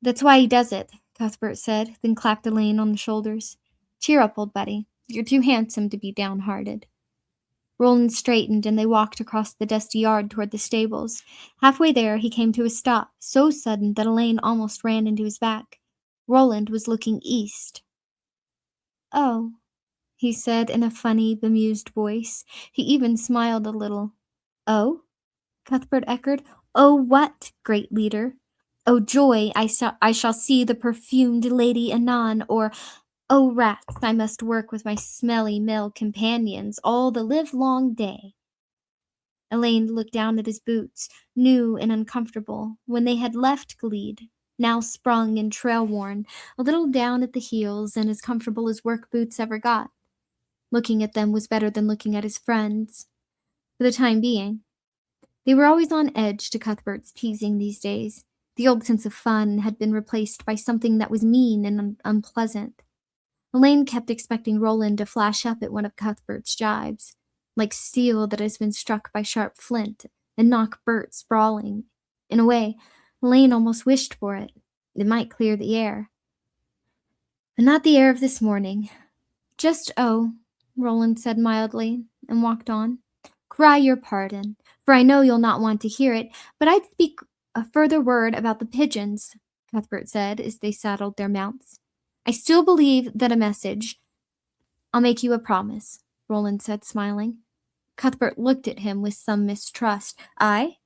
That's why he does it, Cuthbert said, then clapped Elaine on the shoulders. Cheer up, old buddy. You're too handsome to be downhearted. Roland straightened, and they walked across the dusty yard toward the stables. Halfway there, he came to a stop, so sudden that Elaine almost ran into his back. Roland was looking east. Oh, he said in a funny, bemused voice. He even smiled a little. Oh? Cuthbert echoed. Oh, what, great leader? Oh, joy, I shall see the perfumed lady anon, or oh, rats, I must work with my smelly male companions all the livelong day. Elaine looked down at his boots, new and uncomfortable, when they had left Glede, now sprung and trail-worn, a little down at the heels and as comfortable as work boots ever got. Looking at them was better than looking at his friends, for the time being. They were always on edge to Cuthbert's teasing these days. The old sense of fun had been replaced by something that was mean and unpleasant. Elaine kept expecting Roland to flash up at one of Cuthbert's jibes, like steel that has been struck by sharp flint, and knock Bert sprawling. In a way, Elaine almost wished for it. It might clear the air. But not the air of this morning. Just Roland said mildly, and walked on. Cry your pardon, for I know you'll not want to hear it, but I'd speak a further word about the pigeons, Cuthbert said as they saddled their mounts. I still believe that a message. I'll make you a promise, Roland said, smiling. Cuthbert looked at him with some mistrust. I?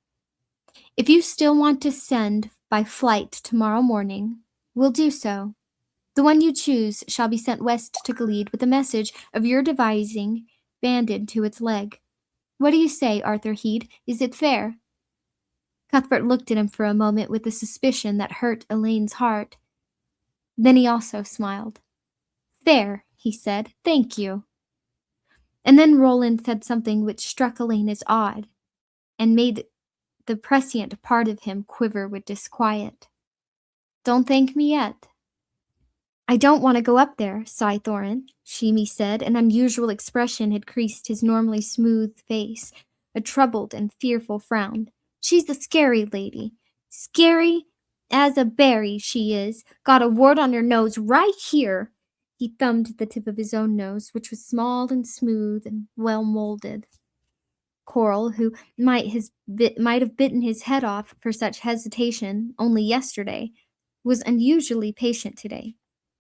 If you still want to send by flight tomorrow morning, we'll do so. The one you choose shall be sent west to Glede with a message of your devising banded to its leg. What do you say, Arthur Heed? Is it fair? Cuthbert looked at him for a moment with a suspicion that hurt Elaine's heart. Then he also smiled. Fair, he said. Thank you. And then Roland said something which struck Elaine as odd, and made the prescient part of him quiver with disquiet. Don't thank me yet. I don't want to go up there, Thorin, Shimi said. An unusual expression had creased his normally smooth face, a troubled and fearful frown. She's a scary lady. Scary as a berry, she is. Got a wart on her nose right here. He thumbed the tip of his own nose, which was small and smooth and well molded. Coral, who might have bitten his head off for such hesitation only yesterday, was unusually patient today.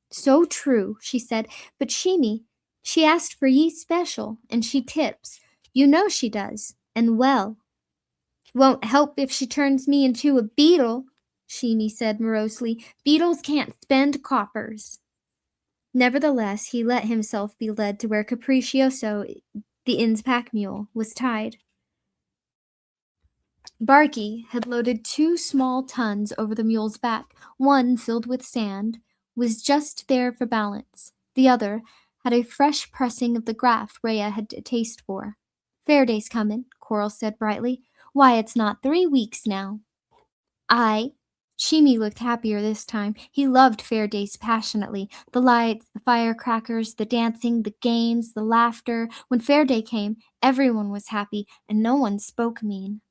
So true, she said, but Shimi, she asked for ye special, and she tips. You know she does, and well. Won't help if she turns me into a beetle, Shimi said morosely. Beetles can't spend coppers. Nevertheless, he let himself be led to where Capriccioso, the inn's pack mule, was tied. Barky had loaded 2 small tuns over the mule's back, one filled with sand, was just there for balance. The other had a fresh pressing of the graft Rhea had a taste for. Faraday's comin', Coral said brightly. Why, it's not 3 weeks now. Aye. Shimi looked happier this time. He loved Fair Days passionately. The lights, the firecrackers, the dancing, the games, the laughter. When Fair Day came, everyone was happy, and no one spoke mean.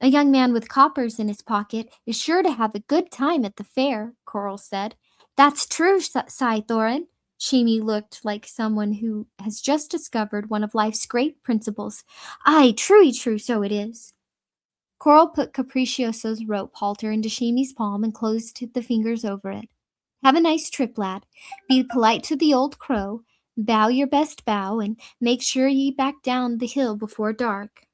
A young man with coppers in his pocket is sure to have a good time at the fair, Coral said. That's true, Thorin. Shimi looked like someone who has just discovered one of life's great principles. Aye, truly true, so it is. Coral put Capriccioso's rope halter into Shimi's palm and closed the fingers over it. Have a nice trip, lad. Be polite to the old crow, bow your best bow, and make sure ye back down the hill before dark.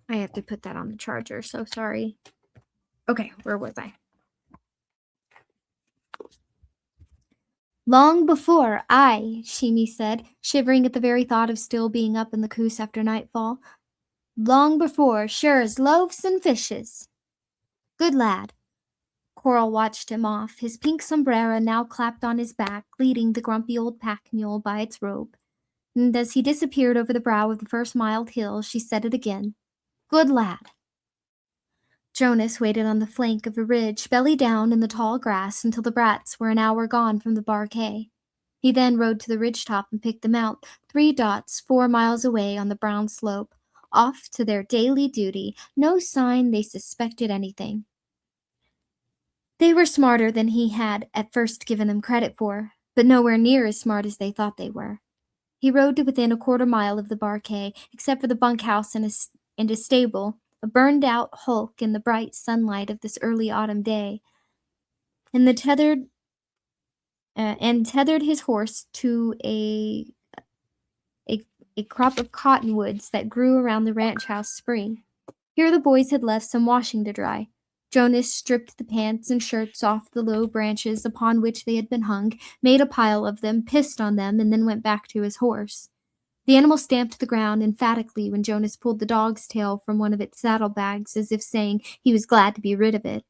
I have to put that on the charger, so sorry. Okay, where was I? Long before, Shimi said, shivering at the very thought of still being up in the coos after nightfall. Long before, sure as loaves and fishes. Good lad. Coral watched him off, his pink sombrero now clapped on his back, leading the grumpy old pack mule by its robe. And as he disappeared over the brow of the first mild hill, she said it again. Good lad. Jonas waited on the flank of a ridge, belly down in the tall grass, until the brats were an hour gone from the Barquet. He then rode to the ridge-top and picked them out, 3 dots 4 miles away on the brown slope, off to their daily duty, no sign they suspected anything. They were smarter than he had at first given them credit for, but nowhere near as smart as they thought they were. He rode to within a quarter mile of the Barquet, except for the bunkhouse and a stable, a burned-out hulk in the bright sunlight of this early autumn day, and tethered his horse to a crop of cottonwoods that grew around the ranch house spring. Here the boys had left some washing to dry. Jonas stripped the pants and shirts off the low branches upon which they had been hung, made a pile of them, pissed on them, and then went back to his horse. The animal stamped the ground emphatically when Jonas pulled the dog's tail from one of its saddlebags, as if saying he was glad to be rid of it.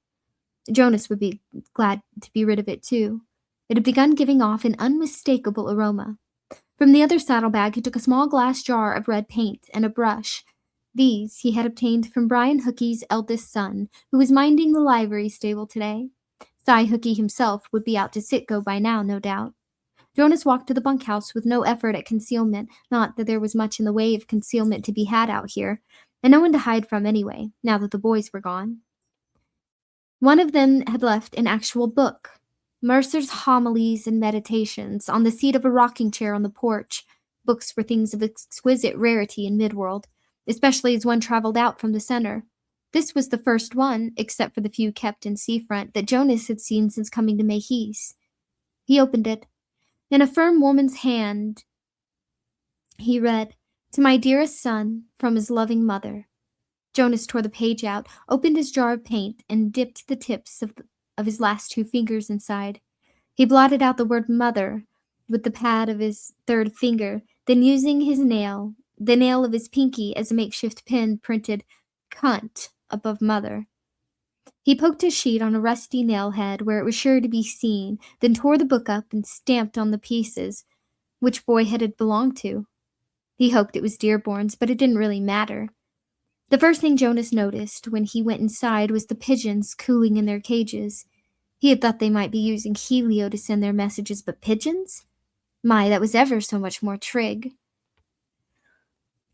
Jonas would be glad to be rid of it, too. It had begun giving off an unmistakable aroma. From the other saddlebag he took a small glass jar of red paint and a brush. These he had obtained from Brian Hookie's eldest son, who was minding the livery stable today. Cy Hookie himself would be out to Sitco by now, no doubt. Jonas walked to the bunkhouse with no effort at concealment, not that there was much in the way of concealment to be had out here, and no one to hide from anyway, now that the boys were gone. One of them had left an actual book, Mercer's Homilies and Meditations, on the seat of a rocking chair on the porch. Books were things of exquisite rarity in Midworld, especially as one traveled out from the center. This was the first one, except for the few kept in Seafront, that Jonas had seen since coming to Mayhees. He opened it. In a firm woman's hand, he read, "To my dearest son, from his loving mother." Jonas tore the page out, opened his jar of paint, and dipped the tips of his last 2 fingers inside. He blotted out the word mother with the pad of his 3rd finger, then using the nail of his pinky as a makeshift pen, printed "cunt" above mother. He poked his sheet on a rusty nail head where it was sure to be seen, then tore the book up and stamped on the pieces which boy head it belonged to. He hoped it was Dearborn's, but it didn't really matter. The first thing Jonas noticed when he went inside was the pigeons cooing in their cages. He had thought they might be using helio to send their messages, but pigeons? My, that was ever so much more trig.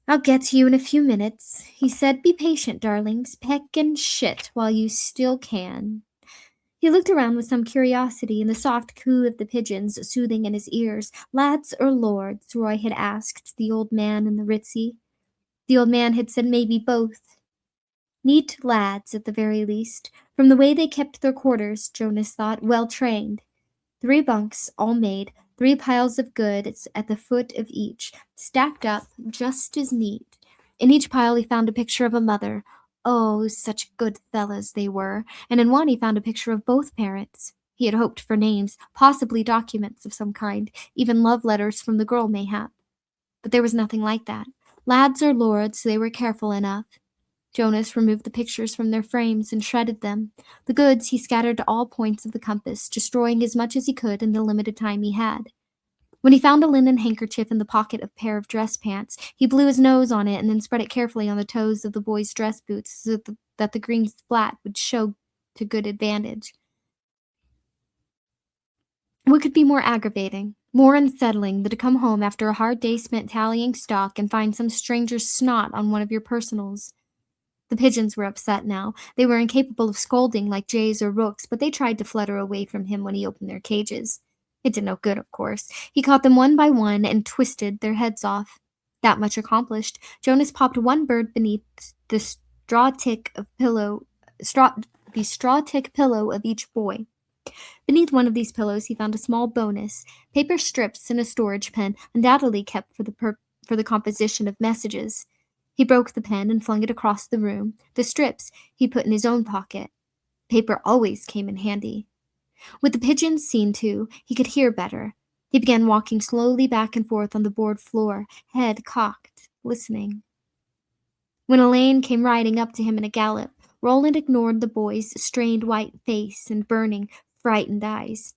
"I'll get to you in a few minutes," he said. "Be patient, darlings. Peck and shit while you still can." He looked around with some curiosity, and the soft coo of the pigeons soothing in his ears. "Lads or lords?" Roy had asked the old man in the Ritzy. The old man had said maybe both. Neat lads, at the very least. From the way they kept their quarters, Jonas thought, well trained. 3 bunks, all made, 3 piles of goods at the foot of each, stacked up just as neat. In each pile he found a picture of a mother. Oh, such good fellows they were, and in one he found a picture of both parents. He had hoped for names, possibly documents of some kind, even love letters from the girl mayhap. But there was nothing like that. Lads or lords, they were careful enough. Jonas removed the pictures from their frames and shredded them. The goods he scattered to all points of the compass, destroying as much as he could in the limited time he had. When he found a linen handkerchief in the pocket of a pair of dress pants, he blew his nose on it and then spread it carefully on the toes of the boy's dress boots so that the green splat would show to good advantage. What could be more aggravating, more unsettling, than to come home after a hard day spent tallying stock and find some stranger's snot on one of your personals? The pigeons were upset now. They were incapable of scolding like jays or rooks, but they tried to flutter away from him when he opened their cages. It did no good, of course. He caught them one by one and twisted their heads off. That much accomplished, Jonas popped one bird beneath the straw tick pillow of each boy. Beneath one of these pillows he found a small bonus, paper strips and a storage pen, undoubtedly kept for the composition of messages. He broke the pen and flung it across the room. The strips he put in his own pocket. Paper always came in handy. With the pigeons seen to, he could hear better. He began walking slowly back and forth on the board floor, head cocked, listening. When Elaine came riding up to him in a gallop, Roland ignored the boy's strained white face and burning, frightened eyes.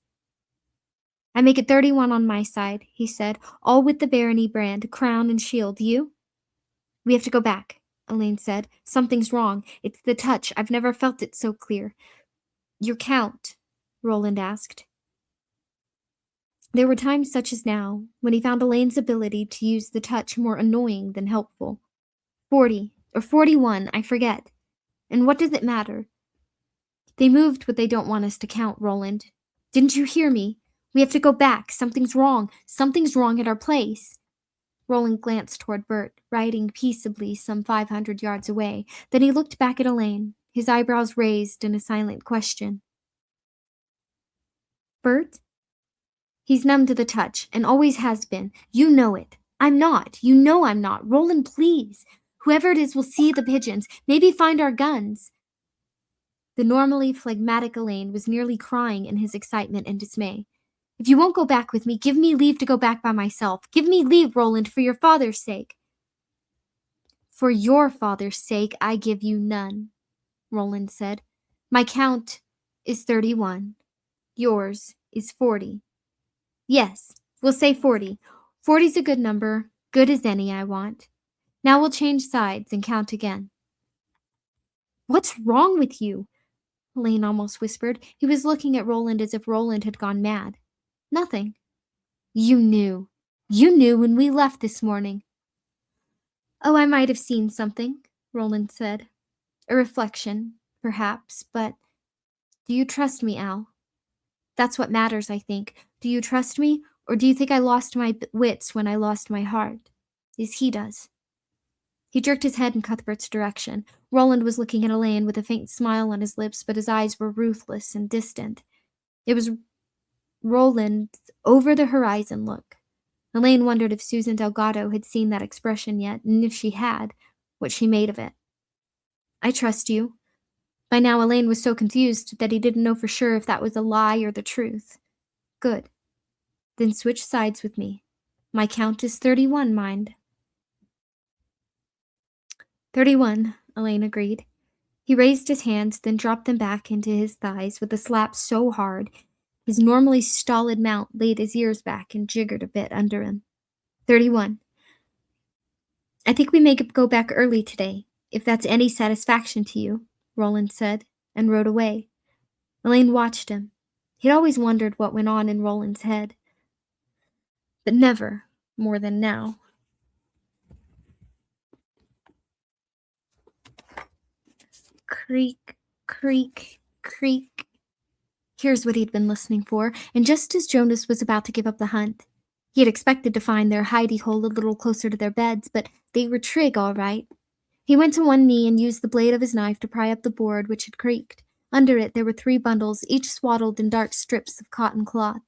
I make it 31 on my side, he said, all with the barony brand, crown and shield. You? We have to go back, Elaine said. Something's wrong. It's the touch. I've never felt it so clear. Your count? Roland asked. There were times such as now, when he found Elaine's ability to use the touch more annoying than helpful. 40, or 41, I forget. And what does it matter? They moved what they don't want us to count, Roland. Didn't you hear me? We have to go back. Something's wrong. Something's wrong at our place. Roland glanced toward Bert, riding peaceably some 500 yards away. Then he looked back at Elaine, his eyebrows raised in a silent question. Bert? He's numb to the touch, and always has been. You know it. I'm not. You know I'm not. Roland, please. Whoever it is will see the pigeons, maybe find our guns. The normally phlegmatic Elaine was nearly crying in his excitement and dismay. If you won't go back with me, give me leave to go back by myself. Give me leave, Roland, for your father's sake. For your father's sake, I give you none, Roland said. My count is 31. Yours is 40. Yes, we'll say 40. 40's a good number, good as any I want. Now we'll change sides and count again. What's wrong with you? Elaine almost whispered. He was looking at Roland as if Roland had gone mad. Nothing. You knew. You knew when we left this morning. Oh, I might have seen something, Roland said. A reflection, perhaps, but do you trust me, Al? That's what matters, I think. Do you trust me, or do you think I lost my wits when I lost my heart, as he does? He jerked his head in Cuthbert's direction. Roland was looking at Elaine with a faint smile on his lips, but his eyes were ruthless and distant. It was Roland's over-the-horizon look. Elaine wondered if Susan Delgado had seen that expression yet, and if she had, what she made of it. I trust you. By now Elaine was so confused that he didn't know for sure if that was a lie or the truth. Good. Then switch sides with me. My count is 31, mind. 31, Elaine agreed. He raised his hands, then dropped them back into his thighs with a slap so hard his normally stolid mount laid his ears back and jiggered a bit under him. 31. I think we may go back early today, if that's any satisfaction to you, Roland said, and rode away. Elaine watched him. He'd always wondered what went on in Roland's head, but never more than now. Creak, creak, creak. Here's what he'd been listening for, and just as Jonas was about to give up the hunt, he had expected to find their hidey hole a little closer to their beds, but they were trig all right. He went to one knee and used the blade of his knife to pry up the board, which had creaked. Under it there were 3 bundles, each swaddled in dark strips of cotton cloth.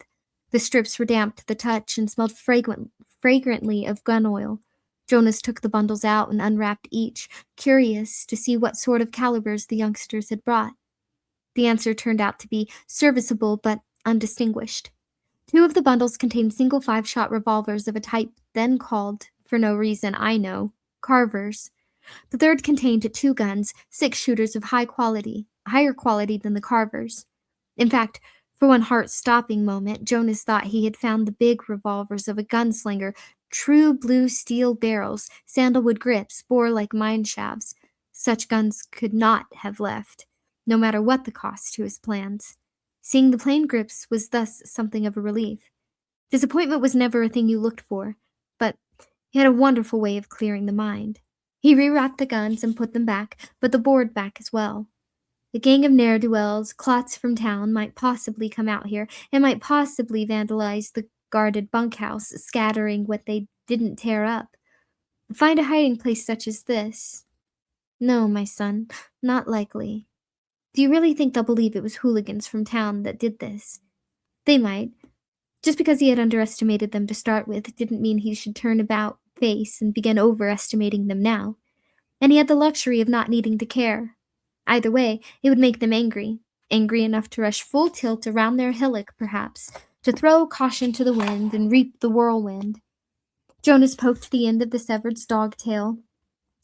The strips were damp to the touch and smelled fragrantly of gun oil. Jonas took the bundles out and unwrapped each, curious to see what sort of calibers the youngsters had brought. The answer turned out to be serviceable but undistinguished. 2 of the bundles contained single 5-shot revolvers of a type then called, for no reason I know, Carvers. The third contained 2 guns, 6-shooters of higher quality than the Carvers. In fact, for one heart-stopping moment, Jonas thought he had found the big revolvers of a gunslinger, true blue steel barrels, sandalwood grips, bore like mine shafts. Such guns could not have left, no matter what the cost to his plans. Seeing the plain grips was thus something of a relief. Disappointment was never a thing you looked for, but he had a wonderful way of clearing the mind. He rewrapped the guns and put them back, but the board back as well. The gang of ne'er-do-wells, clots from town, might possibly come out here, and might possibly vandalize the guarded bunkhouse, scattering what they didn't tear up. Find a hiding place such as this? No, my son, not likely. Do you really think they'll believe it was hooligans from town that did this? They might. Just because he had underestimated them to start with didn't mean he should turn about face and begin overestimating them now. And he had the luxury of not needing to care. Either way, it would make them angry enough to rush full tilt around their hillock, perhaps, to throw caution to the wind and reap the whirlwind. Jonas poked the end of the severed dog tail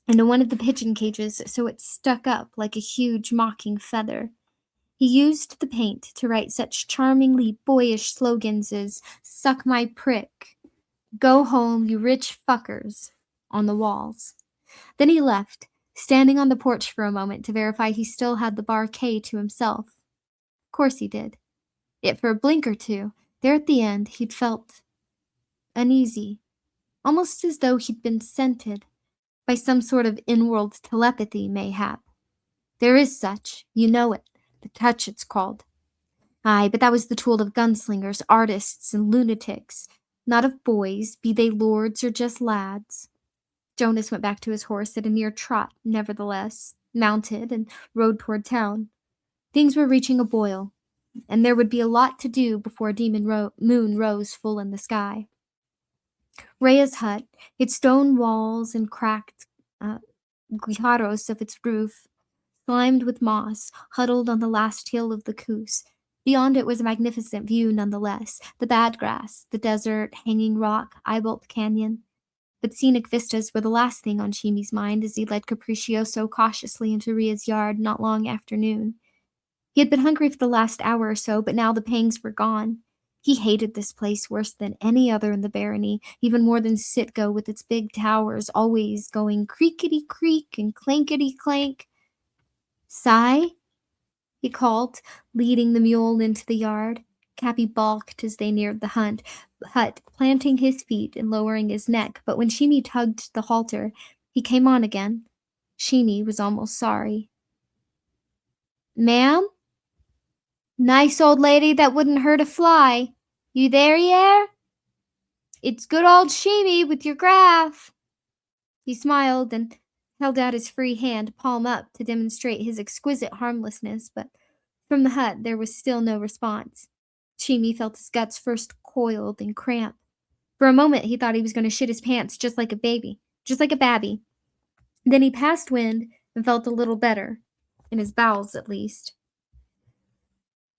into one of the pigeon cages so it stuck up like a huge mocking feather. He used the paint to write such charmingly boyish slogans as "Suck my prick," "Go home, you rich fuckers," on the walls. Then he left, standing on the porch for a moment to verify he still had the bar K to himself. Of course he did. Yet for a blink or two, there at the end, he'd felt uneasy, almost as though he'd been scented by some sort of in-world telepathy, mayhap. There is such, you know it, the touch it's called. Aye, but that was the tool of gunslingers, artists, and lunatics, not of boys, be they lords or just lads. Jonas went back to his horse at a near trot, nevertheless, mounted, and rode toward town. Things were reaching a boil, and there would be a lot to do before Demon Moon rose full in the sky. Rhea's hut, its stone walls and cracked guijarros of its roof, slimed with moss, huddled on the last hill of the Coos. Beyond it was a magnificent view nonetheless, the bad grass, the desert, Hanging Rock, Eyebolt Canyon. But scenic vistas were the last thing on Shimi's mind as he led Capriccioso cautiously into Rhea's yard not long after noon. He had been hungry for the last hour or so, but now the pangs were gone. He hated this place worse than any other in the barony, even more than Sitgo with its big towers always going creakety-creak and clankety-clank. "Sai?" he called, leading the mule into the yard. Cappy balked as they neared the hut, planting his feet and lowering his neck, but when Shimi tugged the halter, he came on again. Shimi was almost sorry. "Ma'am? Nice old lady that wouldn't hurt a fly. You there, Yare? It's good old Shimi with your graph." He smiled and held out his free hand, palm up, to demonstrate his exquisite harmlessness, but from the hut there was still no response. Shimi felt his guts first coiled and cramp. For a moment he thought he was going to shit his pants just like a baby, just like a babby. Then he passed wind and felt a little better, in his bowels at least.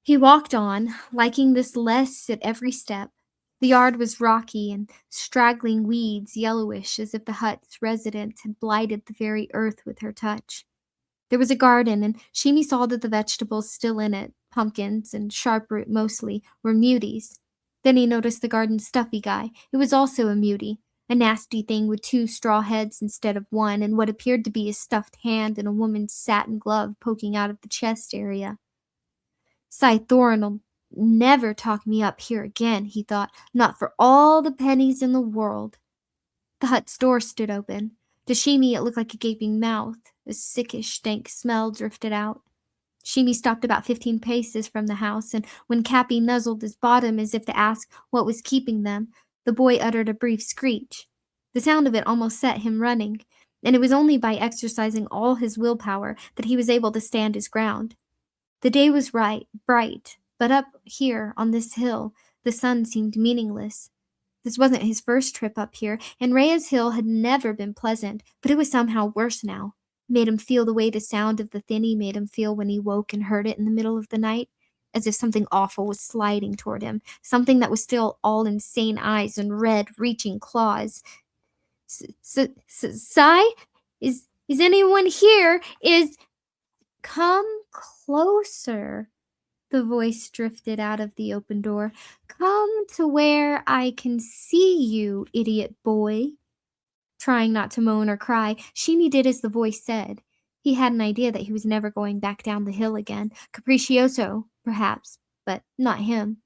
He walked on, liking this less at every step. The yard was rocky and straggling weeds yellowish as if the hut's resident had blighted the very earth with her touch. There was a garden, and Shimi saw that the vegetables still in it, pumpkins and sharproot mostly, were muties. Then he noticed the garden's stuffy guy. It was also a mutie, a nasty thing with 2 straw heads instead of 1, and what appeared to be a stuffed hand and a woman's satin glove poking out of the chest area. "Cy Thorne'll never talk me up here again," he thought, "not for all the pennies in the world." The hut's door stood open. To Shimi it looked like a gaping mouth. A sickish, dank smell drifted out. Shimi stopped about 15 paces from the house, and when Cappy nuzzled his bottom as if to ask what was keeping them, the boy uttered a brief screech. The sound of it almost set him running, and it was only by exercising all his willpower that he was able to stand his ground. The day was bright, but up here on this hill, the sun seemed meaningless. This wasn't his first trip up here, and Rhea's Hill had never been pleasant, but it was somehow worse now. It made him feel the way the sound of the thinny made him feel when he woke and heard it in the middle of the night, as if something awful was sliding toward him, something that was still all insane eyes and red, reaching claws. "Sai? Is anyone here? Come closer." The voice drifted out of the open door. "Come to where I can see you, idiot boy." Trying not to moan or cry, Shimi did as the voice said. He had an idea that he was never going back down the hill again. Capriccioso, perhaps, but not him.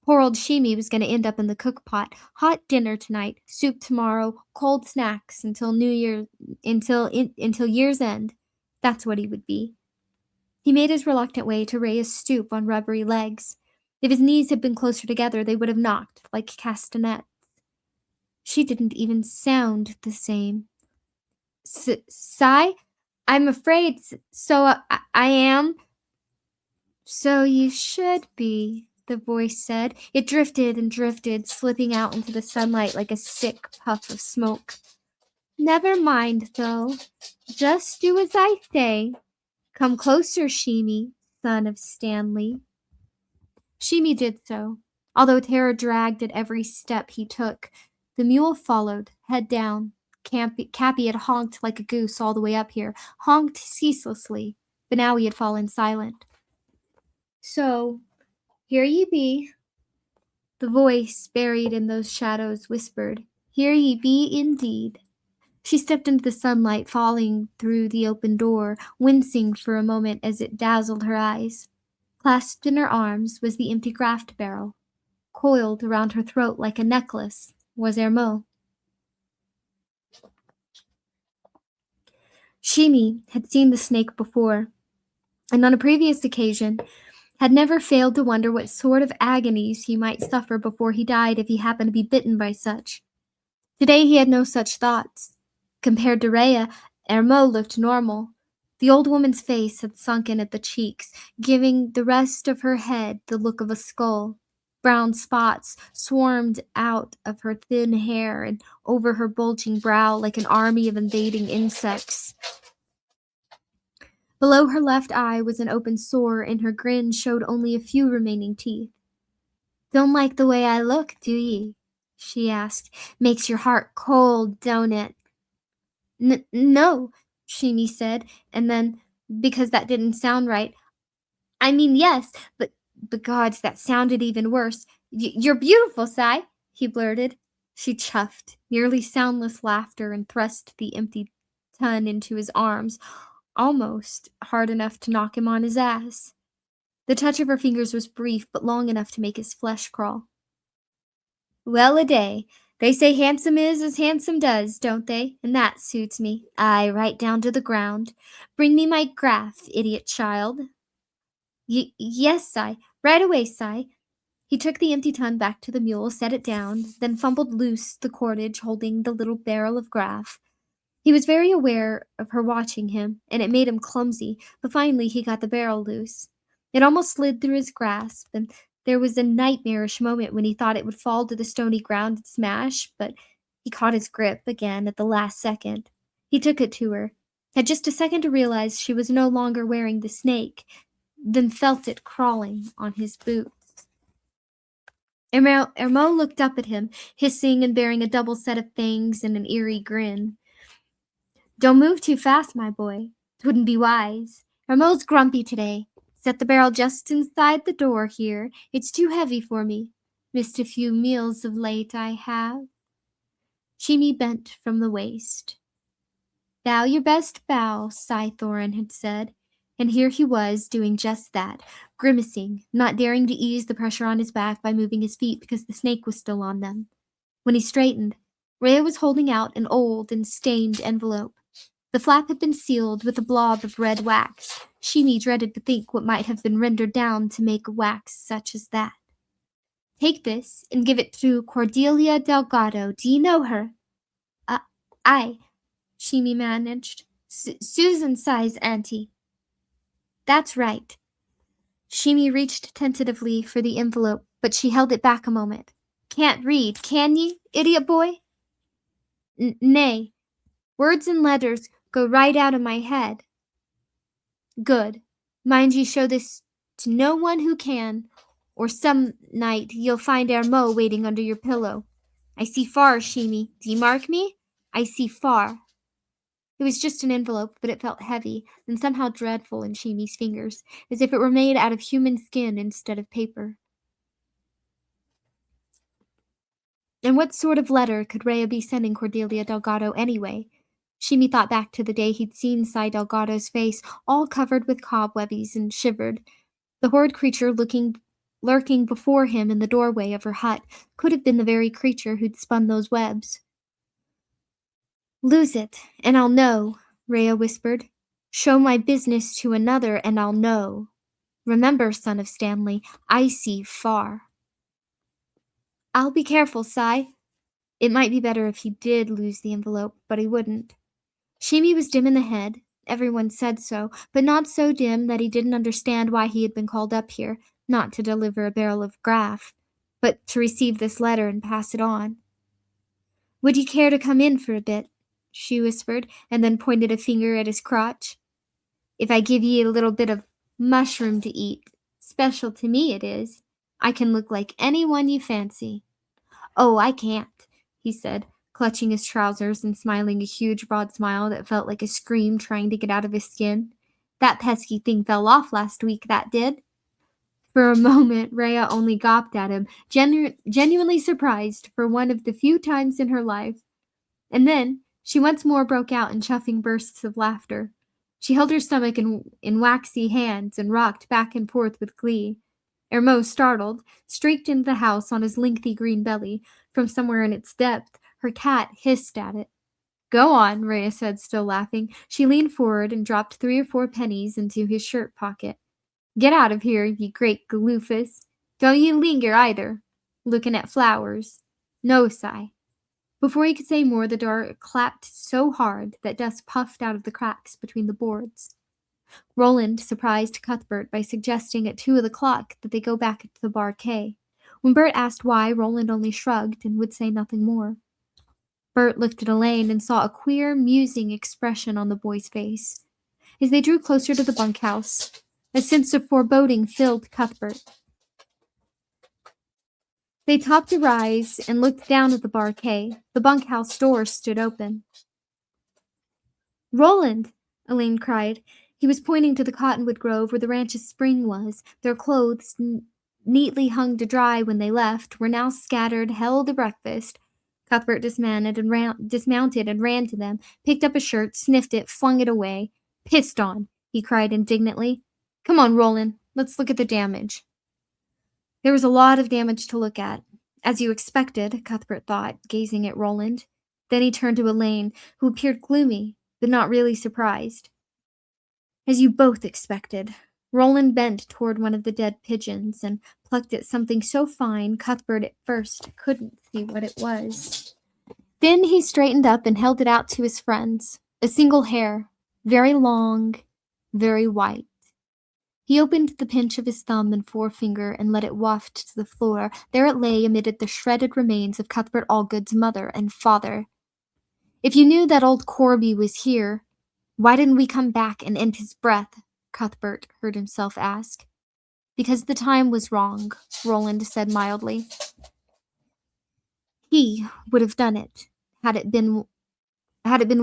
Poor old Shimi was going to end up in the cook pot. Hot dinner tonight, soup tomorrow, cold snacks until year's end. That's what he would be. He made his reluctant way to Rhea's stoop on rubbery legs. If his knees had been closer together, they would have knocked like castanets. She didn't even sound the same. "Sai? I'm afraid so. I am." "So you should be," the voice said. It drifted and drifted, slipping out into the sunlight like a sick puff of smoke. "Never mind, though. Just do as I say. Come closer, Shimi, son of Stanley." Shimi did so. Although terror dragged at every step he took, the mule followed, head down. Cappy had honked like a goose all the way up here, honked ceaselessly, but now he had fallen silent. "So, here ye be," the voice buried in those shadows whispered. "Here ye be indeed." She stepped into the sunlight falling through the open door, wincing for a moment as it dazzled her eyes. Clasped in her arms was the empty graft barrel. Coiled around her throat like a necklace was Hermod. Shimi had seen the snake before, and on a previous occasion had never failed to wonder what sort of agonies he might suffer before he died if he happened to be bitten by such. Today he had no such thoughts. Compared to Rhea, Hermod looked normal. The old woman's face had sunken at the cheeks, giving the rest of her head the look of a skull. Brown spots swarmed out of her thin hair and over her bulging brow like an army of invading insects. Below her left eye was an open sore, and her grin showed only a few remaining teeth. "Don't like the way I look, do ye?" she asked. "Makes your heart cold, don't it?" No, Shimi said, and then, because that didn't sound right, "I mean, yes, but gods, that sounded even worse. You're beautiful, Sai," he blurted. She chuffed, nearly soundless laughter, and thrust the empty tun into his arms, almost hard enough to knock him on his ass. The touch of her fingers was brief, but long enough to make his flesh crawl. "Well-a-day. They say handsome is as handsome does, don't they? And that suits me. Aye, right down to the ground. Bring me my graph, idiot child." Yes, Sai. Right away, Sai." He took the empty tun back to the mule, set it down, then fumbled loose the cordage holding the little barrel of graph. He was very aware of her watching him, and it made him clumsy, but finally he got the barrel loose. It almost slid through his grasp, and there was a nightmarish moment when he thought it would fall to the stony ground and smash, but he caught his grip again at the last second. He took it to her, had just a second to realize she was no longer wearing the snake, then felt it crawling on his boots. Hermod looked up at him, hissing and bearing a double set of fangs and an eerie grin. "Don't move too fast, my boy. 'Twouldn't be wise. Hermod's grumpy today. Set the barrel just inside the door here. It's too heavy for me. Missed a few meals of late, I have." Shimi bent from the waist. "Bow your best bow," Thorin had said, and here he was doing just that, grimacing, not daring to ease the pressure on his back by moving his feet because the snake was still on them. When he straightened, Rhea was holding out an old and stained envelope. The flap had been sealed with a blob of red wax. Shimi dreaded to think what might have been rendered down to make wax such as that. "Take this and give it to Cordelia Delgado. Do you know her?" Aye," Shimi managed. "Susan Sai's auntie." "That's right." Shimi reached tentatively for the envelope, but she held it back a moment. "Can't read, can ye, idiot boy?" Nay. Words and letters go right out of my head." "Good. Mind ye show this to no one who can, or some night you'll find Hermod waiting under your pillow. I see far, Shimi. D'ye mark me? I see far." It was just an envelope, but it felt heavy and somehow dreadful in Shimi's fingers, as if it were made out of human skin instead of paper. And what sort of letter could Rhea be sending Cordelia Delgado anyway? Shimi thought back to the day he'd seen Sai Delgado's face, all covered with cobwebs, and shivered. The horrid creature lurking before him in the doorway of her hut could have been the very creature who'd spun those webs. "Lose it, and I'll know," Rhea whispered. "Show my business to another, and I'll know. Remember, son of Stanley, I see far." "I'll be careful, Sai." It might be better if he did lose the envelope, but he wouldn't. Shimi was dim in the head. Everyone said so, but not so dim that he didn't understand why he had been called up here, not to deliver a barrel of graph, but to receive this letter and pass it on. "Would you care to come in for a bit?" she whispered, and then pointed a finger at his crotch. "If I give ye a little bit of mushroom to eat, special to me it is, I can look like anyone you fancy." "Oh, I can't," he said, clutching his trousers and smiling a huge broad smile that felt like a scream trying to get out of his skin. "That pesky thing fell off last week, that did." For a moment, Rhea only gawped at him, genuinely surprised for one of the few times in her life. And then she once more broke out in chuffing bursts of laughter. She held her stomach in waxy hands and rocked back and forth with glee. Hermod, startled, streaked into the house on his lengthy green belly. From somewhere in its depth, her cat hissed at it. "Go on," Rhea said, still laughing. She leaned forward and dropped 3 or 4 pennies into his shirt pocket. "Get out of here, ye great galoofus. Don't ye linger, either. Looking at flowers. No, sigh." Before he could say more, the door clapped so hard that dust puffed out of the cracks between the boards. Roland surprised Cuthbert by suggesting at 2 o'clock that they go back to the Bar K. When Bert asked why, Roland only shrugged and would say nothing more. Bert looked at Elaine and saw a queer, musing expression on the boy's face. As they drew closer to the bunkhouse, a sense of foreboding filled Cuthbert. They topped a rise and looked down at the Bar K. The bunkhouse door stood open. "Roland!" Elaine cried. He was pointing to the cottonwood grove where the ranch's spring was. Their clothes, neatly hung to dry when they left, were now scattered, held to breakfast. Cuthbert dismounted and ran to them, picked up a shirt, sniffed it, flung it away. "Pissed on!" he cried indignantly. "Come on, Roland, let's look at the damage." There was a lot of damage to look at. As you expected, Cuthbert thought, gazing at Roland. Then he turned to Elaine, who appeared gloomy, but not really surprised. "As you both expected." Roland bent toward one of the dead pigeons and plucked at something so fine Cuthbert at first couldn't see what it was. Then he straightened up and held it out to his friends. A single hair, very long, very white. He opened the pinch of his thumb and forefinger and let it waft to the floor. There it lay amid the shredded remains of Cuthbert Allgood's mother and father. "If you knew that old Corby was here, why didn't we come back and end his breath?" Cuthbert heard himself ask. "Because the time was wrong," Roland said mildly. "He would have done it, had it been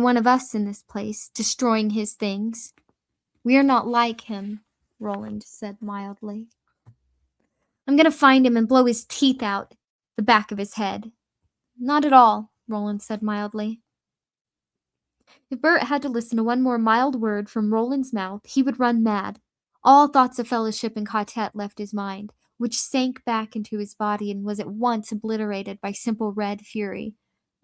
one of us in this place, destroying his things. We are not like him," Roland said mildly. "I'm going to find him and blow his teeth out the back of his head." "Not at all," Roland said mildly. If Bert had to listen to one more mild word from Roland's mouth, he would run mad. All thoughts of fellowship and quartet left his mind, which sank back into his body and was at once obliterated by simple red fury.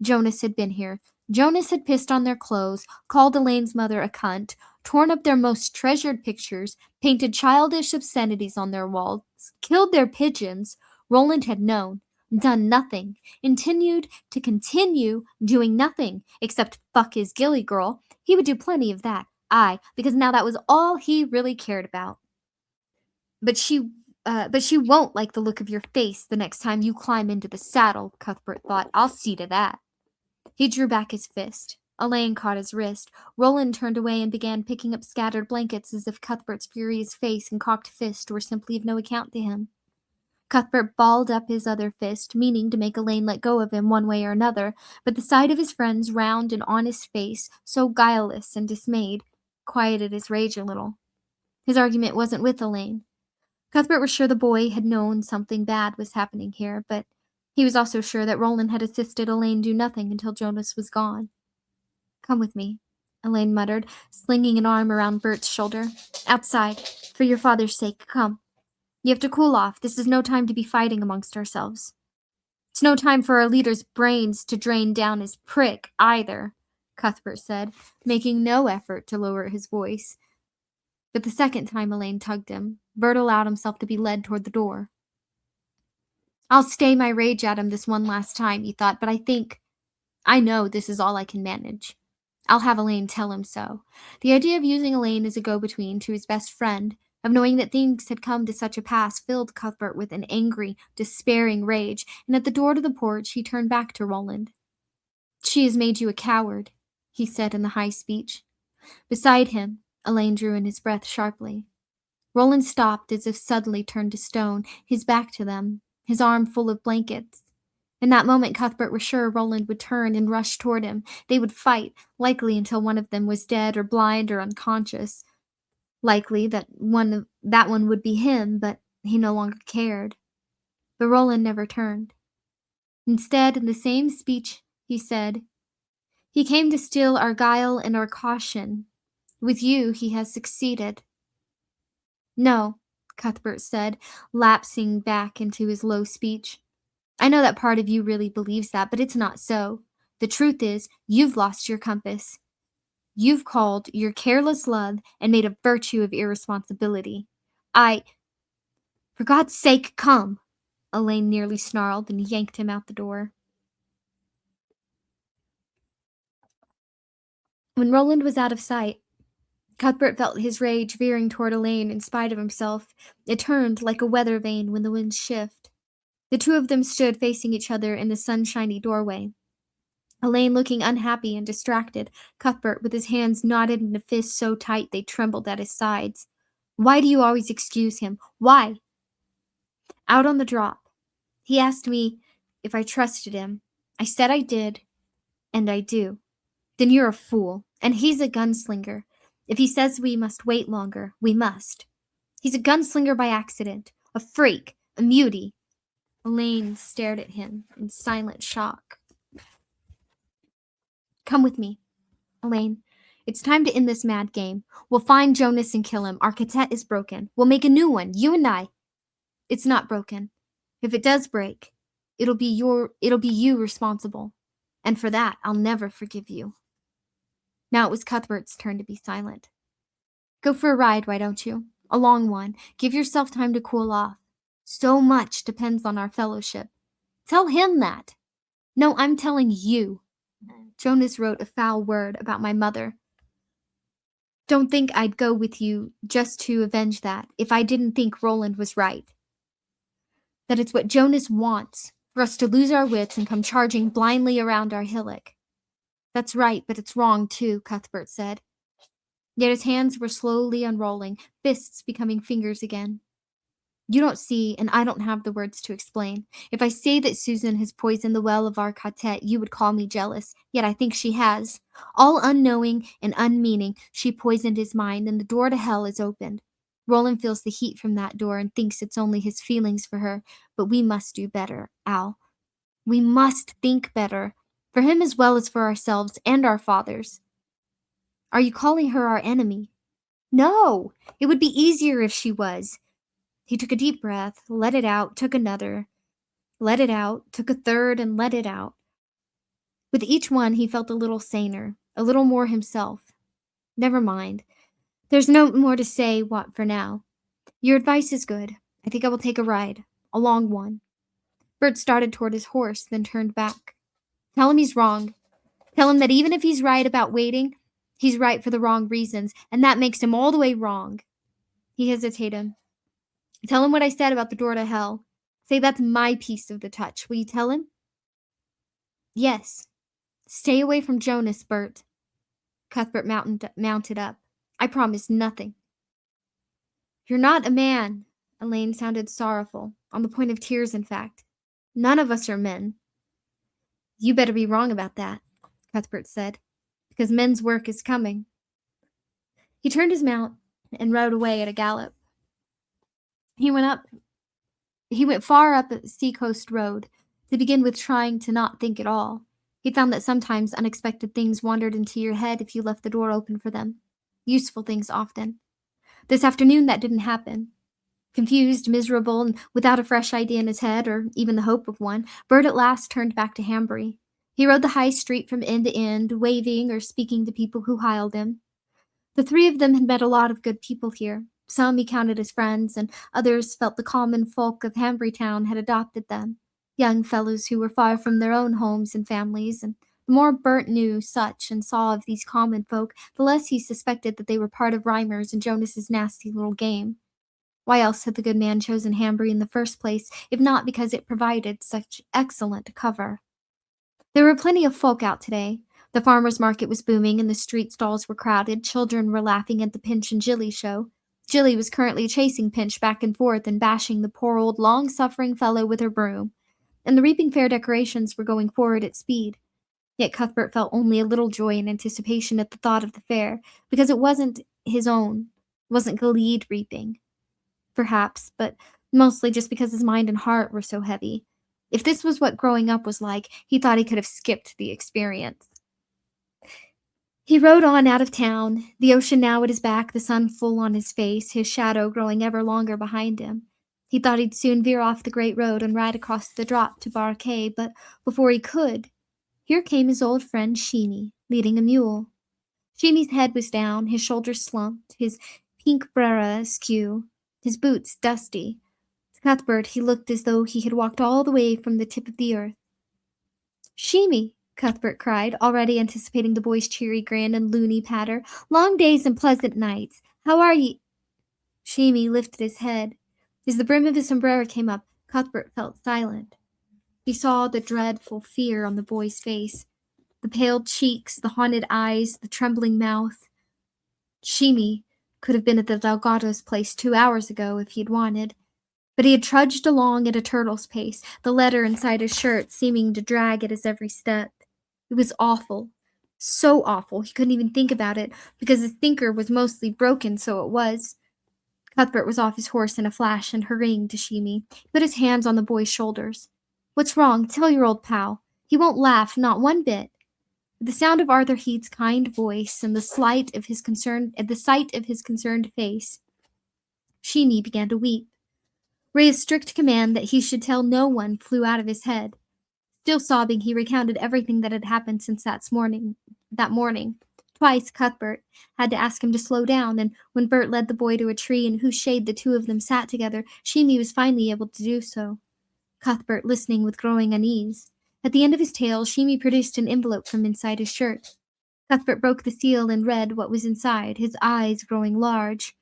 Jonas had been here. Jonas had pissed on their clothes, called Elaine's mother a cunt, torn up their most treasured pictures, painted childish obscenities on their walls, killed their pigeons. Roland had known, done nothing, intended to continue doing nothing, except fuck his Gilly girl. He would do plenty of that. Aye, because now that was all he really cared about. But she won't like the look of your face the next time you climb into the saddle," Cuthbert thought. "I'll see to that." He drew back his fist. Elaine caught his wrist. Roland turned away and began picking up scattered blankets as if Cuthbert's furious face and cocked fist were simply of no account to him. Cuthbert balled up his other fist, meaning to make Elaine let go of him one way or another, but the sight of his friend's round and honest face, so guileless and dismayed, quieted his rage a little. His argument wasn't with Elaine. Cuthbert was sure the boy had known something bad was happening here, but he was also sure that Roland had assisted Elaine do nothing until Jonas was gone. "Come with me," Elaine muttered, slinging an arm around Bert's shoulder. "Outside. For your father's sake, come. You have to cool off. This is no time to be fighting amongst ourselves. It's no time for our leader's brains to drain down his prick, either," Cuthbert said, making no effort to lower his voice. But the second time Elaine tugged him, Bert allowed himself to be led toward the door. "I'll stay my rage at him this one last time," he thought, "but I know this is all I can manage. I'll have Elaine tell him so." The idea of using Elaine as a go-between to his best friend, of knowing that things had come to such a pass, filled Cuthbert with an angry, despairing rage, and at the door to the porch he turned back to Roland. "She has made you a coward," he said in the high speech. Beside him, Elaine drew in his breath sharply. Roland stopped as if suddenly turned to stone, his back to them, his arm full of blankets. In that moment, Cuthbert was sure Roland would turn and rush toward him. They would fight, likely until one of them was dead or blind or unconscious. Likely that one would be him, but he no longer cared. But Roland never turned. Instead, in the same speech, he said, "He came to steal our guile and our caution. With you he has succeeded." "No," Cuthbert said, lapsing back into his low speech. "I know that part of you really believes that, but it's not so. The truth is, you've lost your compass. You've called your careless love and made a virtue of irresponsibility. For God's sake, come!" Elaine nearly snarled and yanked him out the door. When Roland was out of sight, Cuthbert felt his rage veering toward Elaine in spite of himself. It turned like a weather vane when the winds shift. The two of them stood facing each other in the sunshiny doorway. Elaine looking unhappy and distracted, Cuthbert with his hands knotted in a fist so tight they trembled at his sides. "Why do you always excuse him? Why?" "Out on the drop. He asked me if I trusted him. I said I did, and I do." "Then you're a fool, and he's a gunslinger. If he says we must wait longer, we must. He's a gunslinger by accident, a freak, a mutie." Elaine stared at him in silent shock. "Come with me, Elaine. It's time to end this mad game. We'll find Jonas and kill him. Our quartet is broken. We'll make a new one, you and I." "It's not broken. If it does break, it'll be you responsible. And for that, I'll never forgive you." Now it was Cuthbert's turn to be silent. "Go for a ride, why don't you? A long one. Give yourself time to cool off. So much depends on our fellowship." "Tell him that." "No, I'm telling you. Jonas wrote a foul word about my mother. Don't think I'd go with you just to avenge that if I didn't think Roland was right. That it's what Jonas wants, for us to lose our wits and come charging blindly around our hillock." "That's right, but it's wrong too," Cuthbert said. Yet his hands were slowly unrolling, fists becoming fingers again. "You don't see, and I don't have the words to explain. If I say that Susan has poisoned the well of our quartet, you would call me jealous, yet I think she has. All unknowing and unmeaning, she poisoned his mind, and the door to hell is opened. Roland feels the heat from that door and thinks it's only his feelings for her, but we must do better, Al. We must think better, for him as well as for ourselves and our fathers." "Are you calling her our enemy?" "No! It would be easier if she was." He took a deep breath, let it out, took another, let it out, took a third, and let it out. With each one, he felt a little saner, a little more himself. "Never mind. There's no more to say, Watt, for now. Your advice is good. I think I will take a ride, a long one." Bert started toward his horse, then turned back. "Tell him he's wrong. Tell him that even if he's right about waiting, he's right for the wrong reasons, and that makes him all the way wrong." He hesitated. "Tell him what I said about the door to hell. Say that's my piece of the touch. Will you tell him?" "Yes. Stay away from Jonas, Bert." Cuthbert mounted up. "I promise nothing." "You're not a man." Elaine sounded sorrowful, on the point of tears, in fact. "None of us are men." "You better be wrong about that," Cuthbert said, "because men's work is coming." He turned his mount and rode away at a gallop. He went far up a seacoast road, to begin with trying to not think at all. He found that sometimes unexpected things wandered into your head if you left the door open for them. Useful things often. This afternoon that didn't happen. Confused, miserable, and without a fresh idea in his head, or even the hope of one, Bert at last turned back to Hanbury. He rode the high street from end to end, waving or speaking to people who hailed him. The three of them had met a lot of good people here. Some he counted as friends, and others felt the common folk of Hanbury Town had adopted them. Young fellows who were far from their own homes and families, and the more Bert knew such and saw of these common folk, the less he suspected that they were part of Reimer's and Jonas's nasty little game. Why else had the good man chosen Hanbury in the first place, if not because it provided such excellent cover? There were plenty of folk out today. The farmer's market was booming, and the street stalls were crowded. Children were laughing at the Pinch and Jilly show. Jilly was currently chasing Pinch back and forth and bashing the poor old long-suffering fellow with her broom. and the Reaping Fair decorations were going forward at speed. Yet Cuthbert felt only a little joy and anticipation at the thought of the fair, because it wasn't his own. It wasn't Gilead reaping, perhaps, but mostly just because his mind and heart were so heavy. If this was what growing up was like, he thought he could have skipped the experience. He rode on out of town, the ocean now at his back, the sun full on his face, his shadow growing ever longer behind him. He thought he'd soon veer off the great road and ride across the drop to Barquet, but before he could, here came his old friend Sheeny, leading a mule. Sheeny's head was down, his shoulders slumped, his pink brera askew, his boots dusty. To Cuthbert, he looked as though he had walked all the way from the tip of the earth. "Sheemy," Cuthbert cried, already anticipating the boy's cheery grin and loony patter. "Long days and pleasant nights. How are ye?" Sheemy lifted his head. As the brim of his sombrero came up, Cuthbert felt silent. He saw the dreadful fear on the boy's face, the pale cheeks, the haunted eyes, the trembling mouth. Sheemy could have been at the Delgados' place 2 hours ago if he'd wanted, but he had trudged along at a turtle's pace, the letter inside his shirt seeming to drag at his every step. It was awful. So awful, he couldn't even think about it, because his thinker was mostly broken, so it was. Cuthbert was off his horse in a flash and hurrying to Sheemy. He put his hands on the boy's shoulders. "What's wrong? Tell your old pal. He won't laugh, not one bit." With the sound of Arthur Heath's kind voice and the sight of his concerned face, Sheemy began to weep. Ray's strict command that he should tell no one flew out of his head. Still sobbing, he recounted everything that had happened since that morning. Twice Cuthbert had to ask him to slow down, and when Bert led the boy to a tree in whose shade the two of them sat together, Sheemy was finally able to do so. Cuthbert listening with growing unease. At the end of his tale, Sheemy produced an envelope from inside his shirt. Cuthbert broke the seal and read what was inside, his eyes growing large.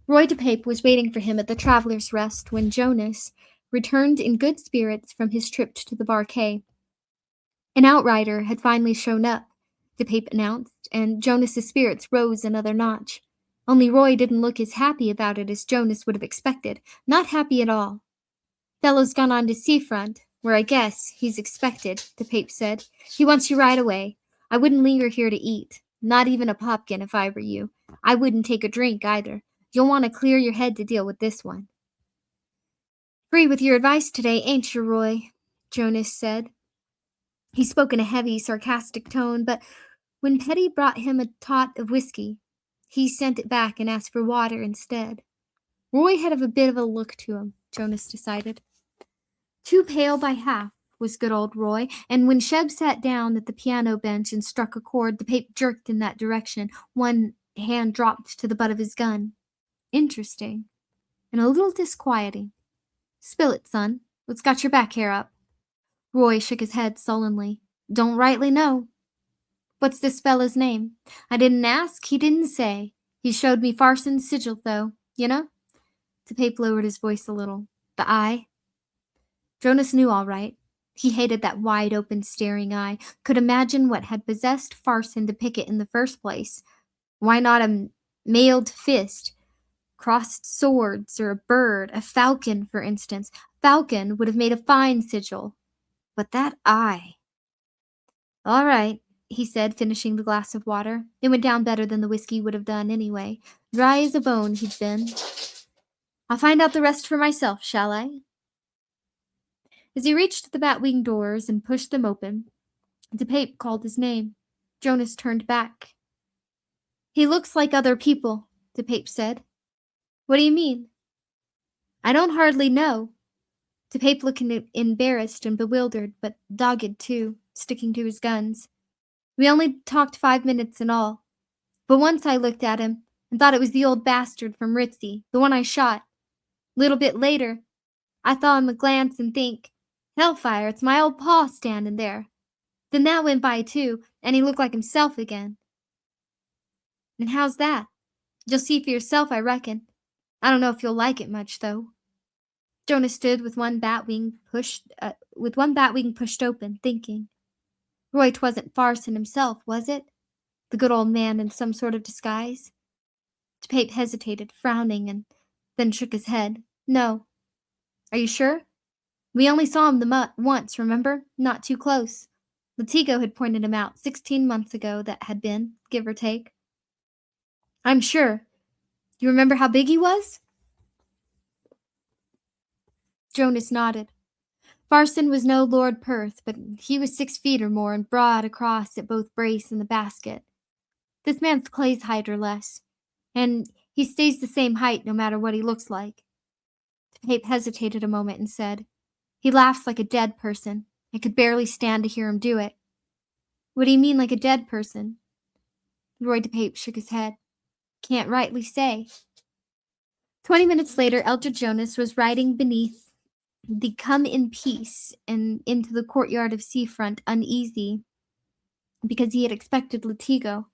Roy DePape was waiting for him at the Traveller's Rest when Jonas returned in good spirits from his trip to the Barquet. An outrider had finally shown up, DePape announced, and Jonas's spirits rose another notch. Only Roy didn't look as happy about it as Jonas would have expected. Not happy at all. "Fellow's gone on to Seafront, where I guess he's expected," DePape said. "He wants you right away. I wouldn't linger here to eat. Not even a popkin if I were you. I wouldn't take a drink either. You'll want to clear your head to deal with this one." "Free with your advice today, ain't you, Roy?" Jonas said. He spoke in a heavy, sarcastic tone, but when Petty brought him a tot of whiskey, he sent it back and asked for water instead. Roy had a bit of a look to him, Jonas decided. Too pale by half was good old Roy, and when Sheb sat down at the piano bench and struck a chord, DePape jerked in that direction. One hand dropped to the butt of his gun. Interesting, and a little disquieting. "Spill it, son. What's got your back hair up?" Roy shook his head sullenly. "Don't rightly know." "What's this fella's name?" "I didn't ask, he didn't say. He showed me Farson's sigil, though, you know?" DePape lowered his voice a little. "The eye?" Jonas knew all right. He hated that wide-open, staring eye. Could imagine what had possessed Farson to pick it in the first place. Why not a mailed fist, crossed swords, or a bird, a falcon, for instance? Falcon would have made a fine sigil. But that eye. "All right," he said, finishing the glass of water. It went down better than the whiskey would have done anyway. Dry as a bone he'd been. "I'll find out the rest for myself, shall I?" As he reached the Batwing doors and pushed them open, DePape called his name. Jonas turned back. "He looks like other people," DePape said. "What do you mean?" "I don't hardly know." DePape looked embarrassed and bewildered, but dogged too, sticking to his guns. "We only talked 5 minutes in all. But once I looked at him and thought it was the old bastard from Ritzy, the one I shot. Little bit later, I thought him a glance and think, 'Hellfire, it's my old pa standing there.' Then that went by too, and he looked like himself again." "And how's that?" "You'll see for yourself, I reckon. I don't know if you'll like it much, though." Jonas stood with one batwing pushed open, thinking. Roy, 'twasn't Farson himself, was it? The good old man in some sort of disguise? DePape hesitated, frowning, and then shook his head. "No." "Are you sure?" We only saw him once, remember? Not too close. Latigo had pointed him out 16 months ago, that had been, give or take. I'm sure. You remember how big he was? Jonas nodded. Farson was no Lord Perth, but he was 6 feet or more and broad across at both brace and the basket. This man's Clay's height or less, and he stays the same height no matter what he looks like. Pape hesitated a moment and said, He laughs like a dead person. I could barely stand to hear him do it. What do you mean like a dead person? Roy DePape shook his head. Can't rightly say. 20 minutes later, Elder Jonas was riding beneath the Come in Peace and into the courtyard of Seafront uneasy because he had expected Latigo,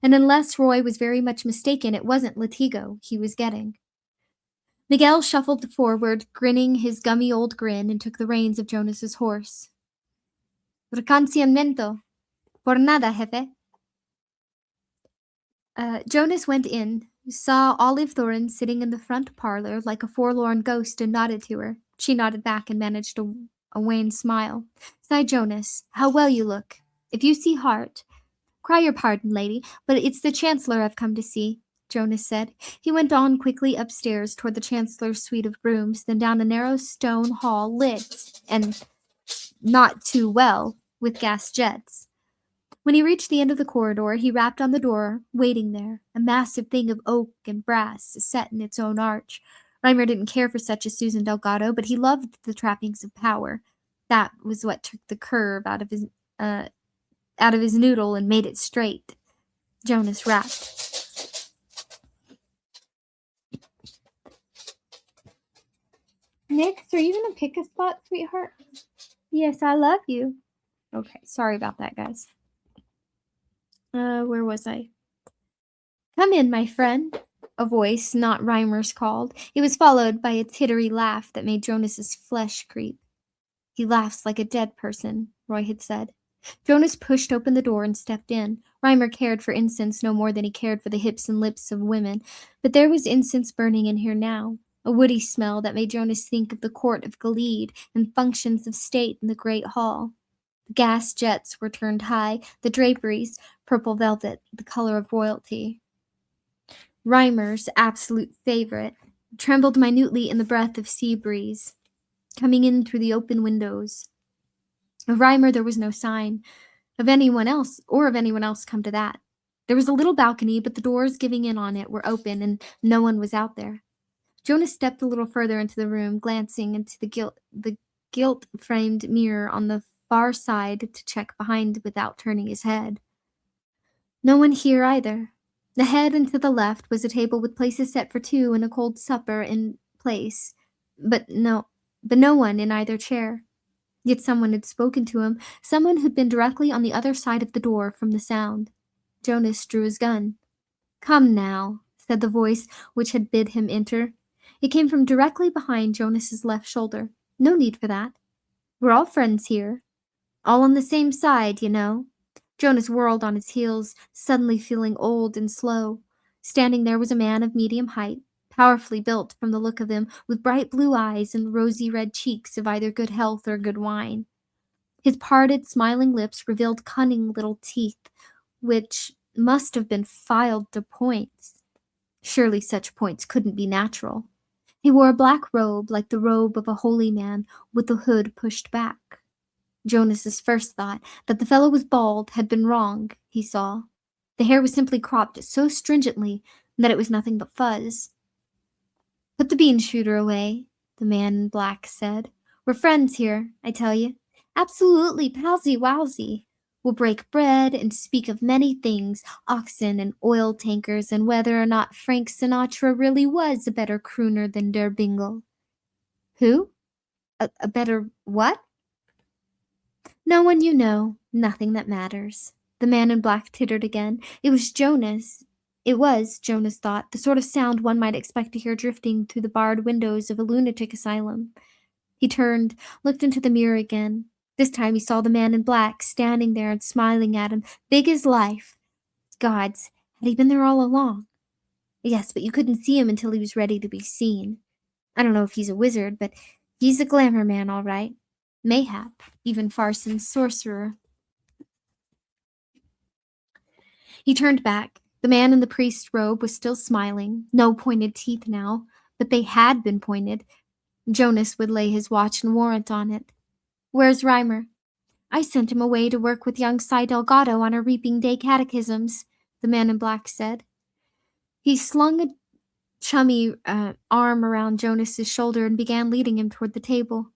and unless Roy was very much mistaken, it wasn't Latigo he was getting. Miguel shuffled forward, grinning his gummy old grin, and took the reins of Jonas's horse. Reconocimiento. Por nada, jefe. Jonas went in, saw Olive Thorin sitting in the front parlor like a forlorn ghost, and nodded to her. She nodded back and managed a wan smile. Sighed Jonas. How well you look. If you see Hart, cry your pardon, lady, but it's the Chancellor I've come to see, Jonas said. He went on quickly upstairs toward the Chancellor's suite of rooms, then down a narrow stone hall lit, and not too well, with gas jets. When he reached the end of the corridor, he rapped on the door, waiting there, a massive thing of oak and brass set in its own arch. Reimer didn't care for such as Susan Delgado, but he loved the trappings of power. That was what took the curve out of his noodle and made it straight. Jonas rapped. Nix, are you gonna pick a spot, sweetheart? Yes, I love you. Okay, sorry about that, guys. Where was I? Come in, my friend, a voice not Reimer's called. It was followed by a tittery laugh that made Jonas's flesh creep. He laughs like a dead person, Roy had said. Jonas pushed open the door and stepped in. Reimer cared for incense no more than he cared for the hips and lips of women, but there was incense burning in here now, a woody smell that made Jonas think of the court of Gilead and functions of state in the great hall. The gas jets were turned high, the draperies, purple velvet, the color of royalty. Reimer's absolute favorite, trembled minutely in the breath of sea breeze, coming in through the open windows. Of Reimer there was no sign, of anyone else come to that. There was a little balcony, but the doors giving in on it were open, and no one was out there. Jonas stepped a little further into the room, glancing into the gilt-framed mirror on the far side to check behind without turning his head. No one here either. Ahead and to the left was a table with places set for two and a cold supper in place, but no one in either chair. Yet someone had spoken to him, someone who'd been directly on the other side of the door from the sound. Jonas drew his gun. Come now, said the voice which had bid him enter. It came from directly behind Jonas's left shoulder. No need for that. We're all friends here. All on the same side, you know. Jonas whirled on his heels, suddenly feeling old and slow. Standing there was a man of medium height, powerfully built from the look of him, with bright blue eyes and rosy red cheeks of either good health or good wine. His parted, smiling lips revealed cunning little teeth, which must have been filed to points. Surely such points couldn't be natural. He wore a black robe like the robe of a holy man, with the hood pushed back. Jonas's first thought that the fellow was bald had been wrong, he saw. The hair was simply cropped so stringently that it was nothing but fuzz. Put the bean shooter away, the man in black said. We're friends here, I tell you. Absolutely palsy-wowsy. We'll break bread and speak of many things, oxen and oil tankers, and whether or not Frank Sinatra really was a better crooner than Der Bingle. Who? A better what? No one you know, nothing that matters. The man in black tittered again. It was, Jonas thought, the sort of sound one might expect to hear drifting through the barred windows of a lunatic asylum. He turned, looked into the mirror again. This time he saw the man in black standing there and smiling at him, big as life. Gods, had he been there all along? Yes, but you couldn't see him until he was ready to be seen. I don't know if he's a wizard, but He's a glamour man, all right. Mayhap, even Farson's sorcerer. He turned back. The man in the priest's robe was still smiling, no pointed teeth now, but they had been pointed. Jonas would lay his watch and warrant on it. Where's Reimer? I sent him away to work with young Cy Delgado on our Reaping Day catechisms, the man in black said. He slung a chummy arm around Jonas's shoulder and began leading him toward the table.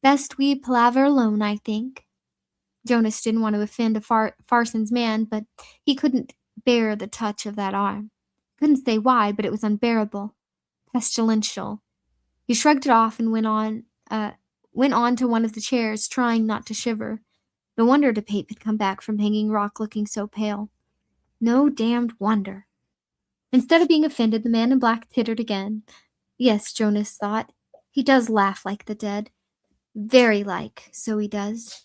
Best we palaver alone, I think. Jonas didn't want to offend a Farson's man, but he couldn't bear the touch of that arm. Couldn't say why, but it was unbearable, pestilential. He shrugged it off and went on to one of the chairs, trying not to shiver. No wonder DePape had come back from Hanging Rock looking so pale. No damned wonder. Instead of being offended, the man in black tittered again. Yes, Jonas thought, he does laugh like the dead. Very like, so he does.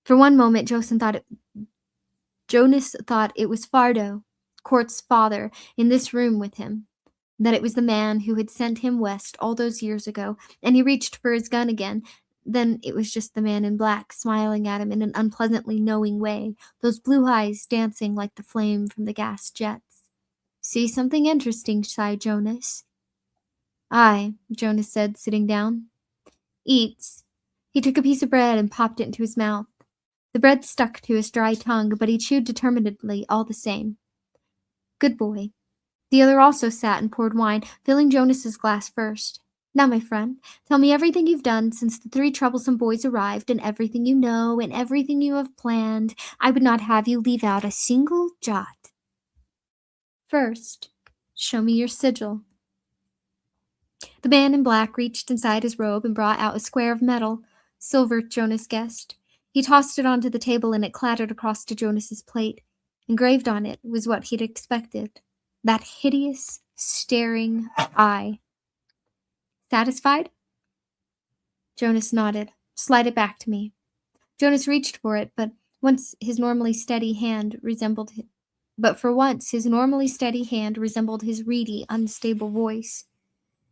For one moment, Jonas thought it was Fardo, Court's father, in this room with him, that it was the man who had sent him west all those years ago, and he reached for his gun again. Then it was just the man in black, smiling at him in an unpleasantly knowing way, those blue eyes dancing like the flame from the gas jets. See something interesting, sighed Jonas. Aye, Jonas said, sitting down. Eats. He took a piece of bread and popped it into his mouth. The bread stuck to his dry tongue, but he chewed determinedly all the same. Good boy. The other also sat and poured wine, filling Jonas's glass first. Now, my friend, tell me everything you've done since the 3 troublesome boys arrived, and everything you know, and everything you have planned. I would not have you leave out a single jot. First, show me your sigil. The man in black reached inside his robe and brought out a square of metal. Silver, Jonas guessed. He tossed it onto the table and it clattered across to Jonas's plate. Engraved on it was what he'd expected. That hideous, staring eye. Satisfied? Jonas nodded. Slide it back to me. Jonas reached for it, but for once his normally steady hand resembled his reedy, unstable voice.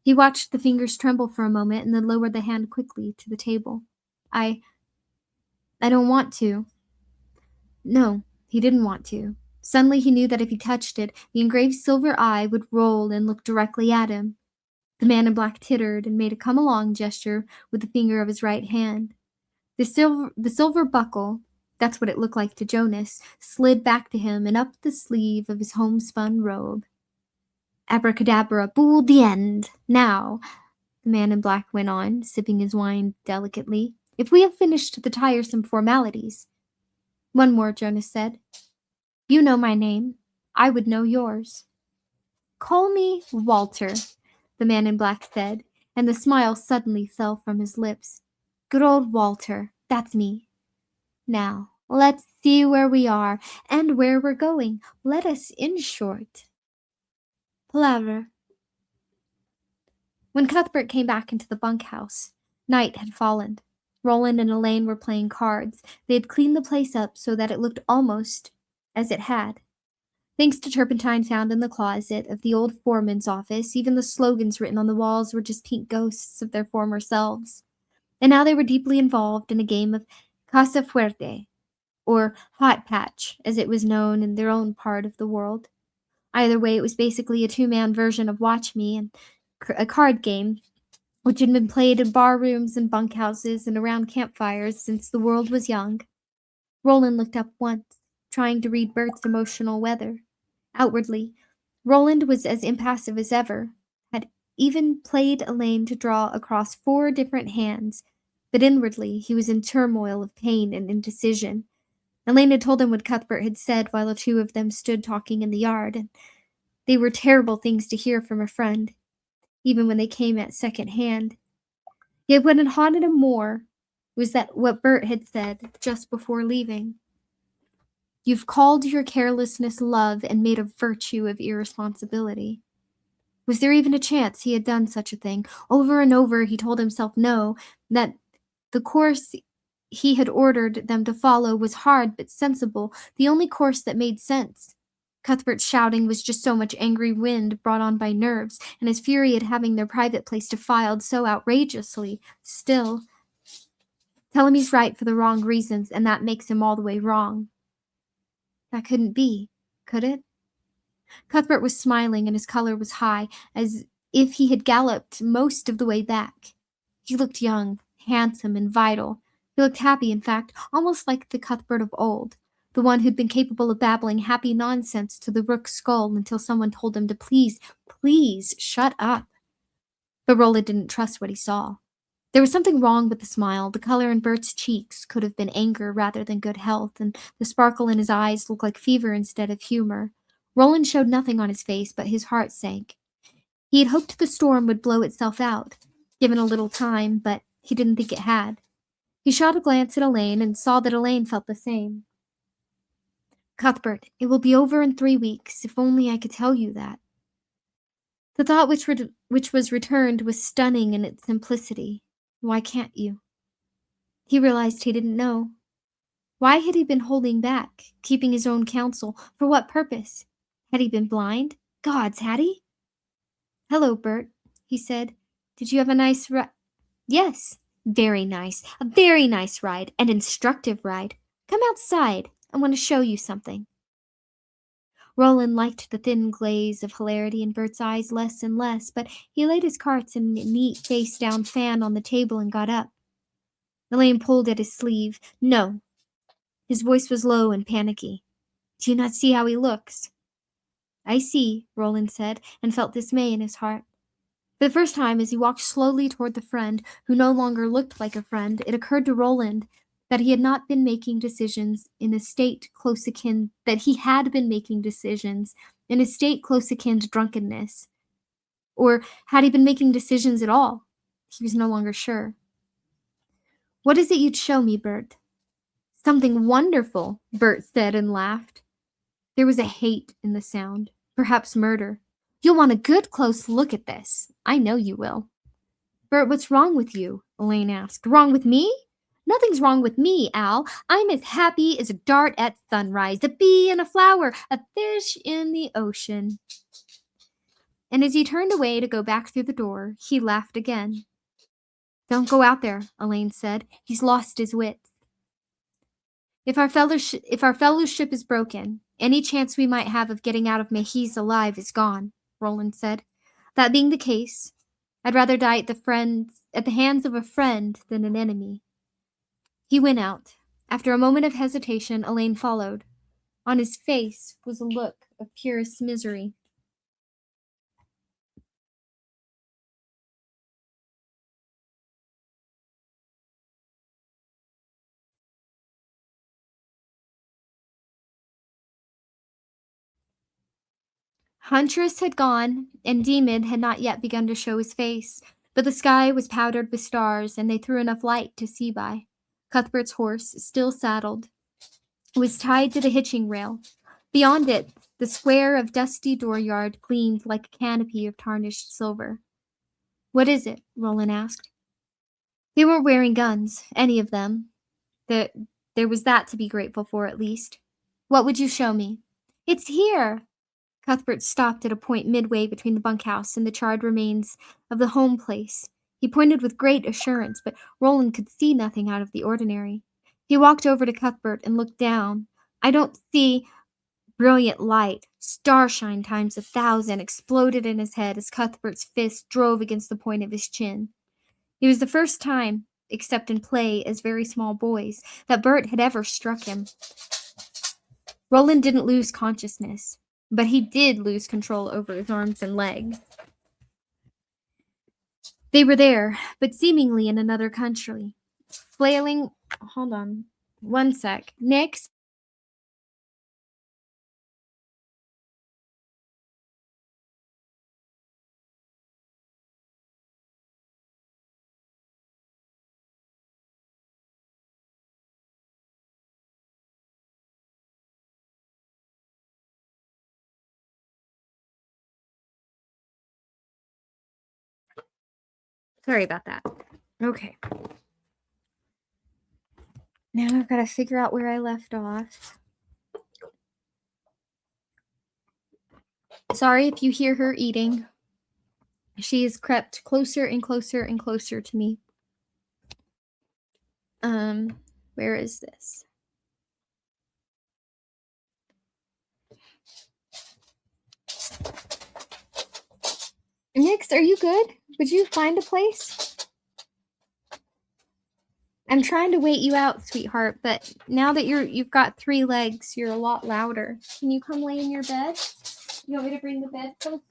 He watched the fingers tremble for a moment and then lowered the hand quickly to the table. I don't want to. No, he didn't want to. Suddenly he knew that if he touched it, the engraved silver eye would roll and look directly at him. The man in black tittered and made a come-along gesture with the finger of his right hand. The silver buckle, that's what it looked like to Jonas, slid back to him and up the sleeve of his homespun robe. Abracadabra, boule the end. Now, the man in black went on, sipping his wine delicately, if we have finished the tiresome formalities. One more, Jonas said. You know my name. I would know yours. Call me Walter, the man in black said, and the smile suddenly fell from his lips. Good old Walter, that's me. Now, let's see where we are and where we're going. Let us, in short. Palaver. When Cuthbert came back into the bunkhouse, night had fallen. Roland and Elaine were playing cards. They had cleaned the place up so that it looked almost as it had. Thanks to turpentine found in the closet of the old foreman's office, even the slogans written on the walls were just pink ghosts of their former selves. And now they were deeply involved in a game of Casa Fuerte, or Hot Patch, as it was known in their own part of the world. Either way, it was basically a 2-man version of Watch Me, and a card game which had been played in bar rooms and bunkhouses and around campfires since the world was young. Roland looked up once, trying to read Bert's emotional weather. Outwardly, Roland was as impassive as ever, had even played Elaine to draw across 4 different hands, but inwardly he was in turmoil of pain and indecision. Elaine had told him what Cuthbert had said while the 2 of them stood talking in the yard, and they were terrible things to hear from a friend, even when they came at second hand. Yet what had haunted him more was that what Bert had said just before leaving. You've called your carelessness love and made a virtue of irresponsibility. Was there even a chance he had done such a thing? Over and over he told himself no, that the course he had ordered them to follow was hard but sensible, the only course that made sense. Cuthbert's shouting was just so much angry wind brought on by nerves, and his fury at having their private place defiled so outrageously. Still, tell him he's right for the wrong reasons, and that makes him all the way wrong. That couldn't be, could it? Cuthbert was smiling, and his color was high, as if he had galloped most of the way back. He looked young, handsome, and vital. He looked happy, in fact, almost like the Cuthbert of old, the one who'd been capable of babbling happy nonsense to the rook's skull until someone told him to please shut up. But Roland didn't trust what he saw. There was something wrong with the smile. The color in Bert's cheeks could have been anger rather than good health, and the sparkle in his eyes looked like fever instead of humor. Roland showed nothing on his face, but his heart sank. He had hoped the storm would blow itself out, given a little time, but he didn't think it had. He shot a glance at Elaine and saw that Elaine felt the same. Cuthbert, it will be over in 3 weeks, if only I could tell you that. The thought which was returned was stunning in its simplicity. Why can't you? He realized he didn't know. Why had he been holding back, keeping his own counsel? For what purpose? Had he been blind? Gods, had he? Hello, Bert, he said. Did you have a nice ride? Yes, very nice. A very nice ride, an instructive ride. Come outside. I want to show you something. Roland liked the thin glaze of hilarity in Bert's eyes less and less, but he laid his cards and a neat face-down fan on the table and got up. Elaine pulled at his sleeve. No. His voice was low and panicky. Do you not see how he looks? I see, Roland said, and felt dismay in his heart. For the first time, as he walked slowly toward the friend who no longer looked like a friend, it occurred to Roland that he had not been making decisions in a state close akin to drunkenness. Or had he been making decisions at all? He was no longer sure. What is it you'd show me, Bert? Something wonderful, Bert said and laughed. There was a hate in the sound, perhaps murder. You'll want a good close look at this. I know you will. Bert, what's wrong with you? Elaine asked. Wrong with me? Nothing's wrong with me, Al. I'm as happy as a dart at sunrise, a bee in a flower, a fish in the ocean. And as he turned away to go back through the door, he laughed again. Don't go out there, Elaine said. He's lost his wits. If our fellowship is broken, any chance we might have of getting out of Mejis alive is gone, Roland said. That being the case, I'd rather die at the hands of a friend than an enemy. He went out. After a moment of hesitation, Elaine followed. On his face was a look of purest misery. Huntress had gone, and Demon had not yet begun to show his face, but the sky was powdered with stars, and they threw enough light to see by. Cuthbert's horse, still saddled, was tied to the hitching rail. Beyond it, the square of dusty dooryard gleamed like a canopy of tarnished silver. What is it? Roland asked. They weren't wearing guns, any of them. There was that to be grateful for, at least. What would you show me? It's here! Cuthbert stopped at a point midway between the bunkhouse and the charred remains of the home place. He pointed with great assurance, but Roland could see nothing out of the ordinary. He walked over to Cuthbert and looked down. I don't see... Brilliant light, starshine times 1,000, exploded in his head as Cuthbert's fist drove against the point of his chin. It was the first time, except in play as very small boys, that Bert had ever struck him. Roland didn't lose consciousness, but he did lose control over his arms and legs. They were there, but seemingly in another country. Flailing... Hold on. One sec. Nix? Sorry about that. Okay. Now I've got to figure out where I left off. Sorry if you hear her eating. She has crept closer and closer and closer to me. Where is this? Nix, are you good? Would you find a place? I'm trying to wait you out, sweetheart, but now that you've got 3 legs, you're a lot louder. Can you come lay in your bed? You want me to bring the bed closer?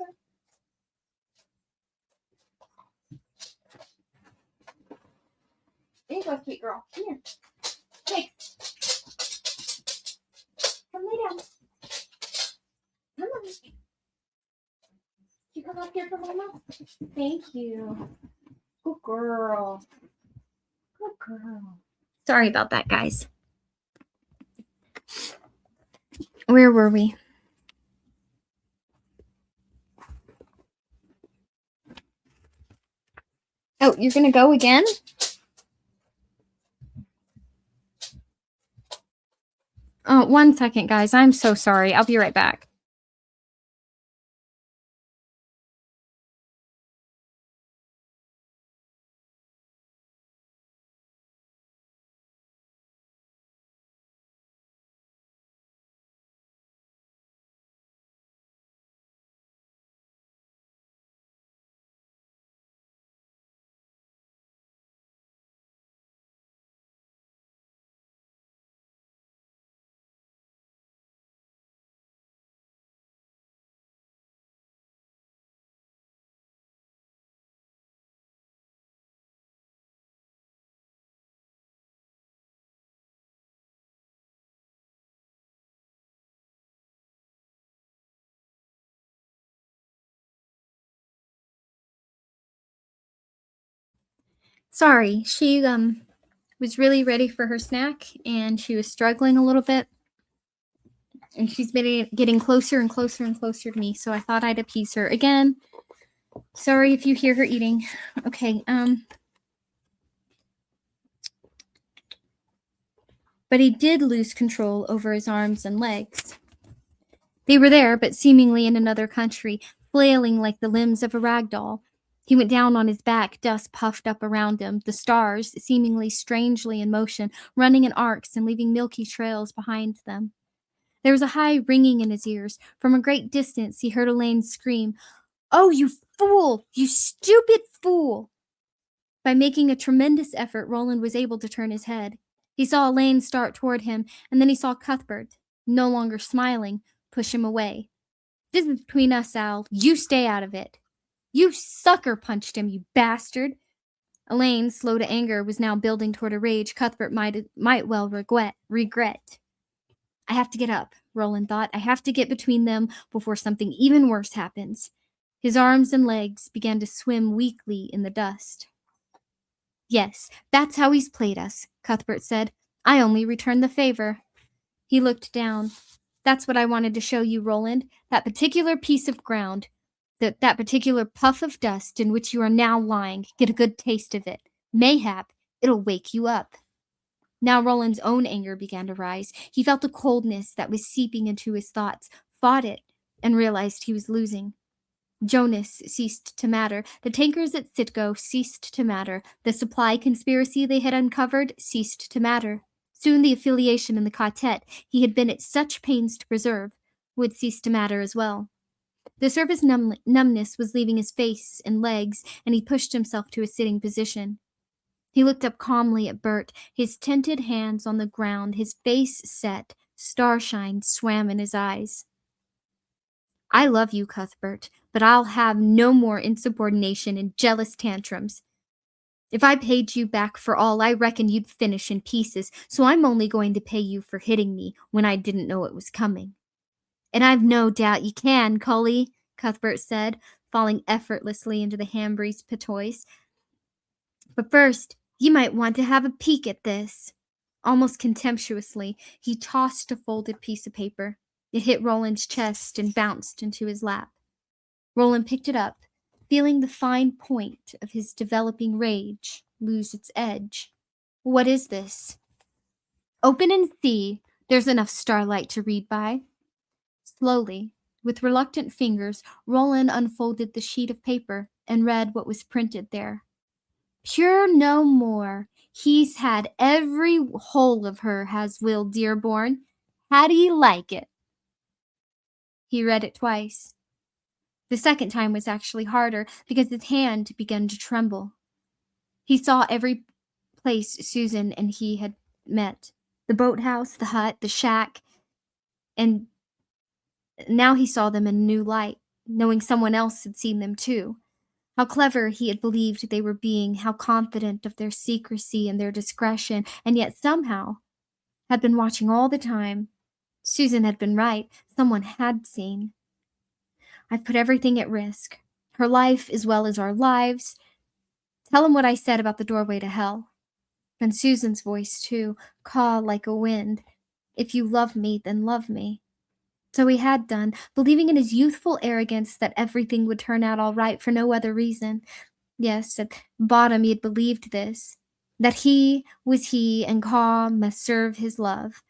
There you go, sweet girl. Come here. Hey. Come lay down. Come on. You come up here for Mama? Thank you. Good girl. Good girl. Sorry about that, guys. Where were we? Oh, you're gonna go again? Oh, 1 second, guys. I'm so sorry. I'll be right back. Sorry, she was really ready for her snack and she was struggling a little bit. And she's been getting closer and closer and closer to me, so I thought I'd appease her. Again, sorry if you hear her eating. Okay, but he did lose control over his arms and legs. They were there, but seemingly in another country, flailing like the limbs of a rag doll. He went down on his back, dust puffed up around him, the stars, seemingly strangely in motion, running in arcs and leaving milky trails behind them. There was a high ringing in his ears. From a great distance, he heard Elaine scream, "Oh, you fool! You stupid fool!" By making a tremendous effort, Roland was able to turn his head. He saw Elaine start toward him, and then he saw Cuthbert, no longer smiling, push him away. "This is between us, Al. You stay out of it." "You sucker punched him, you bastard." Elaine, slow to anger, was now building toward a rage Cuthbert might well regret. I have to get up, Roland thought. I have to get between them before something even worse happens. His arms and legs began to swim weakly in the dust. "Yes, that's how he's played us," Cuthbert said. "I only returned the favor." He looked down. "That's what I wanted to show you, Roland. That particular piece of ground. That particular puff of dust in which you are now lying. Get a good taste of it. Mayhap it'll wake you up." Now Roland's own anger began to rise. He felt a coldness that was seeping into his thoughts, fought it, and realized he was losing. Jonas ceased to matter. The tankers at Sitgo ceased to matter. The supply conspiracy they had uncovered ceased to matter. Soon the affiliation in the quartet he had been at such pains to preserve would cease to matter as well. The surface numbness was leaving his face and legs, and he pushed himself to a sitting position. He looked up calmly at Bert, his tented hands on the ground, his face set, starshine swam in his eyes. "I love you, Cuthbert, but I'll have no more insubordination and jealous tantrums. If I paid you back for all, I reckon you'd finish in pieces, so I'm only going to pay you for hitting me when I didn't know it was coming." "And I've no doubt you can, Cully," Cuthbert said, falling effortlessly into the Hambreys' patois. "But first, you might want to have a peek at this." Almost contemptuously, he tossed a folded piece of paper. It hit Roland's chest and bounced into his lap. Roland picked it up, feeling the fine point of his developing rage lose its edge. "What is this?" "Open and see. There's enough starlight to read by." Slowly, With reluctant fingers, Roland unfolded the sheet of paper and read what was printed there. Pure no more. He's had every hole of her, has Will Dearborn. How do you like it? He read it twice. The second time was actually harder because his hand began to tremble. He saw every place Susan and he had met. The boathouse, the hut, the shack, and now he saw them in a new light, knowing someone else had seen them too. How clever he had believed they were being, how confident of their secrecy and their discretion, and yet somehow had been watching all the time. Susan had been right. Someone had seen. I've put everything at risk. Her life as well as our lives. Tell him what I said about the doorway to hell. And Susan's voice, too, caw like a wind. If you love me, then love me. So he had done, believing in his youthful arrogance that everything would turn out all right for no other reason. Yes, at bottom he had believed this, that he was he and Caw must serve his love.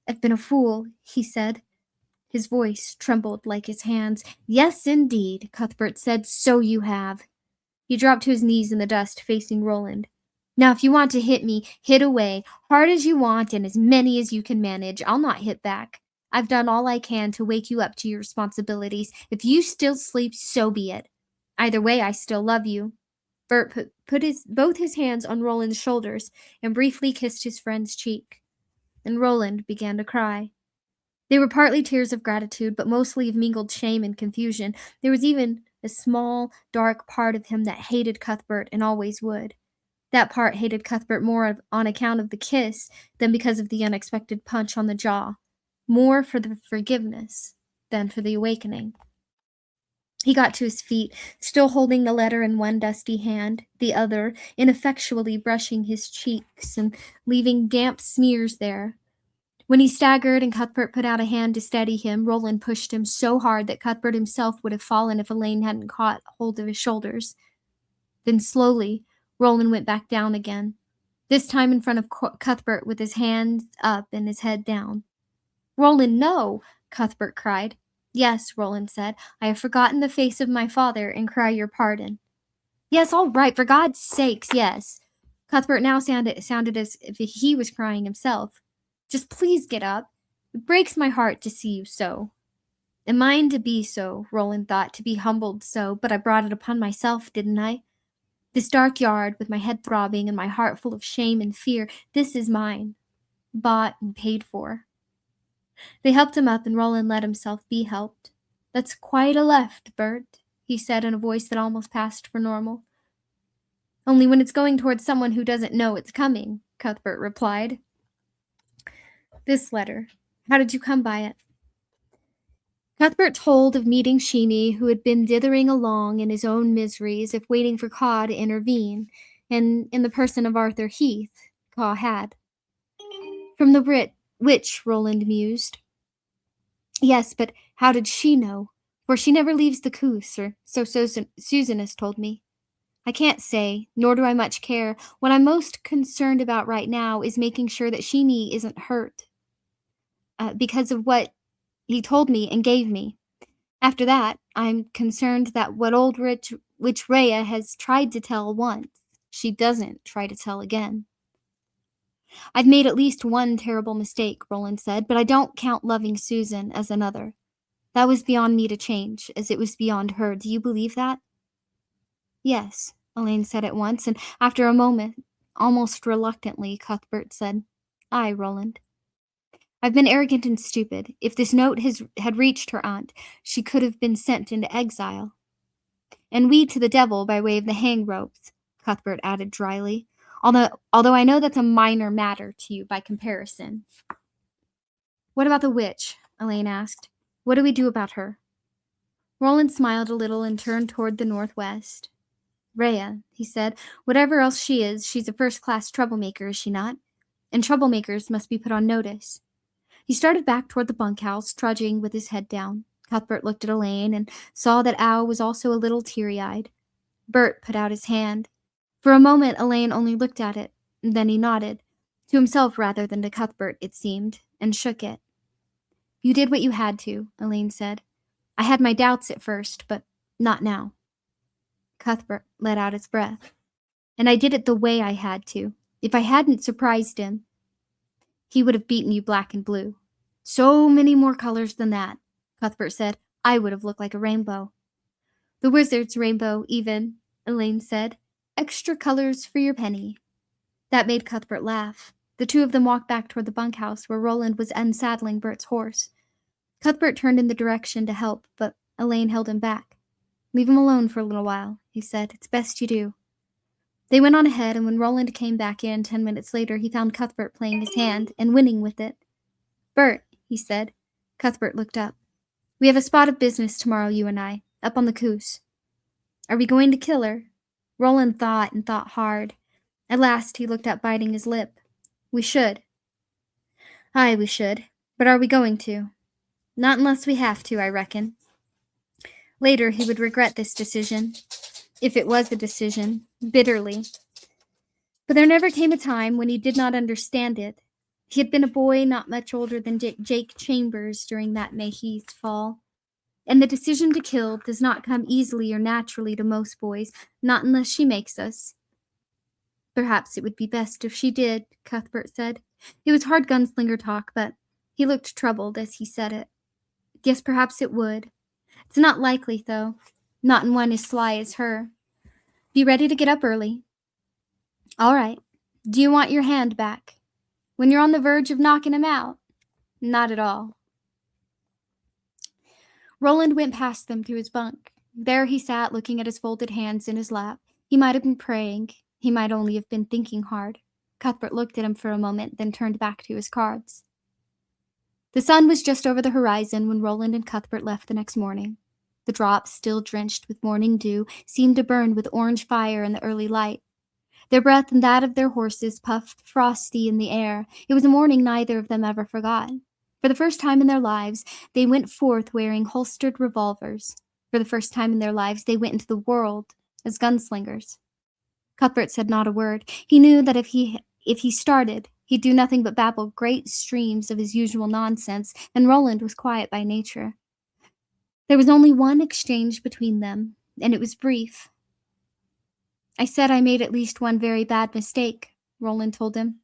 I've been a fool, he said. His voice trembled like his hands. Yes, indeed, Cuthbert said, so you have. He dropped to his knees in the dust, facing Roland. Now, if you want to hit me, hit away, hard as you want and as many as you can manage. I'll not hit back. I've done all I can to wake you up to your responsibilities. If you still sleep, so be it. Either way, I still love you. Bert put both his hands on Roland's shoulders and briefly kissed his friend's cheek. And Roland began to cry. They were partly tears of gratitude, but mostly of mingled shame and confusion. There was even a small, dark part of him that hated Cuthbert and always would. That part hated Cuthbert more on account of the kiss than because of the unexpected punch on the jaw. More for the forgiveness than for the awakening. He got to his feet, still holding the letter in one dusty hand, the other ineffectually brushing his cheeks and leaving damp smears there. When he staggered and Cuthbert put out a hand to steady him, Roland pushed him so hard that Cuthbert himself would have fallen if Elaine hadn't caught hold of his shoulders. Then slowly, Roland went back down again, this time in front of Cuthbert with his hands up and his head down. Roland, no! Cuthbert cried. Yes, Roland said, I have forgotten the face of my father and cry your pardon. Yes, all right, for God's sakes, yes. Cuthbert now sounded as if he was crying himself. Just please get up. It breaks my heart to see you so. And mine to be so, Roland thought, to be humbled so, but I brought it upon myself, didn't I? This dark yard, with my head throbbing and my heart full of shame and fear, this is mine, bought and paid for. They helped him up, and Roland let himself be helped. That's quite a left, Bert, he said in a voice that almost passed for normal. Only when it's going towards someone who doesn't know it's coming, Cuthbert replied. This letter. How did you come by it? Cuthbert told of meeting Sheeny, who had been dithering along in his own misery as if waiting for Caw to intervene, and in the person of Arthur Heath, Caw had. From the witch, Roland mused. Yes, but how did she know? For she never leaves the coos, or so Susan has told me. I can't say, nor do I much care. What I'm most concerned about right now is making sure that Sheeny isn't hurt. Because of what he told me and gave me. After that, I'm concerned that what old witch Rhea has tried to tell once, she doesn't try to tell again. I've made at least one terrible mistake, Roland said, but I don't count loving Susan as another. That was beyond me to change, as it was beyond her. Do you believe that? Yes, Elaine said at once, and after a moment, almost reluctantly, Cuthbert said, Aye, Roland. I've been arrogant and stupid. If this note had reached her aunt, she could have been sent into exile. And we to the devil by way of the hang ropes, Cuthbert added dryly, although I know that's a minor matter to you by comparison. What about the witch? Elaine asked. What do we do about her? Roland smiled a little and turned toward the northwest. Rhea, he said, whatever else she is, she's a first-class troublemaker, is she not? And troublemakers must be put on notice. He started back toward the bunkhouse, trudging with his head down. Cuthbert looked at Elaine and saw that Al was also a little teary-eyed. Bert put out his hand. For a moment, Elaine only looked at it, and then he nodded, to himself rather than to Cuthbert, it seemed, and shook it. You did what you had to, Elaine said. I had my doubts at first, but not now. Cuthbert let out his breath. And I did it the way I had to. If I hadn't surprised him, he would have beaten you black and blue. So many more colors than that, Cuthbert said. I would have looked like a rainbow. The wizard's rainbow, even, Elaine said. Extra colors for your penny. That made Cuthbert laugh. The two of them walked back toward the bunkhouse where Roland was unsaddling Bert's horse. Cuthbert turned in the direction to help, but Elaine held him back. Leave him alone for a little while, he said. It's best you do. They went on ahead, and when Roland came back in 10 minutes later, he found Cuthbert playing his hand and winning with it. Bert, he said. Cuthbert looked up. We have a spot of business tomorrow, you and I, up on the Coos. Are we going to kill her? Roland thought and thought hard. At last he looked up, biting his lip. We should. Aye, we should. But are we going to? Not unless we have to, I reckon. Later he would regret this decision, if it was a decision, bitterly. But there never came a time when he did not understand it. He had been a boy not much older than Jake Chambers during that May Heath fall. And the decision to kill does not come easily or naturally to most boys, not unless she makes us. Perhaps it would be best if she did, Cuthbert said. It was hard gunslinger talk, but he looked troubled as he said it. Yes, perhaps it would. It's not likely, though. Not in one as sly as her. Be ready to get up early. All right. Do you want your hand back? When you're on the verge of knocking him out? Not at all. Roland went past them to his bunk. There he sat, looking at his folded hands in his lap. He might have been praying. He might only have been thinking hard. Cuthbert looked at him for a moment, then turned back to his cards. The sun was just over the horizon when Roland and Cuthbert left the next morning. The drops, still drenched with morning dew, seemed to burn with orange fire in the early light. Their breath and that of their horses puffed frosty in the air. It was a morning neither of them ever forgot. For the first time in their lives, they went forth wearing holstered revolvers. For the first time in their lives, they went into the world as gunslingers. Cuthbert said not a word. He knew that if he started, he'd do nothing but babble great streams of his usual nonsense, and Roland was quiet by nature. There was only one exchange between them, and it was brief. I said I made at least one very bad mistake, Roland told him.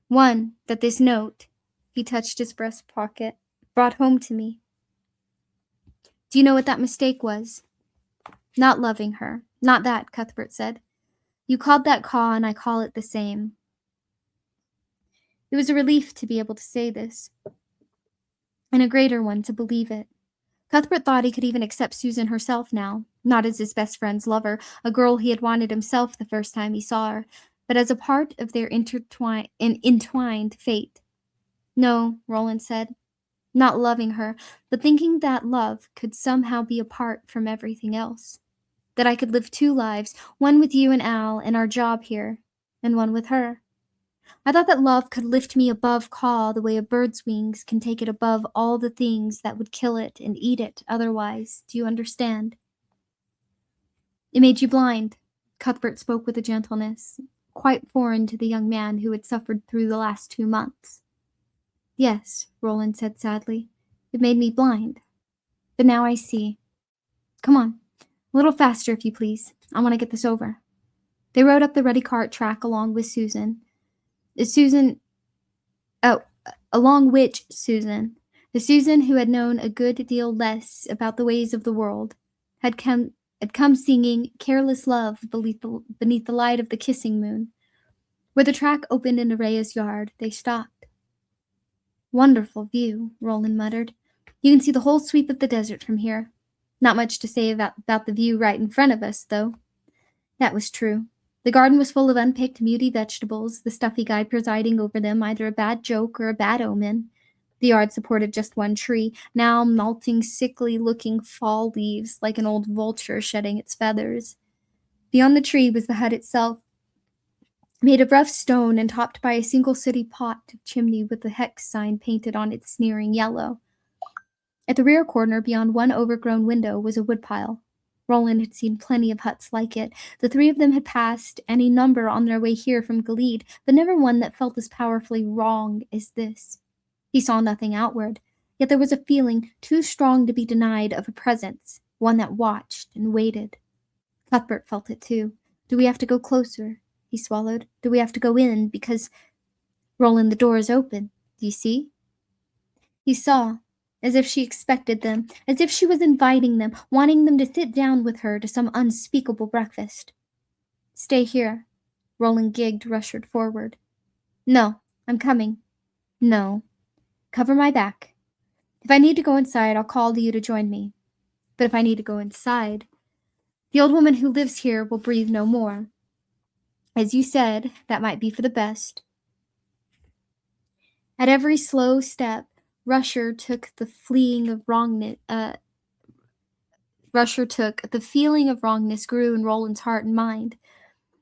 One that this note, he touched his breast pocket, brought home to me. Do you know what that mistake was? Not loving her. Not that, Cuthbert said. You called that caw, and I call it the same. It was a relief to be able to say this, and a greater one to believe it. Cuthbert thought he could even accept Susan herself now, not as his best friend's lover, a girl he had wanted himself the first time he saw her, but as a part of their entwined fate. No, Roland said, not loving her, but thinking that love could somehow be apart from everything else. That I could live two lives, one with you and Al and our job here, and one with her. I thought that love could lift me above caw the way a bird's wings can take it above all the things that would kill it and eat it otherwise. Do you understand? It made you blind, Cuthbert spoke with a gentleness, quite foreign to the young man who had suffered through the last 2 months. Yes, Roland said sadly. It made me blind. But now I see. Come on. A little faster, if you please. I want to get this over. They rode up the ruddy cart track along which Susan, the Susan who had known a good deal less about the ways of the world, had come singing Careless Love beneath the light of the kissing moon. Where the track opened into Rhea's yard, they stopped. Wonderful view, Roland muttered. You can see the whole sweep of the desert from here. Not much to say about the view right in front of us, though. That was true. The garden was full of unpicked, muty vegetables, the stuffy guy presiding over them either a bad joke or a bad omen. The yard supported just one tree, now melting sickly-looking fall leaves like an old vulture shedding its feathers. Beyond the tree was the hut itself, made of rough stone and topped by a single sooty pot of chimney with the hex sign painted on it sneering yellow. At the rear corner, beyond one overgrown window, was a woodpile. Roland had seen plenty of huts like it. The three of them had passed any number on their way here from Gilead, but never one that felt as powerfully wrong as this. He saw nothing outward, yet there was a feeling too strong to be denied of a presence, one that watched and waited. Cuthbert felt it too. Do we have to go closer? He swallowed. Do we have to go in? Because, Roland, the door is open. Do you see? He saw, as if she expected them, as if she was inviting them, wanting them to sit down with her to some unspeakable breakfast. Stay here. Roland gigged, rushed forward. No, I'm coming. No. Cover my back. If I need to go inside, I'll call to you to join me. But if I need to go inside, the old woman who lives here will breathe no more. As you said, that might be for the best. At every slow step, Rusher took the feeling of wrongness grew in Roland's heart and mind.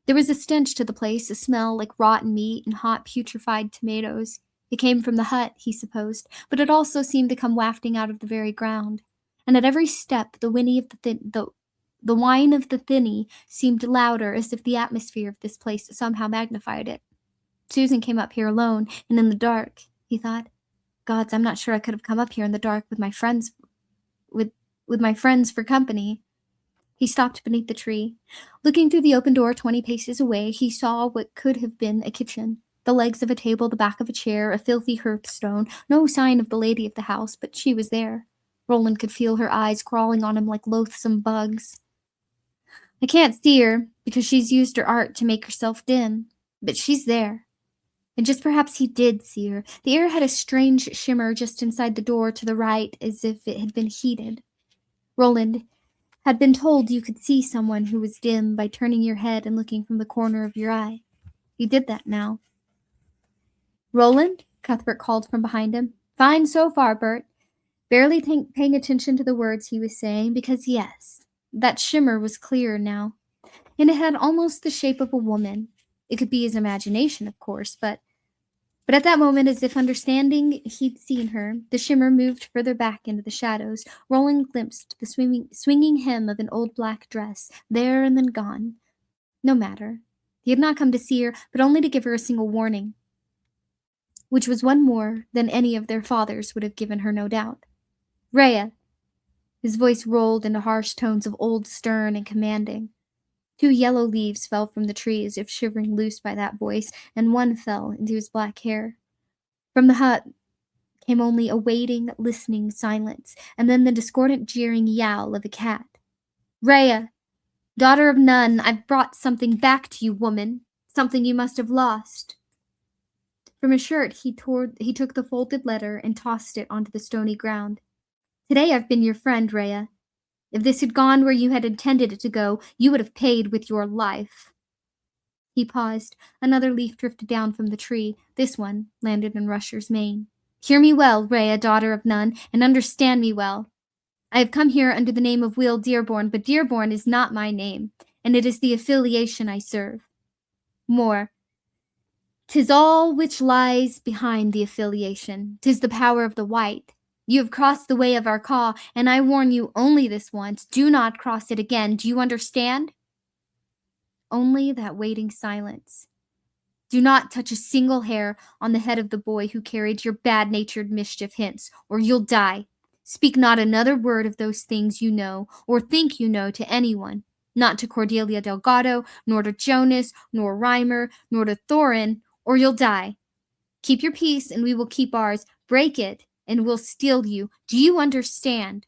There was a stench to the place, a smell like rotten meat and hot putrefied tomatoes. It came from the hut, he supposed, but it also seemed to come wafting out of the very ground. And at every step, the whine of the thinny seemed louder, as if the atmosphere of this place somehow magnified it. Susan came up here alone and in the dark, he thought. Gods, I'm not sure I could have come up here in the dark with my friends for company. He stopped beneath the tree. Looking through the open door 20 paces away, he saw what could have been a kitchen. The legs of a table, the back of a chair, a filthy hearthstone. No sign of the lady of the house, but she was there. Roland could feel her eyes crawling on him like loathsome bugs. I can't see her, because she's used her art to make herself dim, but she's there. And just perhaps he did see her. The air had a strange shimmer just inside the door to the right, as if it had been heated. Roland had been told you could see someone who was dim by turning your head and looking from the corner of your eye. He did that now. Roland? Cuthbert called from behind him. Fine so far, Bert. Barely paying attention to the words he was saying, because yes, that shimmer was clearer now, and it had almost the shape of a woman. It could be his imagination, of course, but at that moment, as if understanding he'd seen her, the shimmer moved further back into the shadows. Roland glimpsed the swinging hem of an old black dress, there and then gone. No matter. He had not come to see her, but only to give her a single warning, which was one more than any of their fathers would have given her, no doubt. Rhea! His voice rolled into harsh tones of old stern and commanding. 2 yellow leaves fell from the tree as if shivering loose by that voice, and one fell into his black hair. From the hut came only a waiting, listening silence, and then the discordant jeering yowl of a cat. Rhea, daughter of none, I've brought something back to you, woman, something you must have lost. From his shirt he took the folded letter and tossed it onto the stony ground. Today I've been your friend, Rhea. If this had gone where you had intended it to go, you would have paid with your life. He paused. Another leaf drifted down from the tree. This one landed in Rusher's mane. Hear me well, Rhea, daughter of none, and understand me well. I have come here under the name of Will Dearborn, but Dearborn is not my name, and it is the affiliation I serve. More, 'tis all which lies behind the affiliation. 'Tis the power of the white. You have crossed the way of our call, and I warn you only this once. Do not cross it again. Do you understand? Only that waiting silence. Do not touch a single hair on the head of the boy who carried your bad-natured mischief hints, or you'll die. Speak not another word of those things you know, or think you know, to anyone. Not to Cordelia Delgado, nor to Jonas, nor Reimer, nor to Thorin, or you'll die. Keep your peace, and we will keep ours. Break it, and we'll steal you. Do you understand?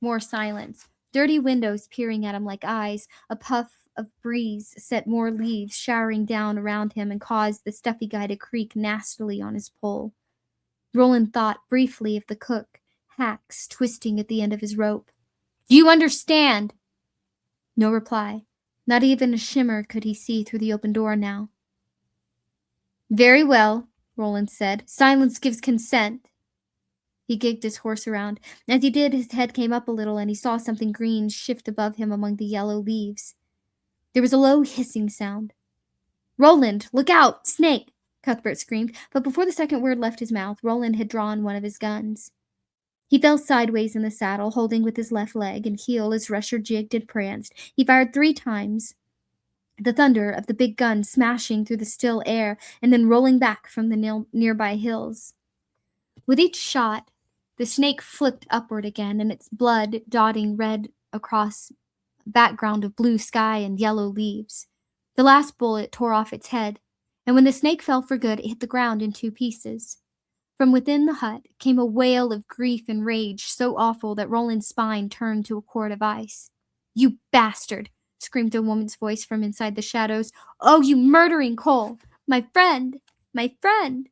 More silence. Dirty windows peering at him like eyes. A puff of breeze set more leaves showering down around him and caused the stuffy guy to creak nastily on his pole. Roland thought briefly of the cook, Hax, twisting at the end of his rope. Do you understand? No reply. Not even a shimmer could he see through the open door now. Very well, Roland said. Silence gives consent. He gigged his horse around. As he did, his head came up a little, and he saw something green shift above him among the yellow leaves. There was a low hissing sound. Roland, look out! Snake! Cuthbert screamed, but before the second word left his mouth, Roland had drawn one of his guns. He fell sideways in the saddle, holding with his left leg and heel as Rusher jigged and pranced. He fired 3 times, the thunder of the big gun smashing through the still air and then rolling back from the nearby hills. With each shot, the snake flipped upward again, and its blood dotting red across a background of blue sky and yellow leaves. The last bullet tore off its head, and when the snake fell for good, it hit the ground in 2 pieces. From within the hut came a wail of grief and rage so awful that Roland's spine turned to a cord of ice. "You bastard!" screamed a woman's voice from inside the shadows. "Oh, you murdering Cole! My friend! My friend!"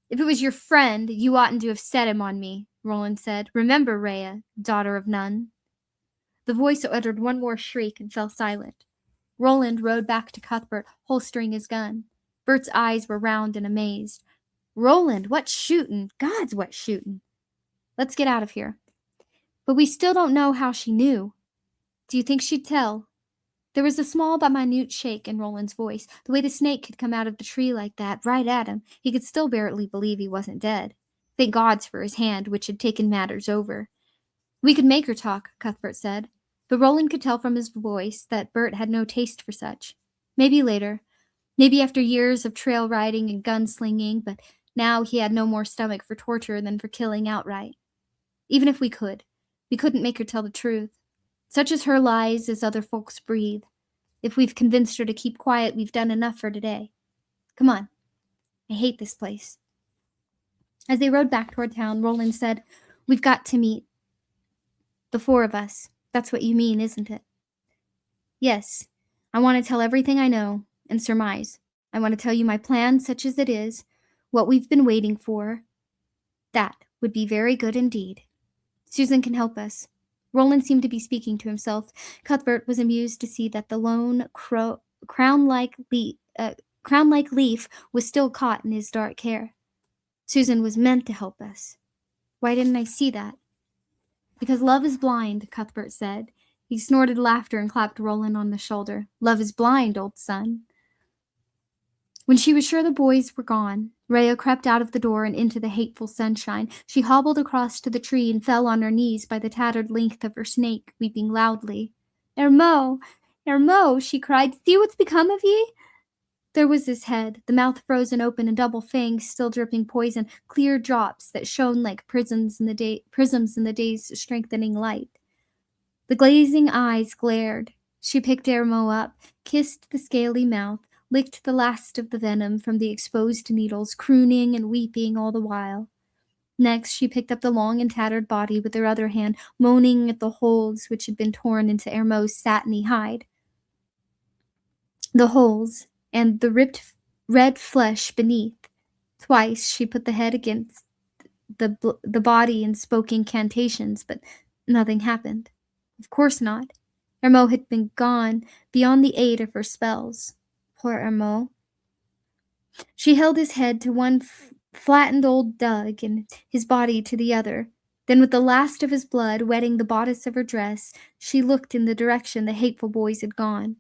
"If it was your friend, you oughtn't to have set him on me," Roland said. "Remember, Rhea, daughter of none." The voice uttered one more shriek and fell silent. Roland rode back to Cuthbert, holstering his gun. Bert's eyes were round and amazed. "Roland, what shootin'? Gods, what shootin'! Let's get out of here." "But we still don't know how she knew. Do you think she'd tell?" There was a small but minute shake in Roland's voice. The way the snake could come out of the tree like that, right at him, he could still barely believe he wasn't dead. Thank gods for his hand, which had taken matters over. "We could make her talk," Cuthbert said. But Roland could tell from his voice that Bert had no taste for such. Maybe later. Maybe after years of trail riding and gunslinging, but now he had no more stomach for torture than for killing outright. Even if we couldn't make her tell the truth. Such as her lies as other folks breathe. If we've convinced her to keep quiet, we've done enough for today. Come on. I hate this place. As they rode back toward town, Roland said, "We've got to meet. The 4 of us. That's what you mean, isn't it?" "Yes. I want to tell everything I know and surmise. I want to tell you my plan, such as it is, what we've been waiting for. That would be very good indeed. Susan can help us." Roland seemed to be speaking to himself. Cuthbert was amused to see that the lone crown-like leaf was still caught in his dark hair. "Susan was meant to help us. Why didn't I see that?" "Because love is blind," Cuthbert said. He snorted laughter and clapped Roland on the shoulder. "Love is blind, old son." When she was sure the boys were gone, Rhea crept out of the door and into the hateful sunshine. She hobbled across to the tree and fell on her knees by the tattered length of her snake, weeping loudly. "Hermo! Hermo!" she cried. "See what's become of ye?" There was his head, the mouth frozen open and double fangs still dripping poison, clear drops that shone like prisms in the day's strengthening light. The glazing eyes glared. She picked Hermo up, kissed the scaly mouth, licked the last of the venom from the exposed needles, crooning and weeping all the while. Next, she picked up the long and tattered body with her other hand, moaning at the holes which had been torn into Hermo's satiny hide. The holes, and the ripped red flesh beneath. Twice she put the head against the body and spoke incantations, but nothing happened. Of course not. Hermo had been gone beyond the aid of her spells. Poor Hermo. She held his head to one flattened old Doug and his body to the other. Then, with the last of his blood wetting the bodice of her dress, she looked in the direction the hateful boys had gone.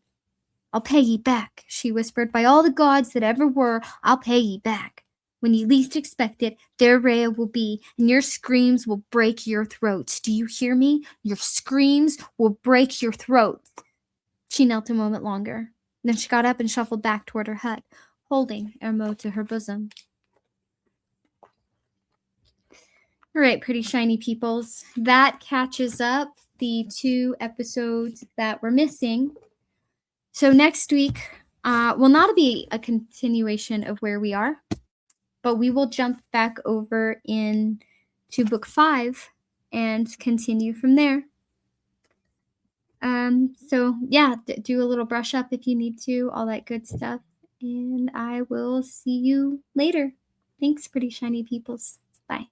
"I'll pay ye back," she whispered. "By all the gods that ever were, I'll pay ye back. When ye least expect it, there Rhea will be, and your screams will break your throats. Do you hear me? Your screams will break your throats." She knelt a moment longer. Then she got up and shuffled back toward her hut, holding Hermo to her bosom. All right, pretty shiny peoples. That catches up the 2 episodes that we're missing. So next week will not be a continuation of where we are, but we will jump back over into book 5 and continue from there. So yeah, do a little brush up if you need to, all that good stuff. And I will see you later. Thanks, pretty shiny peoples. Bye.